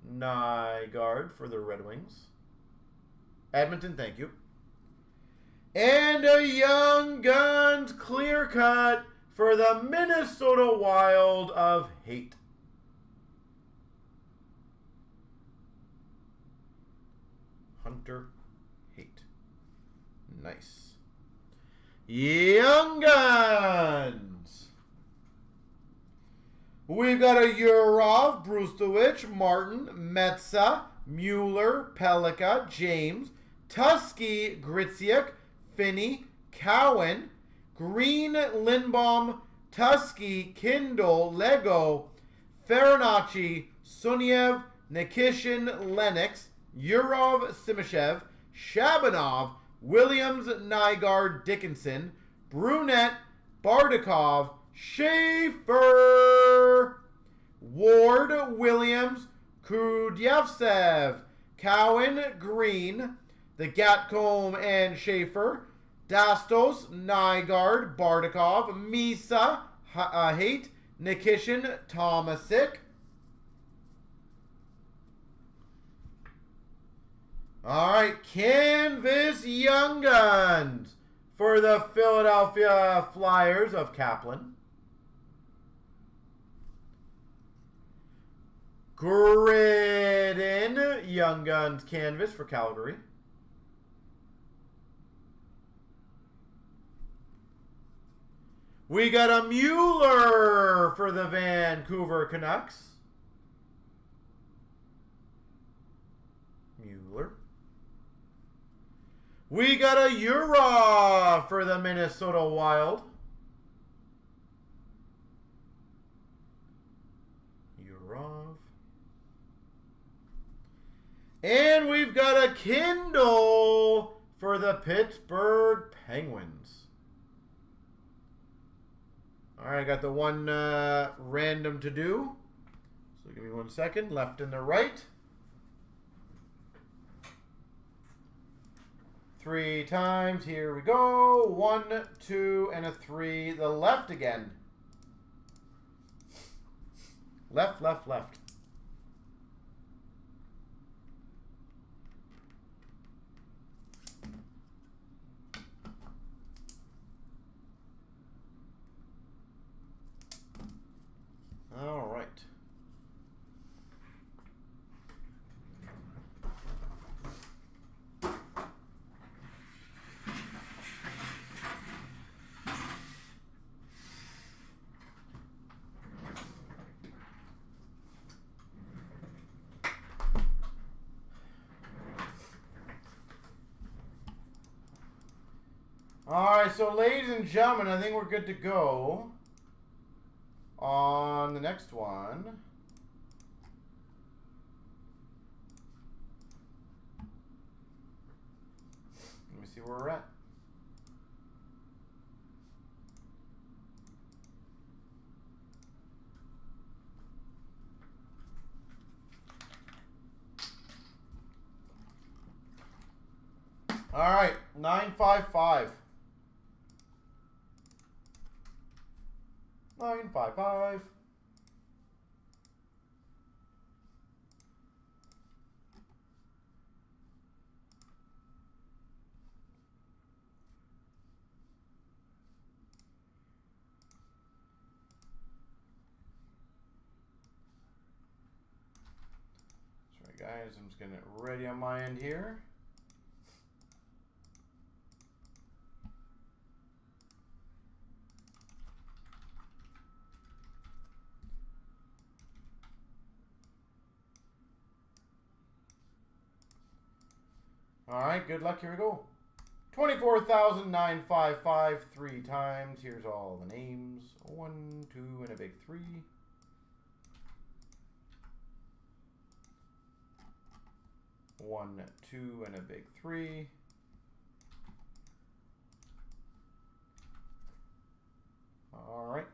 Nygaard for the Red Wings. Edmonton, thank you. And a Young Guns clear cut for the Minnesota Wild of Hate. Hunter Hate. Nice. Young Guns. We've got a Yurov, Brustowicz, Martin, Metza, Mueller, Pelika, James, Tusky, Gritziak, Finney, Cowan, Green, Lindbaum, Tusky, Kindle, Lego, Farinacci, Suniev, Nikishin, Lennox, Yurov, Simashev, Shabanov, Williams, Nygaard, Dickinson, Brunette, Bardakov, Schaefer, Ward, Williams, Kudyevsev, Cowan, Green, the Gatcomb and Schaefer, Dastos, Nygaard, Bardakov, Misa, Haight, Nikishin, Tomasic. All right, Canvas Young Guns for the Philadelphia Flyers of Kaplan. Gridden Young Guns Canvas for Calgary. We got a Mueller for the Vancouver Canucks. Mueller. We got a Yura for the Minnesota Wild. Yurov. And we've got a Kindle for the Pittsburgh Penguins. All right, I got the one random to do. So give me 1 second. Left and the right. 3 times. Here we go. 1, 2, and a 3. The left again. Left, left, left. All right. All right, so ladies and gentlemen, I think we're good to go on the next one. see where we're at. All right, 955. 955. Sorry guys, I'm just getting it ready on my end here. All right, good luck. Here we go. 24,955 3 times. Here's all the names. 1, 2, and a big 3. 1, 2, and a big 3. All right.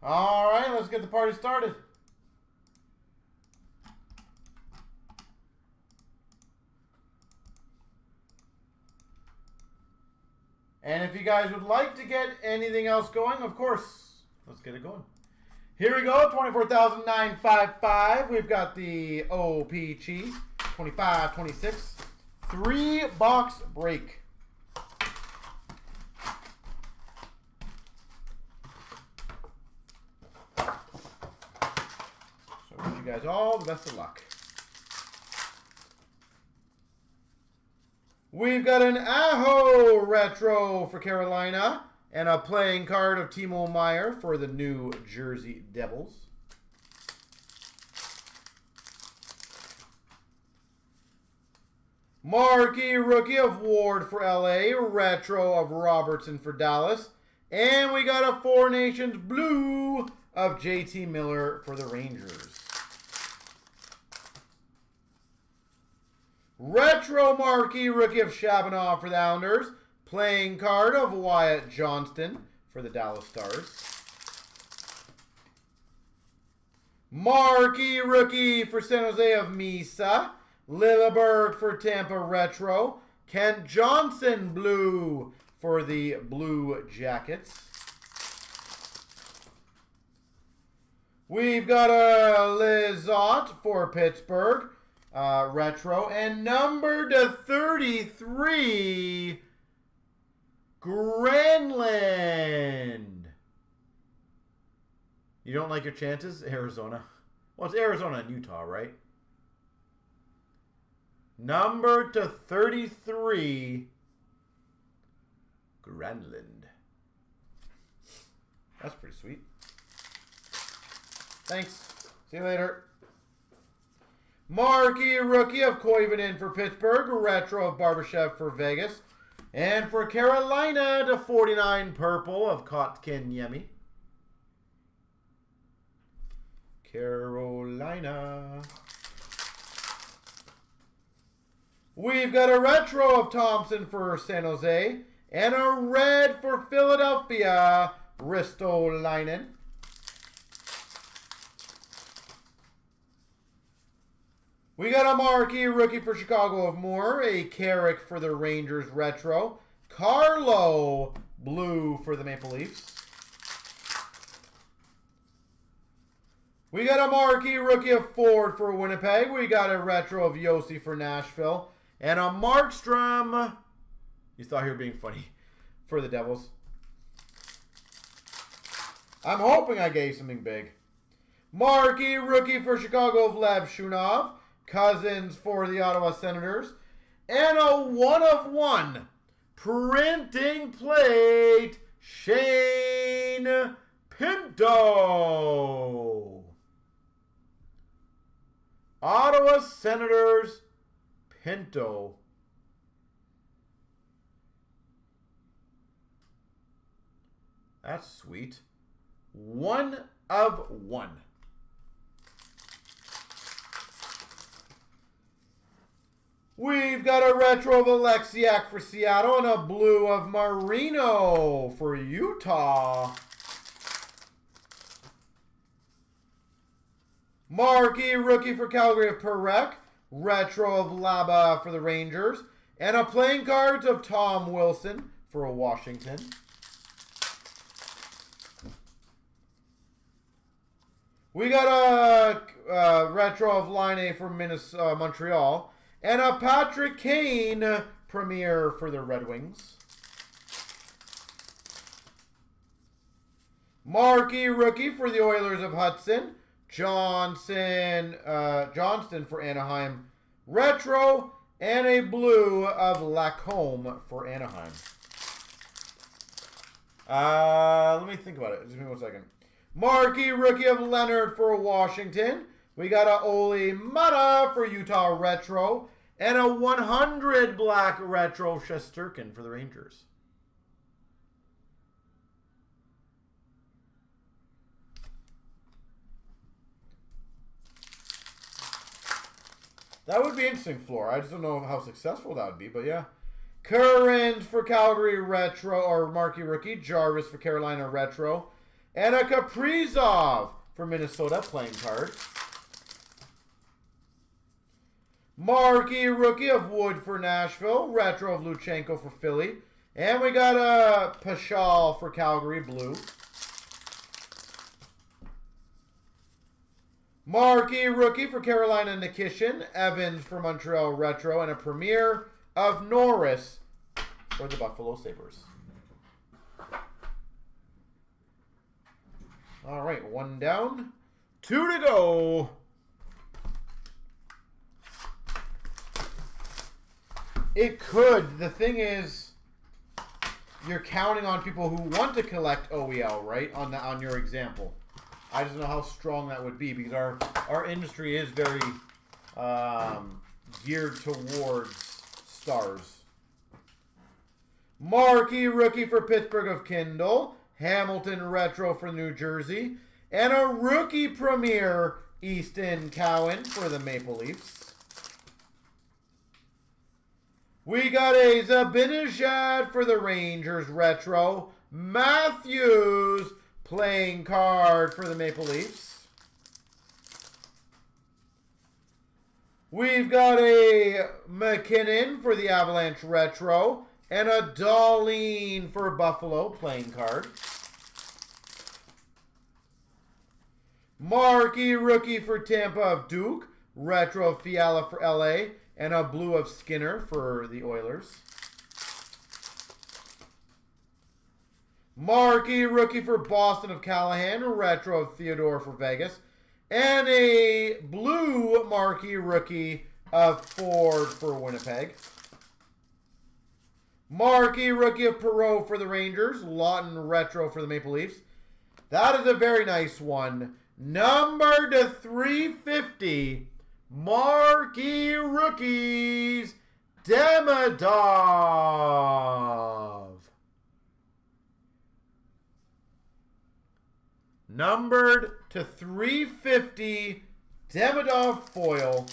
All right, let's get the party started. And if you guys would like to get anything else going, of course, let's get it going. Here we go, 24,955. We've got the OPC 25-26 3-box break. You guys all the best of luck. We've got an Aho retro for Carolina and a playing card of Timo Meier for the New Jersey Devils. Marquee rookie of Ward for LA, retro of Robertson for Dallas, and we got a Four Nations blue of JT Miller for the Rangers. Retro marquee rookie of Shabanoff for the Islanders. Playing card of Wyatt Johnston for the Dallas Stars. Marquee rookie for San Jose of Misa. Lilleberg for Tampa retro. Kent Johnson blue for the Blue Jackets. We've got a Lizotte for Pittsburgh. Retro. And number to 33, Granlund. You don't like your chances? Arizona. Well, it's Arizona and Utah, right? Number to 33, Granlund. That's pretty sweet. Thanks. See you later. Marquee rookie of Koivunen for Pittsburgh. Retro of Barbashev for Vegas. And for Carolina, to 49 purple of Kotkaniemi. Carolina. We've got a retro of Thompson for San Jose. And a red for Philadelphia, Ristolainen. We got a marquee rookie for Chicago of Moore, a Carrick for the Rangers retro, Carlo blue for the Maple Leafs. We got a marquee rookie of Ford for Winnipeg. We got a retro of Yossi for Nashville. And a Markstrom. You thought he was being funny for the Devils. I'm hoping I gave something big. Marquee rookie for Chicago of Lev Shunov. Cousins for the Ottawa Senators. And a 1/1 printing plate, Shane Pinto. Ottawa Senators, Pinto. That's sweet. 1/1. We've got a retro of Alexiak for Seattle and a blue of Marino for Utah. Marquee rookie for Calgary of Perek. Retro of Laba for the Rangers. And a playing cards of Tom Wilson for Washington. We got a retro of Line for Montreal. And a Patrick Kane premiere for the Red Wings. Marquee rookie for the Oilers of Hudson. Johnston for Anaheim. Retro. And a blue of Lacombe for Anaheim. Let me think about it. Just give me 1 second. Marquee rookie of Leonard for Washington. We got a Oli Mata for Utah retro. And a 100 black retro Shesterkin for the Rangers. That would be interesting, Floor. I just don't know how successful that would be, but yeah. Curran for Calgary retro, or marquee rookie. Jarvis for Carolina retro. And a Kaprizov for Minnesota playing card. Marquee rookie of Wood for Nashville. Retro of Luchenko for Philly. And we got a Pashal for Calgary blue. Marquee rookie for Carolina Nikishin. Evans for Montreal retro. And a premiere of Norris for the Buffalo Sabres. All right, 1 down, 2 to go. It could. The thing is, you're counting on people who want to collect OEL, right? On your example. I just don't know how strong that would be because our industry is very geared towards stars. Marquee rookie for Pittsburgh of Kindle. Hamilton retro for New Jersey. And a rookie premiere, Easton Cowan for the Maple Leafs. We got a Zabinajad for the Rangers retro. Matthews playing card for the Maple Leafs. We've got a McKinnon for the Avalanche retro. And a Darlene for Buffalo playing card. Marquee rookie for Tampa of Duke. Retro of Fiala for LA. And a blue of Skinner for the Oilers. Marquee rookie for Boston of Callahan. Retro of Theodore for Vegas. And a blue marquee rookie of Ford for Winnipeg. Marquee rookie of Perot for the Rangers. Lawton retro for the Maple Leafs. That is a very nice one. Number to 350. Marquee rookies. Demidov. Numbered to 350. Demidov foil.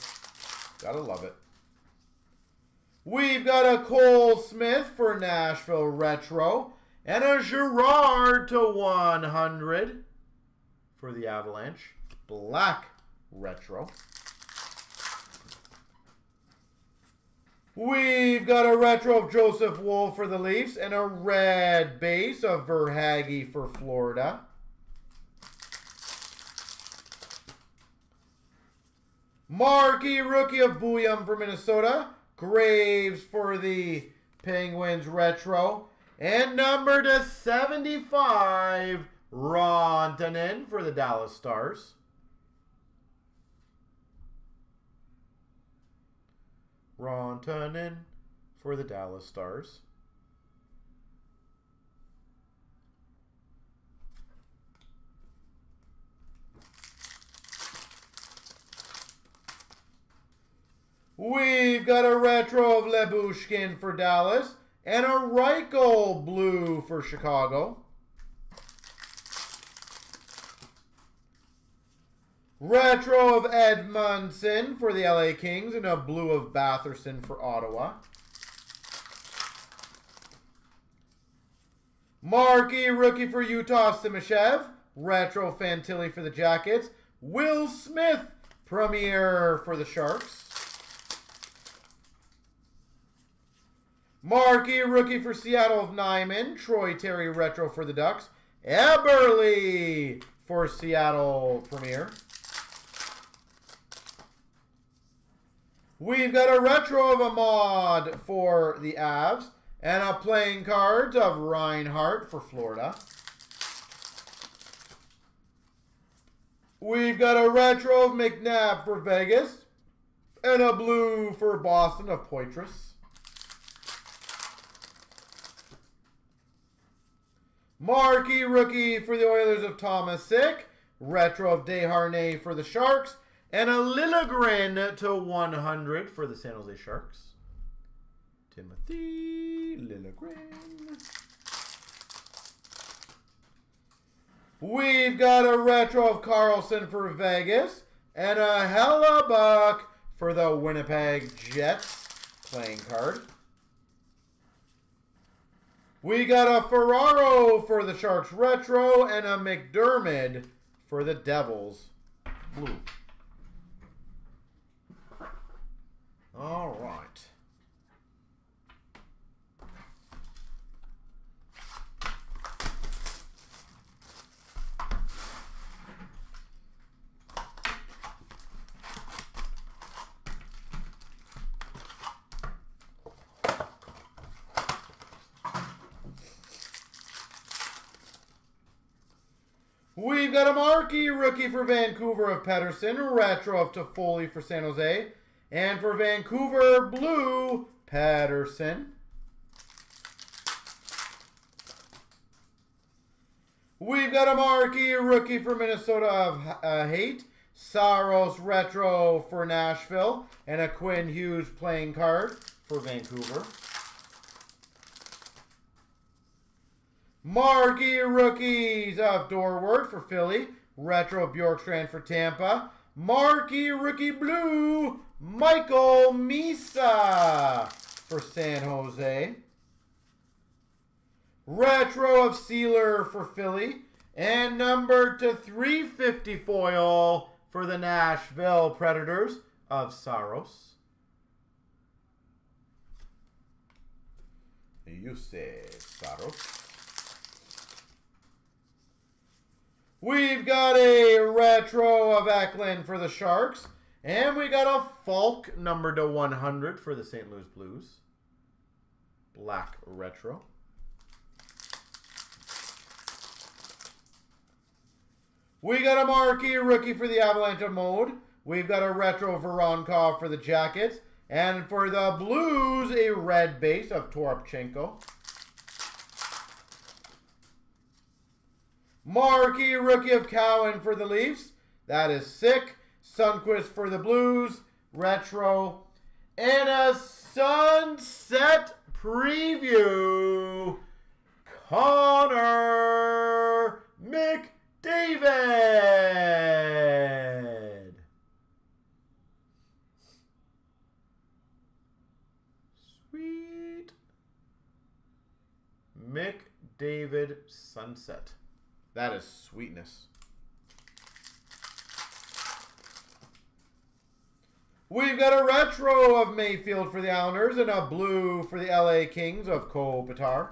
Gotta love it. We've got a Cole Smith for Nashville retro. And a Girard to 100 for the Avalanche. Black retro. We've got a retro of Joseph Wool for the Leafs and a red base of Verhaeghe for Florida. Marquee rookie of Bouillon for Minnesota. Graves for the Penguins retro. And number to 75, Rantanen for the Dallas Stars. Rantanen for the Dallas Stars. We've got a retro of Lebushkin for Dallas and a Reichel blue for Chicago. Retro of Edmundson for the LA Kings and a blue of Batherson for Ottawa. Marquee rookie for Utah, Simashev. Retro Fantilli for the Jackets. Will Smith, premier for the Sharks. Marquee rookie for Seattle of Nyman. Troy Terry retro for the Ducks. Eberle for Seattle premier. We've got a retro of Ahmad for the Avs and a playing cards of Reinhardt for Florida. We've got a retro of McNabb for Vegas and a blue for Boston of Poitras. Marquee rookie for the Oilers of Thomas Sick. Retro of Desharnais for the Sharks. And a Liljegren to 100 for the San Jose Sharks. Timothy Liljegren. We've got a retro of Carlson for Vegas. And a Hellebuck for the Winnipeg Jets playing card. We got a Ferraro for the Sharks retro and a McDermott for the Devils blue. All right. We've got a marquee rookie for Vancouver of Pettersson, retro of Toffoli for San Jose, and for Vancouver, blue, Pettersson. We've got a marquee rookie for Minnesota of Haight, Saros retro for Nashville, and a Quinn Hughes playing card for Vancouver. Marquee rookies of Dorward for Philly. Retro of Bjorkstrand for Tampa. Marquee rookie blue, Michael Misa for San Jose. Retro of Sealer for Philly. And number to 350 foil for the Nashville Predators of Saros. You say Saros. We've got a retro of Eklund for the Sharks. And we got a Falk number to 100 for the St. Louis Blues. Black retro. We got a marquee rookie for the Avalanche of Mode. We've got a retro Voronkov for the Jackets. And for the Blues, a red base of Toropchenko. Marquee rookie of Cowan for the Leafs. That is sick. Sundqvist for the Blues. Retro. And a Sunset preview. Connor McDavid. Sweet. McDavid Sunset. That is sweetness. We've got a retro of Mayfield for the Islanders and a blue for the LA Kings of Kopitar.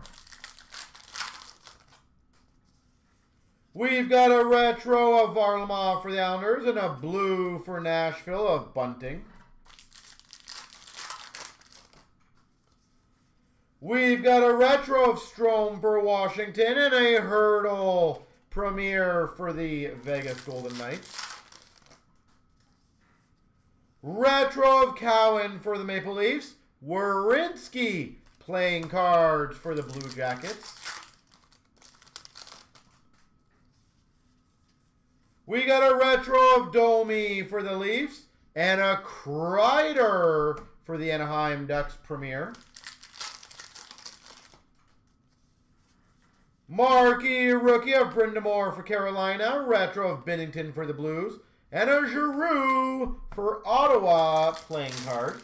We've got a retro of Varlamov for the Islanders and a blue for Nashville of Bunting. We've got a retro of Strome for Washington and a Hurdle Premier for the Vegas Golden Knights. Retro of Cowan for the Maple Leafs. Werenski playing cards for the Blue Jackets. We got a retro of Domi for the Leafs and a Kreider for the Anaheim Ducks Premier. Marquee rookie of Brindamore for Carolina. Retro of Binnington for the Blues. And a Giroux for Ottawa playing card.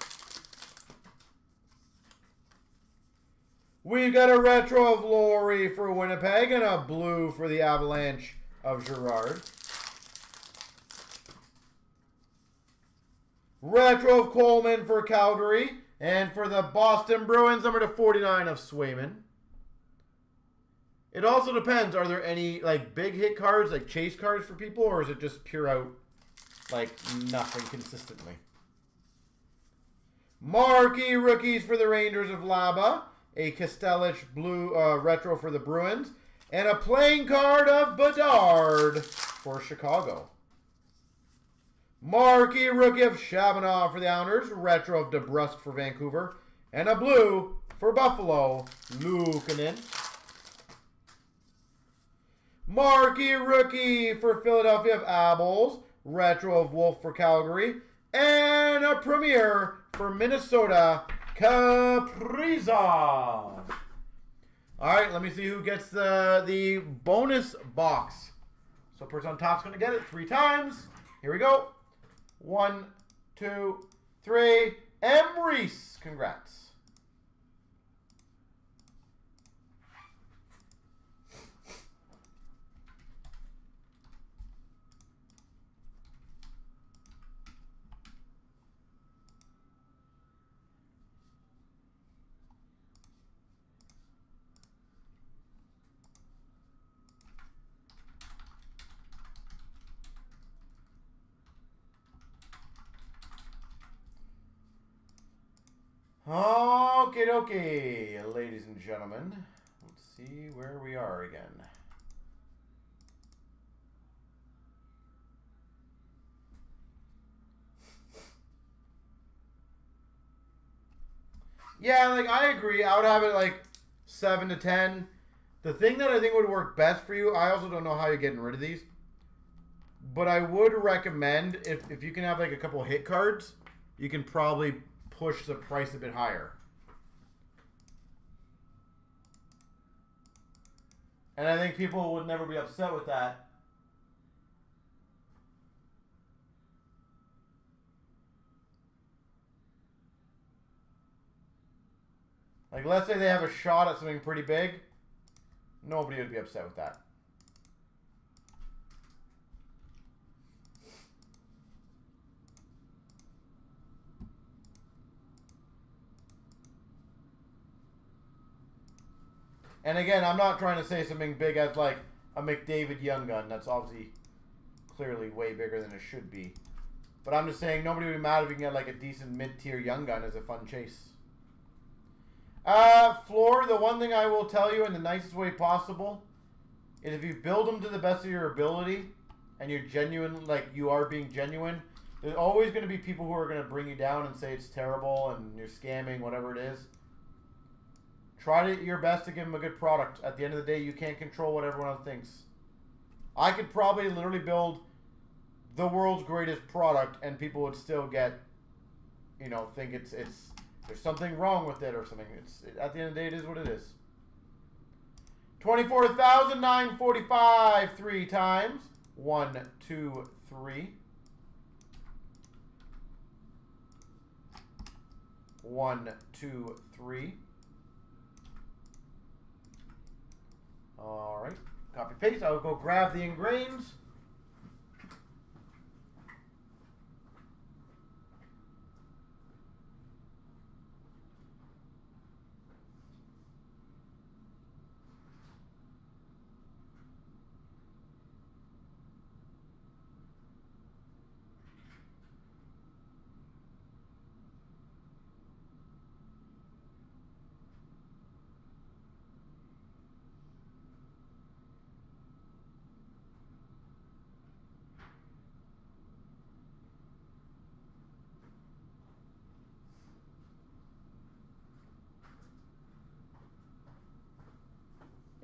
We've got a retro of Laurie for Winnipeg and a blue for the Avalanche of Girard. Retro of Coleman for Calgary. And for the Boston Bruins, number /49 of Swayman. It also depends. Are there any like big hit cards, like chase cards for people, or is it just pure out, like nothing consistently? Marquee rookies for the Rangers of Laba, a Kastelich blue retro for the Bruins, and a playing card of Bedard for Chicago. Marquee rookie of Shabanoff for the Islanders, retro of DeBrusk for Vancouver, and a blue for Buffalo, Luukkonen. Marquee rookie for Philadelphia of Abels, retro of Wolf for Calgary, and a premier for Minnesota, Kaprizov. All right, let me see who gets the bonus box. So person on top's going to get it 3 times. Here we go. 1, 2, 3. Reese, congrats. Okie dokie, ladies and gentlemen. Let's see where we are again. Yeah, like I agree. I would have it like 7 to 10. The thing that I think would work best for you, I also don't know how you're getting rid of these, but I would recommend if you can have like a couple hit cards, you can probably push the price a bit higher. And I think people would never be upset with that. Like, let's say they have a shot at something pretty big. Nobody would be upset with that. And again, I'm not trying to say something big as like a McDavid Young Gun. That's obviously clearly way bigger than it should be. But I'm just saying nobody would be mad if you can get like a decent mid-tier Young Gun as a fun chase. Floor, the one thing I will tell you in the nicest way possible is if you build them to the best of your ability and you're genuine, like you are being genuine, there's always going to be people who are going to bring you down and say it's terrible and you're scamming, whatever it is. Try your best to give them a good product. At the end of the day, you can't control what everyone else thinks. I could probably literally build the world's greatest product and people would still get, you know, think it's there's something wrong with it or something. At the end of the day, it is what it is. 24,945 3 times. 1, 2, 3. 1, 2, 3. All right. Copy paste. I will go grab the ingrains.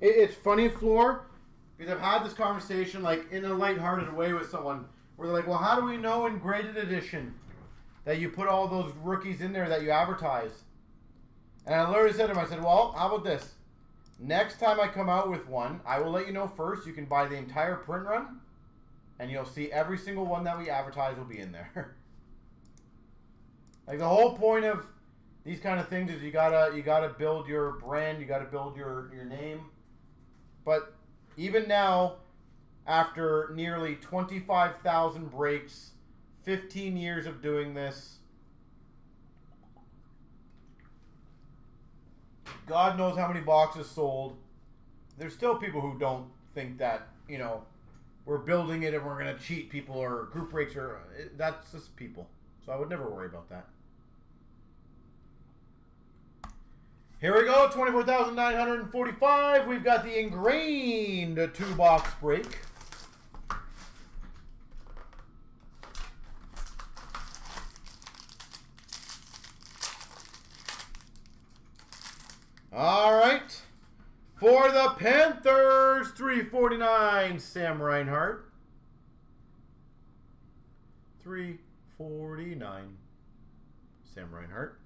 It's funny, Floor, because I've had this conversation like in a lighthearted way with someone where they're like, well, how do we know in graded edition that you put all those rookies in there that you advertise? And I literally said to him, I said, well, how about this? Next time I come out with one, I will let you know first. You can buy the entire print run, and you'll see every single one that we advertise will be in there. Like the whole point of these kind of things is you gotta build your brand, you gotta build your name. But even now, after nearly 25,000 breaks, 15 years of doing this, God knows how many boxes sold, there's still people who don't think that, you know, we're building it and we're going to cheat people or group breaks, or that's just people. So I would never worry about that. Here we go, 24,945. We've got the ingrained 2-box break. All right. For the Panthers, 349, Sam Reinhart. 349, Sam Reinhart.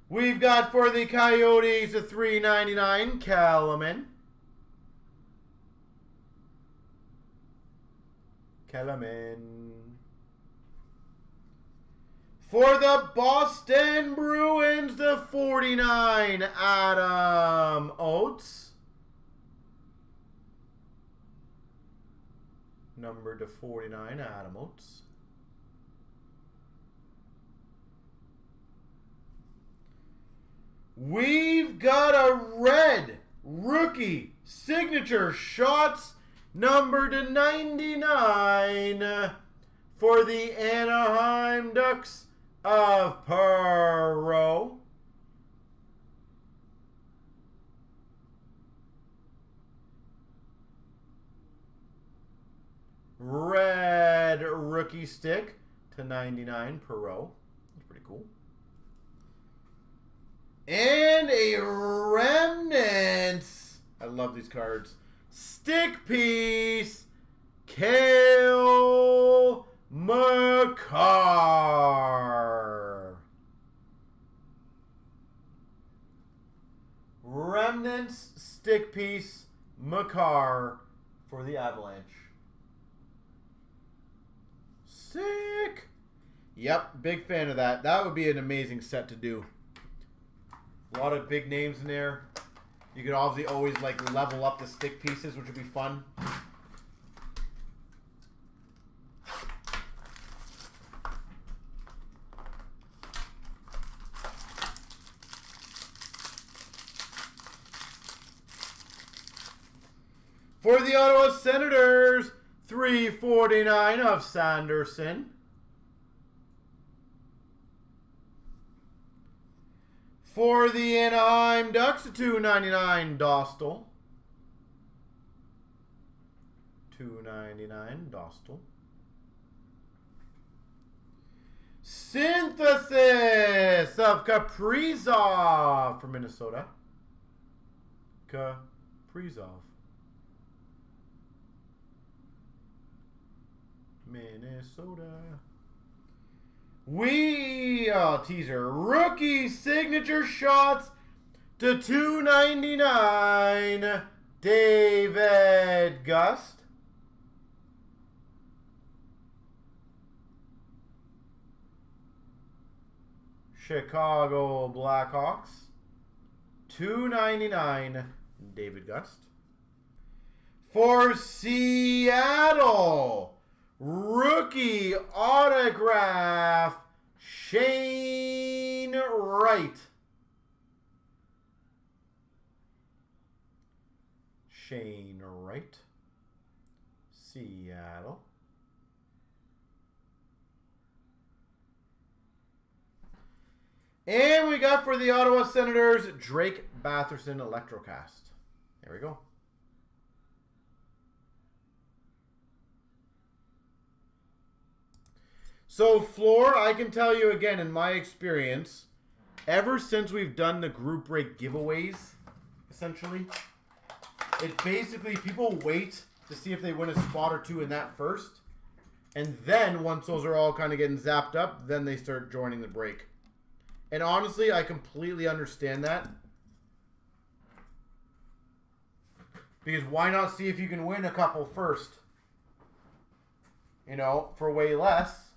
We've got for the Coyotes, a 399, Kalaman. For the Boston Bruins, the 49, Adam Oates. Number to 49, Adam Oates. We've got a red rookie signature shots number to 99 for the Anaheim Ducks of Perot. Red rookie stick to 99, Perot. That's pretty cool. And a Remnants. I love these cards. Stick piece, Cale Makar. Remnants stick piece, Makar for the Avalanche. Sick. Yep, big fan of that. That would be an amazing set to do. A lot of big names in there. You could obviously always like level up the stick pieces, which would be fun. For the Ottawa Senators, 349 of Sanderson. For the Anaheim Ducks, 299 Dostal. 299 Dostal. Synthesis of Kaprizov for Minnesota. Kaprizov. Minnesota. Teaser. Rookie signature shots to 299. David Gust. Chicago Blackhawks. 299. David Gust. For Seattle, rookie autograph, Shane Wright. Shane Wright, Seattle. And we got for the Ottawa Senators, Drake Batherson Electrocast. There we go. So, Floor, I can tell you again, in my experience, ever since we've done the group break giveaways, essentially, It's basically people wait to see if they win a spot or two in that first. And then once those are all kind of getting zapped up, then they start joining the break. And honestly, I completely understand that. Because why not see if you can win a couple first? You know, for way less.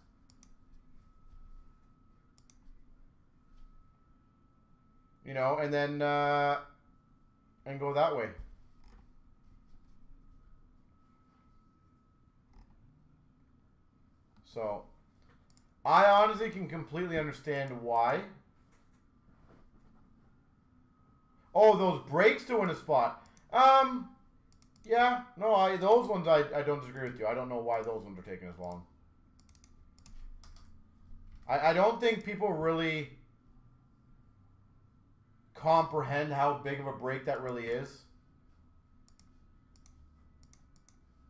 You know, and then and go that way. So, I honestly can completely understand why. Oh, those breaks to win a spot. Yeah, no, those ones I don't disagree with you. I don't know why those ones are taking as long. I don't think people really comprehend how big of a break that really is.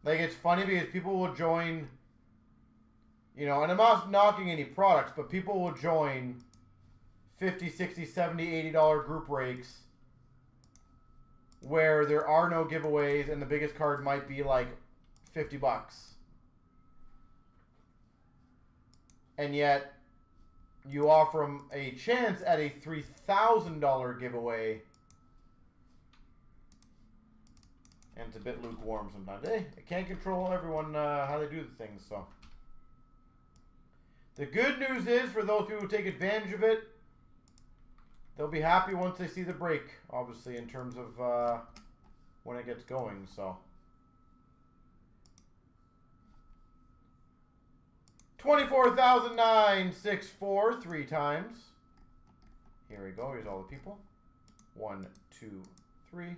Like, it's funny because people will join, you know, and I'm not knocking any products, but people will join $50, $60, $70, $80 group breaks where there are no giveaways and the biggest card might be like $50. And yet you offer them a chance at a $3,000 giveaway. And it's a bit lukewarm sometimes. Hey, I can't control everyone how they do the things, so. The good news is, for those people who take advantage of it, they'll be happy once they see the break, obviously, in terms of when it gets going, so. 24,964 3 times. Here we go. Here's all the people. 1, 2, 3.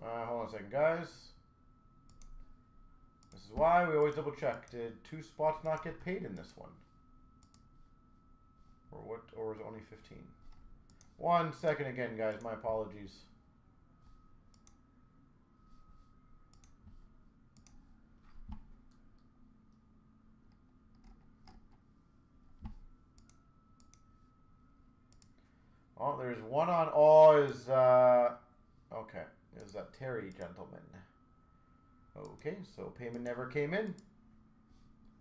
Hold on a second, guys. This is why we always double check. Did 2 spots not get paid in this one? Or what? Or was it only 15? 1 second again, guys. My apologies. Oh, there's one on. Oh, is okay. Is that Terry gentleman? Okay, so payment never came in.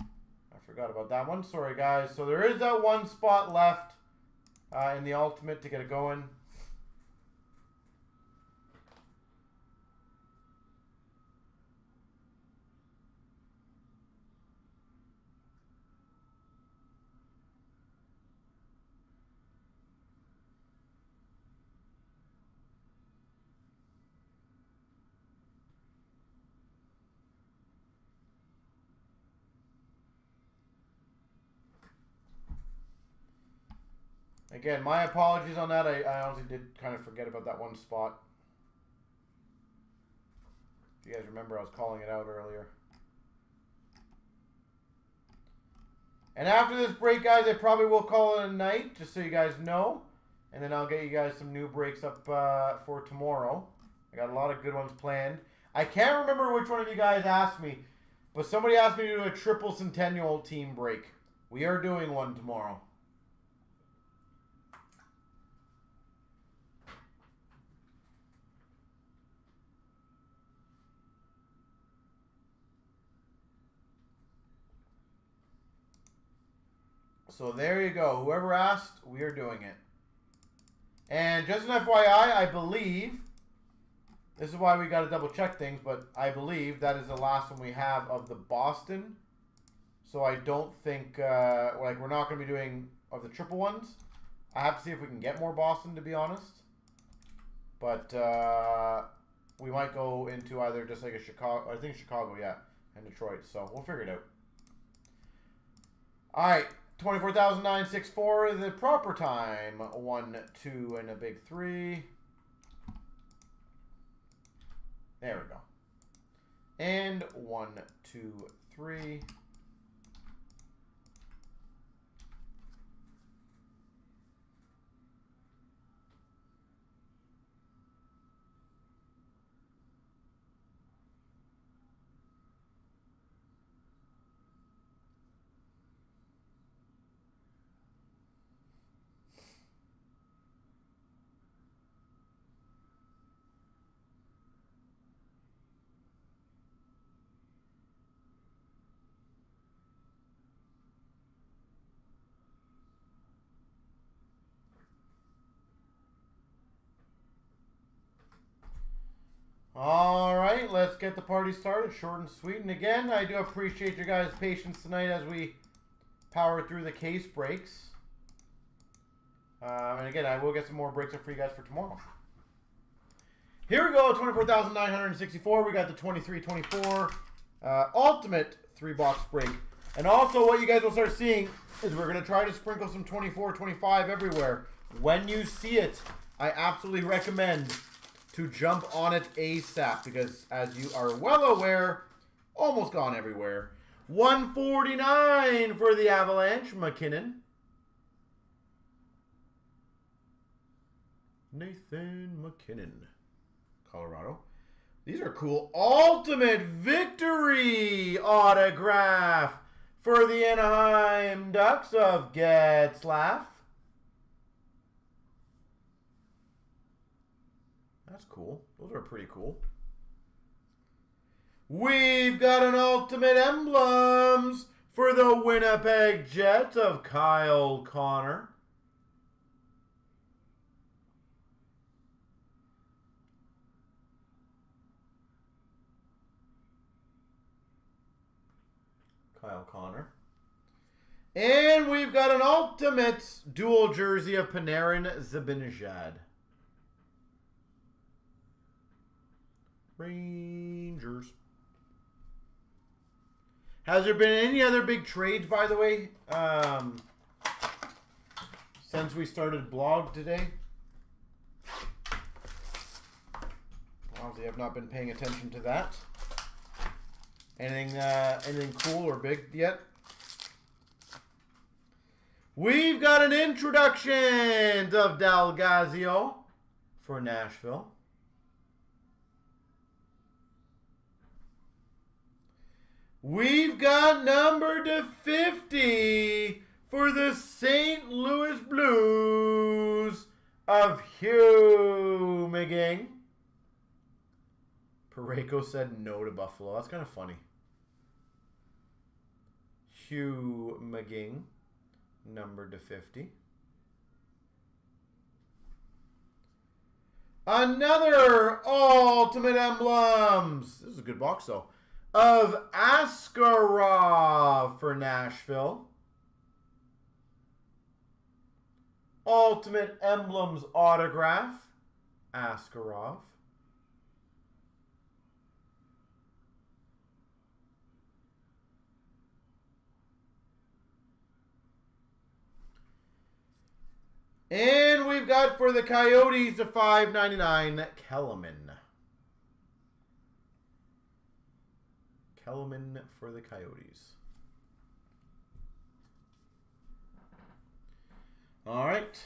I forgot about that one. Sorry, guys. So there is that 1 spot left in the ultimate to get it going. Again, my apologies on that. I honestly did kind of forget about that 1 spot. If you guys remember, I was calling it out earlier. And after this break, guys, I probably will call it a night, just so you guys know. And then I'll get you guys some new breaks up for tomorrow. I got a lot of good ones planned. I can't remember which one of you guys asked me, but somebody asked me to do a triple centennial team break. We are doing one tomorrow. So there you go. Whoever asked, we are doing it. And just an FYI, I believe, this is why we got to double check things, but I believe that is the last one we have of the Boston. So I don't think, like, we're not going to be doing of the triple ones. I have to see if we can get more Boston, to be honest. But we might go into either just like a Chicago, I think Chicago, yeah, and Detroit. So we'll figure it out. All right. 24,964, the proper time. 1, 2, and a big 3. There we go. And 1, 2, 3. All right, let's get the party started. Short and sweet. And again, I do appreciate your guys' patience tonight as we power through the case breaks. And again, I will get some more breaks up for you guys for tomorrow. Here we go, 24,964. We got the 23-24 Ultimate 3-box break. And also what you guys will start seeing is we're going to try to sprinkle some 24-25 everywhere. When you see it, I absolutely recommend to jump on it ASAP because as you are well aware, almost gone everywhere. 149 for the Avalanche, McKinnon. Nathan McKinnon, Colorado. These are cool. Ultimate Victory autograph for the Anaheim Ducks of Getzlaf. That's cool. Those are pretty cool. We've got an Ultimate Emblems for the Winnipeg Jets of Kyle Connor. Kyle Connor. And we've got an Ultimate dual jersey of Panarin Zibanejad. Rangers. Has there been any other big trades, by the way, since we started blog today? Obviously, I've not been paying attention to that. Anything cool or big yet? We've got an introduction of Dalgazio for Nashville. We've got number /50 for the St. Louis Blues of Hugh McGing. Pareko said no to Buffalo. That's kind of funny. Hugh McGing, number /50. Another Ultimate Emblems. This is a good box, though. Of Askarov for Nashville. Ultimate Emblems autograph. Askarov. And we've got for the Coyotes the $5.99 Kellerman. Kellerman for the Coyotes. All right.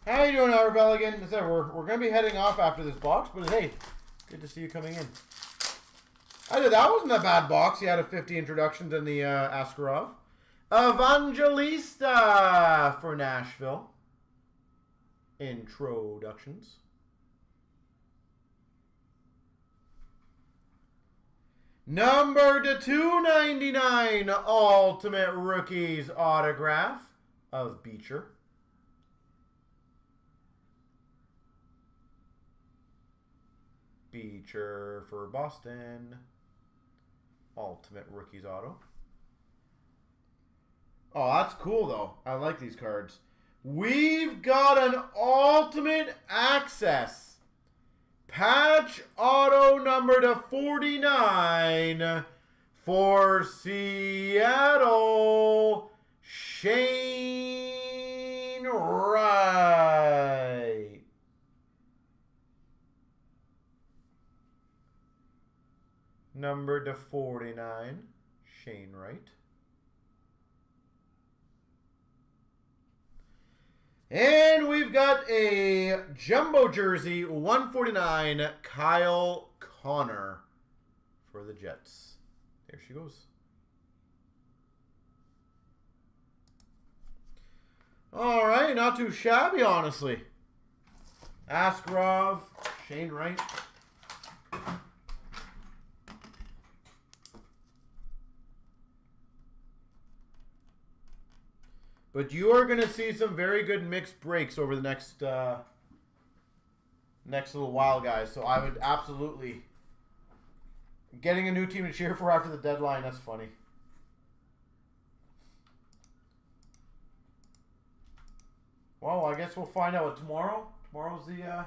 How you doing, Arvel again? As I said, we're going to be heading off after this box, but hey, good to see you coming in. That wasn't a bad box. He had a 50 introductions in the Askarov. Evangelista for Nashville. Introductions. Number /299 Ultimate Rookies autograph of Beecher. Beecher for Boston. Ultimate Rookies auto. Oh, that's cool, though. I like these cards. We've got an Ultimate Access patch auto number /49 for Seattle, Shane Wright. Number /49, Shane Wright. And we've got a jumbo jersey, 149, Kyle Connor for the Jets. There she goes. All right, not too shabby, honestly. Askarov, Shane Wright. But you are going to see some very good mixed breaks over the next next little while, guys. So I would absolutely... Getting a new team to cheer for after the deadline, that's funny. Well, I guess we'll find out tomorrow. Tomorrow's the...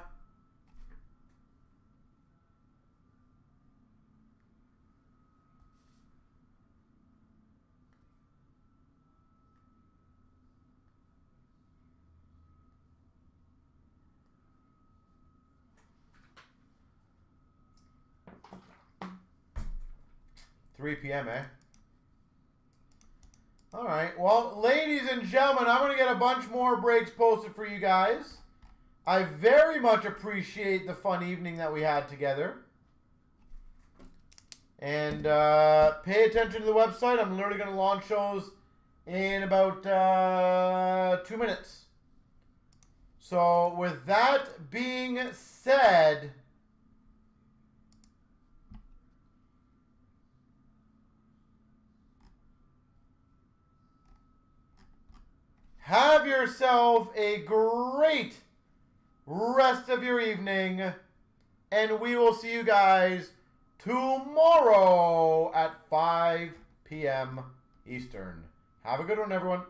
3 p.m., eh? All right. Well, ladies and gentlemen, I'm going to get a bunch more breaks posted for you guys. I very much appreciate the fun evening that we had together. And pay attention to the website. I'm literally going to launch those in about 2 minutes. So with that being said... Have yourself a great rest of your evening, and we will see you guys tomorrow at 5 p.m. Eastern. Have a good one, everyone.